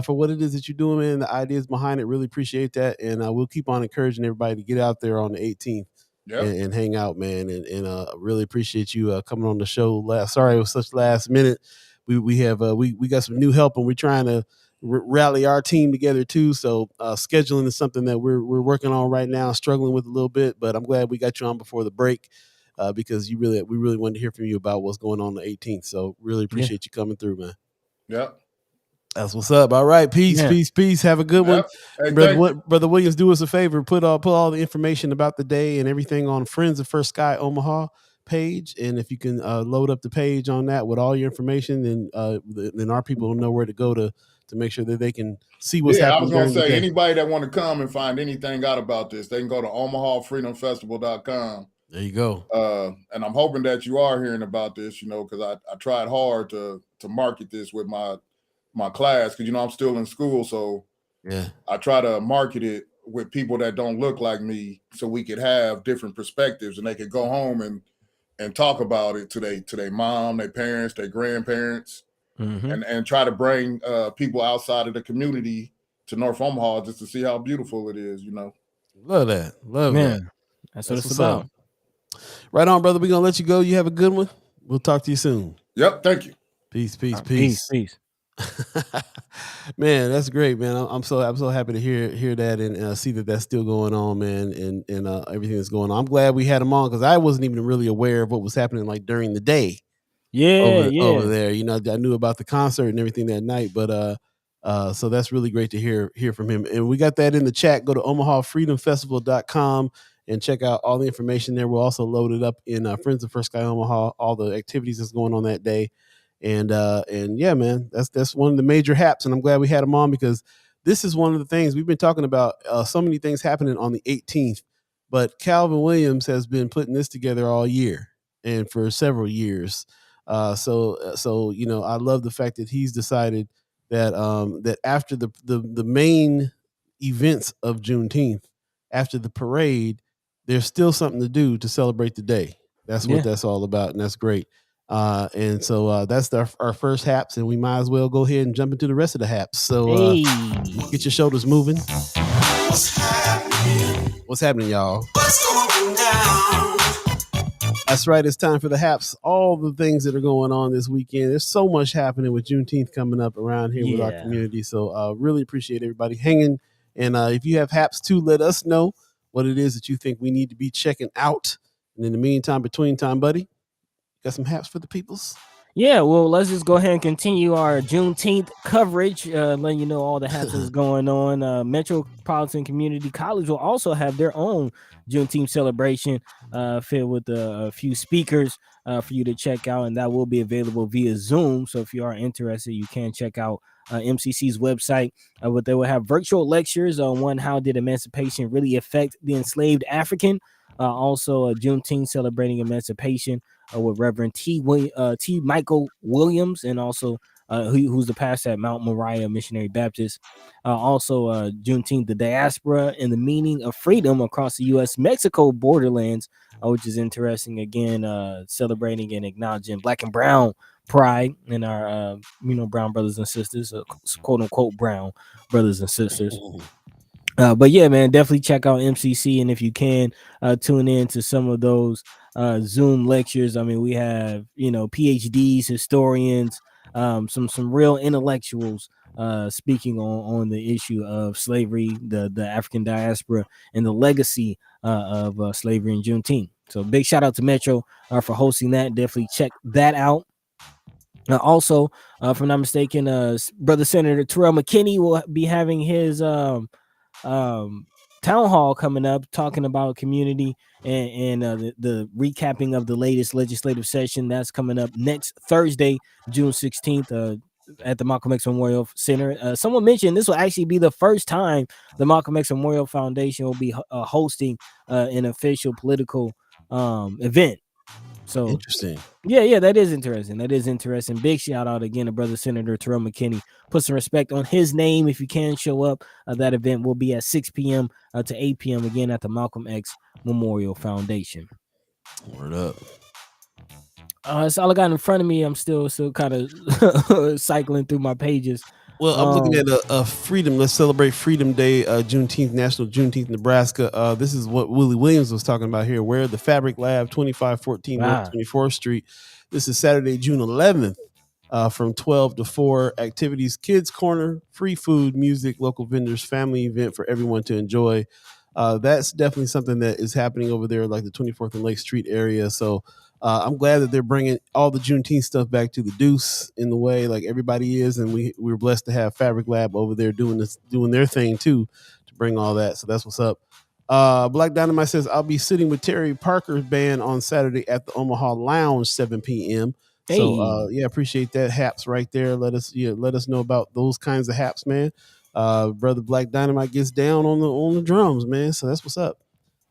For what it is that you're doing, man, the ideas behind it. Really appreciate that. And we'll keep on encouraging everybody to get out there on the 18th and hang out, man. And really appreciate you coming on the show. Sorry it was such last minute. We got some new help, and we're trying to rally our team together too. So scheduling is something that we're working on right now, struggling with a little bit, but I'm glad we got you on before the break because we really wanted to hear from you about what's going on the 18th. So really appreciate you coming through, man. Yeah. That's what's up. All right. Peace. Have a good one. Hey, Brother Williams, do us a favor. Put all the information about the day and everything on Friends of First Sky Omaha page. And if you can load up the page on that with all your information, then our people will know where to go to make sure that they can see what's happening. I was going to say, anybody that want to come and find anything out about this, they can go to OmahaFreedomFestival.com. There you go. And I'm hoping that you are hearing about this, because I tried hard to market this with my class, because I'm still in school, so I try to market it with people that don't look like me, so we could have different perspectives, and they could go home and talk about it to their mom, their parents, their grandparents, and try to bring people outside of the community to North Omaha just to see how beautiful it is. Love that. That. That's what it's about. Right on, brother. We're gonna let you go. You have a good one. We'll talk to you soon. Yep. Thank you. Peace. Man, that's great, man. I'm so happy to hear that and see that that's still going on, man, and everything that's going on. I'm glad we had him on because I wasn't even really aware of what was happening like during the day. Over there. I knew about the concert and everything that night, but so that's really great to hear from him. And we got that in the chat. Go to OmahaFreedomFestival.com and check out all the information there. We'll also load it up in Friends of First Sky Omaha, all the activities that's going on that day. And yeah, man, that's one of the major haps, and I'm glad we had him on because this is one of the things we've been talking about. So many things happening on the 18th, but Calvin Williams has been putting this together all year and for several years. So I love the fact that he's decided that that after the main events of Juneteenth, after the parade, there's still something to do to celebrate the day. That's what that's all about, and that's great. And so that's our first haps, and we might as well go ahead and jump into the rest of the haps. So get your shoulders moving. What's happening, y'all? What's going down? That's right. It's time for the haps. All the things that are going on this weekend. There's so much happening with Juneteenth coming up around here with our community. So really appreciate everybody hanging. And if you have haps too, let us know what it is that you think we need to be checking out. And in the meantime, between time, buddy, got some haps for the peoples? Yeah, well, let's just go ahead and continue our Juneteenth coverage, letting you know all the haps that's going on. Metropolitan Community College will also have their own Juneteenth celebration filled with a few speakers for you to check out, and that will be available via Zoom. So if you are interested, you can check out MCC's website, but they will have virtual lectures on one, how did emancipation really affect the enslaved African? Also, Juneteenth celebrating emancipation with Reverend T. Michael Williams, and also who's the pastor at Mount Moriah Missionary Baptist. Also, Juneteenth, the diaspora and the meaning of freedom across the U.S.-Mexico borderlands, which is interesting. Again, celebrating and acknowledging Black and Brown pride in our, brown brothers and sisters, quote unquote brown brothers and sisters. But yeah, man, definitely check out MCC, and if you can, tune in to some of those Zoom lectures. I mean, we have PhDs, historians, some real intellectuals speaking on the issue of slavery, the African diaspora, and the legacy of slavery in Juneteenth. So big shout out to Metro for hosting that. Definitely check that out. Also, if I'm not mistaken, Brother Senator Terrell McKinney will be having his town hall coming up, talking about community and the recapping of the latest legislative session. That's coming up next Thursday, June 16th, at the Malcolm X Memorial Center. Someone mentioned this will actually be the first time the Malcolm X Memorial Foundation will be hosting an official political event. So interesting. Yeah, that is interesting. Big shout out again to Brother Senator Terrell McKinney. Put some respect on his name if you can show up. That event will be at 6 p.m. To 8 p.m. again at the Malcolm X Memorial Foundation. Word up. That's all I got in front of me. I'm still kind of cycling through my pages. Well, I'm looking at a freedom. Let's celebrate Freedom Day, Juneteenth, National Juneteenth, Nebraska. This is what Willie Williams was talking about here. Where the Fabric Lab, 2514 North 24th Street. This is Saturday, June 11th, from 12 to 4. Activities, Kids Corner, free food, music, local vendors, family event for everyone to enjoy. That's definitely something that is happening over there, like the 24th and Lake Street area. So I'm glad that they're bringing all the Juneteenth stuff back to the Deuce in the way like everybody is, and we were blessed to have Fabric Lab over there doing their thing too to bring all that. So that's what's up. Black Dynamite says I'll be sitting with Terry Parker's band on Saturday at the Omaha Lounge 7 p.m. Hey. So appreciate that. Haps right there. Let us know about those kinds of haps, man. Brother Black Dynamite gets down on the drums, man. So that's what's up.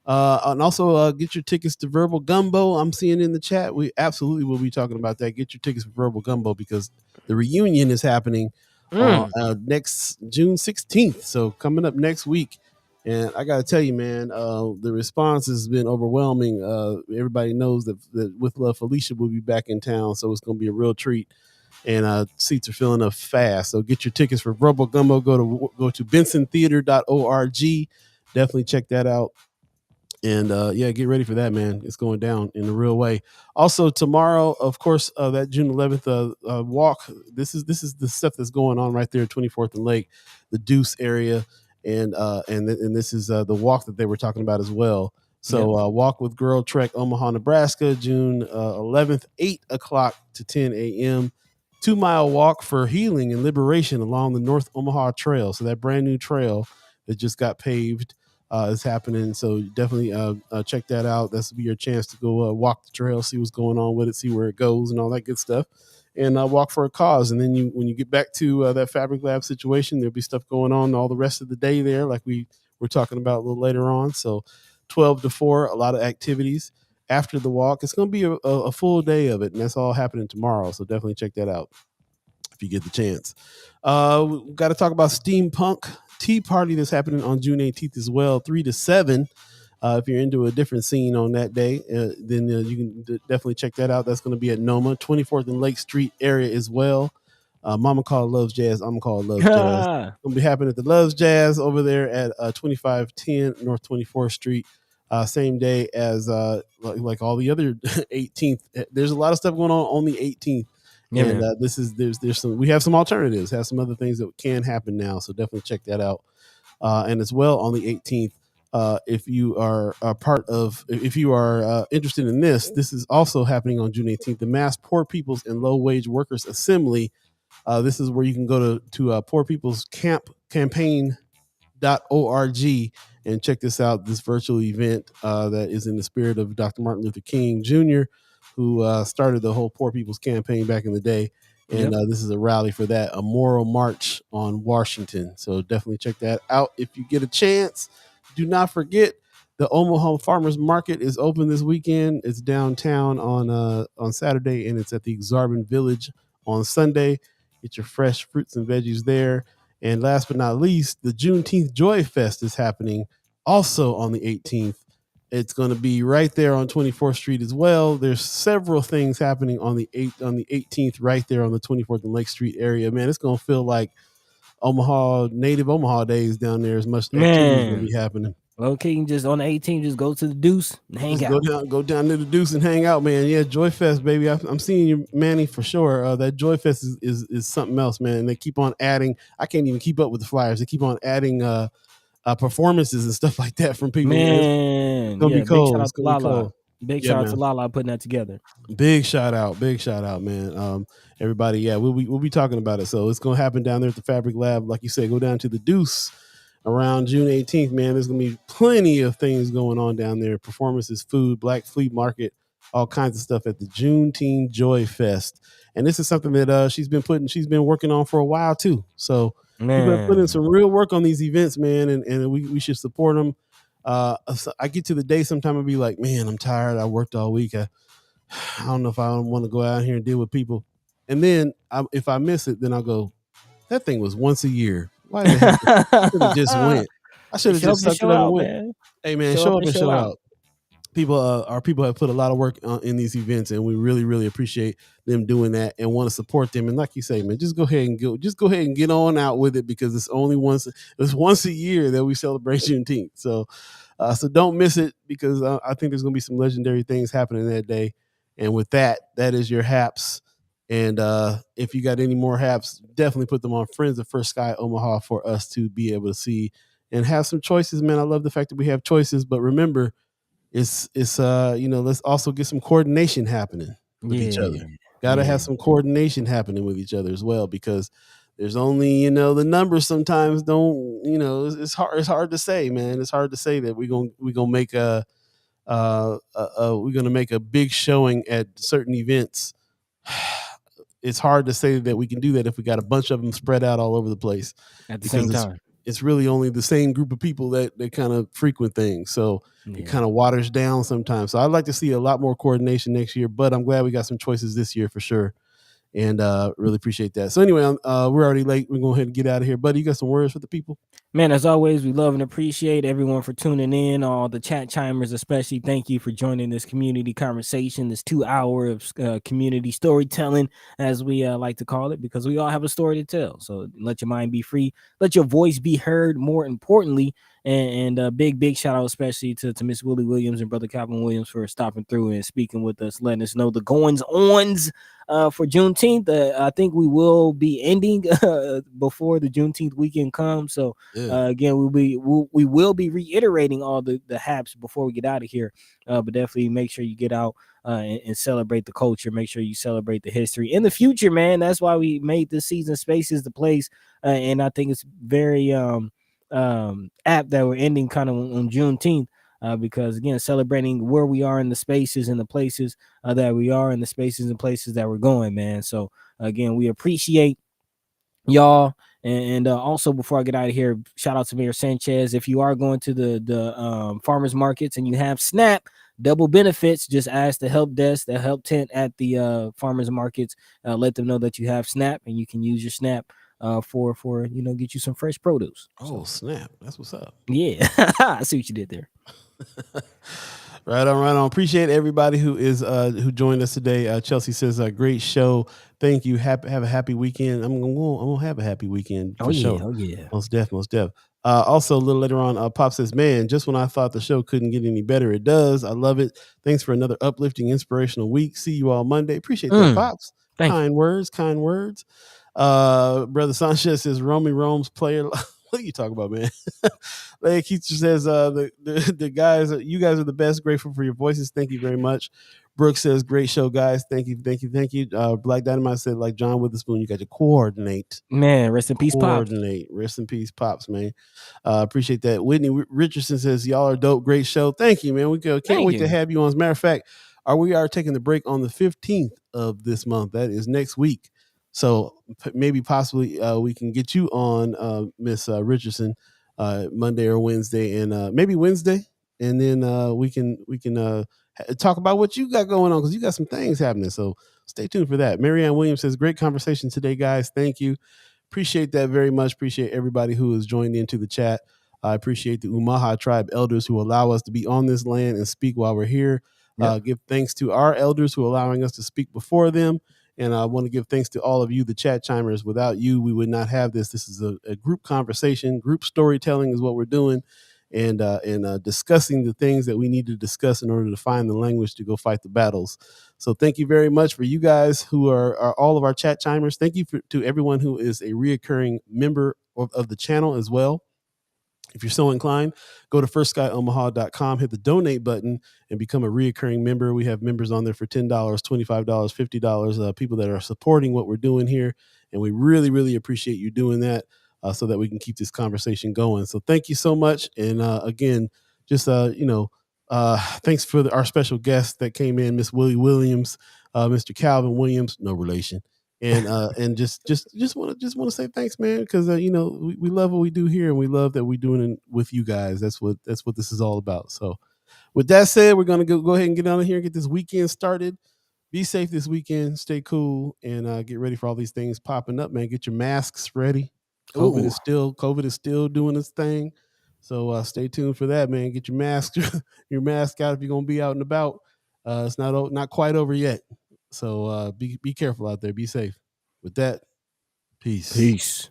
And also get your tickets to Verbal Gumbo. I'm seeing in the chat. We absolutely will be talking about that. Get your tickets for Verbal Gumbo because the reunion is happening next June 16th. So coming up next week. And I got to tell you, man, the response has been overwhelming. Everybody knows that With Love Felicia will be back in town. So it's going to be a real treat. And seats are filling up fast. So get your tickets for Verbal Gumbo. Go to bensontheater.org. Definitely check that out. And get ready for that, man. It's going down in a real way. Also tomorrow, of course, that June 11th walk. This is the stuff that's going on right there at 24th and Lake, the Deuce area, and this is the walk that they were talking about as well. So Walk with Girl Trek, Omaha, Nebraska, June 11th, 8 o'clock to 10 a.m. 2-mile walk for healing and liberation along the North Omaha Trail. So that brand new trail that just got paved is happening. So definitely check that out. That's be your chance to go walk the trail, see what's going on with it, see where it goes and all that good stuff, and walk for a cause. And then when you get back to that Fabric Lab situation, there'll be stuff going on all the rest of the day there, like we were talking about a little later on. So 12 to 4, a lot of activities after the walk. It's going to be a full day of it, and that's all happening tomorrow. So definitely check that out if you get the chance. We got to talk about Steampunk Tea Party that's happening on June 18th as well, 3 to 7. If you're into a different scene on that day, then you can definitely check that out. That's going to be at NOMA, 24th and Lake Street area as well. Mama called Loves Jazz. I'm called Loves Jazz. Going to be happening at the Loves Jazz over there at 2510 North 24th Street. Same day as like all the other 18th. There's a lot of stuff going on the 18th. Yeah, and there's some, we have some alternatives, have some other things that can happen now. So definitely check that out. And as well on the 18th, if you are interested in this is also happening on June 18th, the Mass Poor People's and Low Wage Workers Assembly. This is where you can go to Poor People's Campaign.org and check this out, this virtual event that is in the spirit of Dr. Martin Luther King Jr., who started the whole Poor People's Campaign back in the day. And this is a rally for that, a moral march on Washington. So definitely check that out if you get a chance. Do not forget, the Omaha Farmers Market is open this weekend. It's downtown on Saturday, and it's at the Exarban Village on Sunday. Get your fresh fruits and veggies there. And last but not least, the Juneteenth Joy Fest is happening also on the 18th. It's going to be right there on 24th Street as well. There's several things happening on the 18th, right there on the 24th and Lake Street area. Man, it's going to feel like native Omaha days down there. As much activity will be happening. Okay, you can just on the 18th, just go to the Deuce and hang out. Go down to the Deuce and hang out, man. Yeah, Joy Fest, baby. I'm seeing you, Manny, for sure. That Joy Fest is something else, man. And they keep on adding. I can't even keep up with the flyers. They keep on adding performances and stuff like that from people. Man, it's gonna be cool. It's gonna be cool. Big shout out to Lala putting that together. Big shout out, man. Everybody, yeah, we'll be talking about it. So it's gonna happen down there at the Fabric Lab, like you said. Go down to the Deuce around June 18th, man. There's gonna be plenty of things going on down there: performances, food, Black Flea Market, all kinds of stuff at the Juneteenth Joy Fest. And this is something that she's been working on for a while too. So people have put in some real work on these events, man, and we should support them. So I get to the day sometime and be like, man, I'm tired. I worked all week. I don't know if I want to go out here and deal with people. And then if I miss it, then I'll go, that thing was once a year. Why the heck? I should have just went. I should have just sucked it up and went. Man. Hey, man, show up and show out. Our people have put a lot of work in these events, and we really, really appreciate them doing that and want to support them. And like you say, man, just go ahead and get on out with it, because it's once a year that we celebrate Juneteenth. So don't miss it, because I think there's going to be some legendary things happening that day. And with that is your haps. And if you got any more haps, definitely put them on Friends of First Sky Omaha for us to be able to see and have some choices, man. I love the fact that we have choices, but remember, it's let's also get some coordination happening with each other. Gotta have some coordination happening with each other as well, because there's only, the numbers sometimes don't, it's hard to say, man. It's hard to say that we're gonna make we're gonna make a big showing at certain events. It's hard to say that we can do that if we got a bunch of them spread out all over the place at the same time. It's really only the same group of people that kind of frequent things. So it kind of waters down sometimes. So I'd like to see a lot more coordination next year, but I'm glad we got some choices this year for sure. And really appreciate that. So anyway, we're already late. We're going to go ahead and get out of here. Buddy, you got some words for the people? Man, as always, we love and appreciate everyone for tuning in, all the chat chimers especially. Thank you for joining this community conversation, this 2 hour of community storytelling, as we like to call it, because we all have a story to tell. So let your mind be free. Let your voice be heard, more importantly. And big shout out especially to Miss Willie Williams and Brother Calvin Williams for stopping through and speaking with us, letting us know the goings-ons for Juneteenth. I think we will be ending before the Juneteenth weekend comes. So again, we will be reiterating all the haps before we get out of here. But definitely make sure you get out and celebrate the culture. Make sure you celebrate the history in the future, man. That's why we made this season Spaces the place, and I think it's very apt that we're ending kind of on Juneteenth, because again, celebrating where we are in the spaces and the places that we are in the spaces and places that we're going, man. So again, we appreciate y'all. And also, before I get out of here, shout out to Mayor Sanchez. If you are going to the farmers markets and you have SNAP, double benefits, just ask the help desk, the help tent at the farmers markets. Let them know that you have SNAP and you can use your SNAP for get you some fresh produce. Oh, snap. That's what's up. Yeah. I see what you did there. Right on. Appreciate everybody who joined us today. Chelsea says, great show. Thank you. Have a happy weekend. I'm gonna have a happy weekend. Oh yeah. Most def. Also, a little later on, Pop says, man, just when I thought the show couldn't get any better, it does. I love it. Thanks for another uplifting, inspirational week. See you all Monday. Appreciate that, Pops. Kind words. Brother Sanchez says, Romy Rome's player. What are you talking about, man? Leia Keith says, the guys, you guys are the best. Grateful for your voices. Thank you very much. Brooke says, great show, guys. Thank you. Black Dynamite said, like John Witherspoon, you got to coordinate. Man, rest in peace, Pops. Rest in peace, Pops, man. Appreciate that. Whitney Richardson says, y'all are dope. Great show. Thank you, man. We can't wait to have you on. As a matter of fact, we are taking the break on the 15th of this month. That is next week. So maybe possibly we can get you on, Miss Richardson, Monday or Wednesday, and maybe Wednesday, and then we can talk about what you got going on, because you got some things happening. So Stay tuned for that. Marianne Williams says, great conversation today, guys. Thank you. Appreciate that very much. Appreciate everybody who has joined into the chat. I appreciate the Omaha tribe elders who allow us to be on this land and speak while we're here. Give thanks to our elders who are allowing us to speak before them. And I want to give thanks to all of you, the chat chimers. Without you, we would not have this. This is a group conversation. Group storytelling is what we're doing, and discussing the things that we need to discuss in order to find the language to go fight the battles. So thank you very much for you guys who are all of our chat chimers. Thank you to everyone who is a reoccurring member of the channel as well. If you're so inclined, go to firstskyOmaha.com, hit the donate button, and become a reoccurring member. We have members on there for $10, $25, $50, people that are supporting what we're doing here. And we really, really appreciate you doing that so that we can keep this conversation going. So thank you so much. And again, just, thanks for our special guest that came in, Miss Willie Williams, Mr. Calvin Williams, no relation. And just want to say thanks, man, because we love what we do here, and we love that we're doing it with you guys. That's what this is all about. So with that said, we're gonna go ahead and get on here and get this weekend started. Be safe this weekend, stay cool, and get ready for all these things popping up, man. Get your masks ready. COVID is still doing its thing. So stay tuned for that, man. Get your mask out if you're gonna be out and about. It's not quite over yet. So be careful out there. Be safe. With that, peace.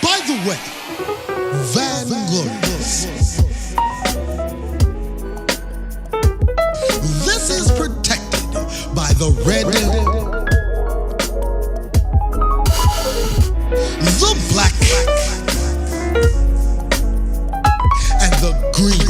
By the way, Van Glorious, this is protected by the red, the black, and the green.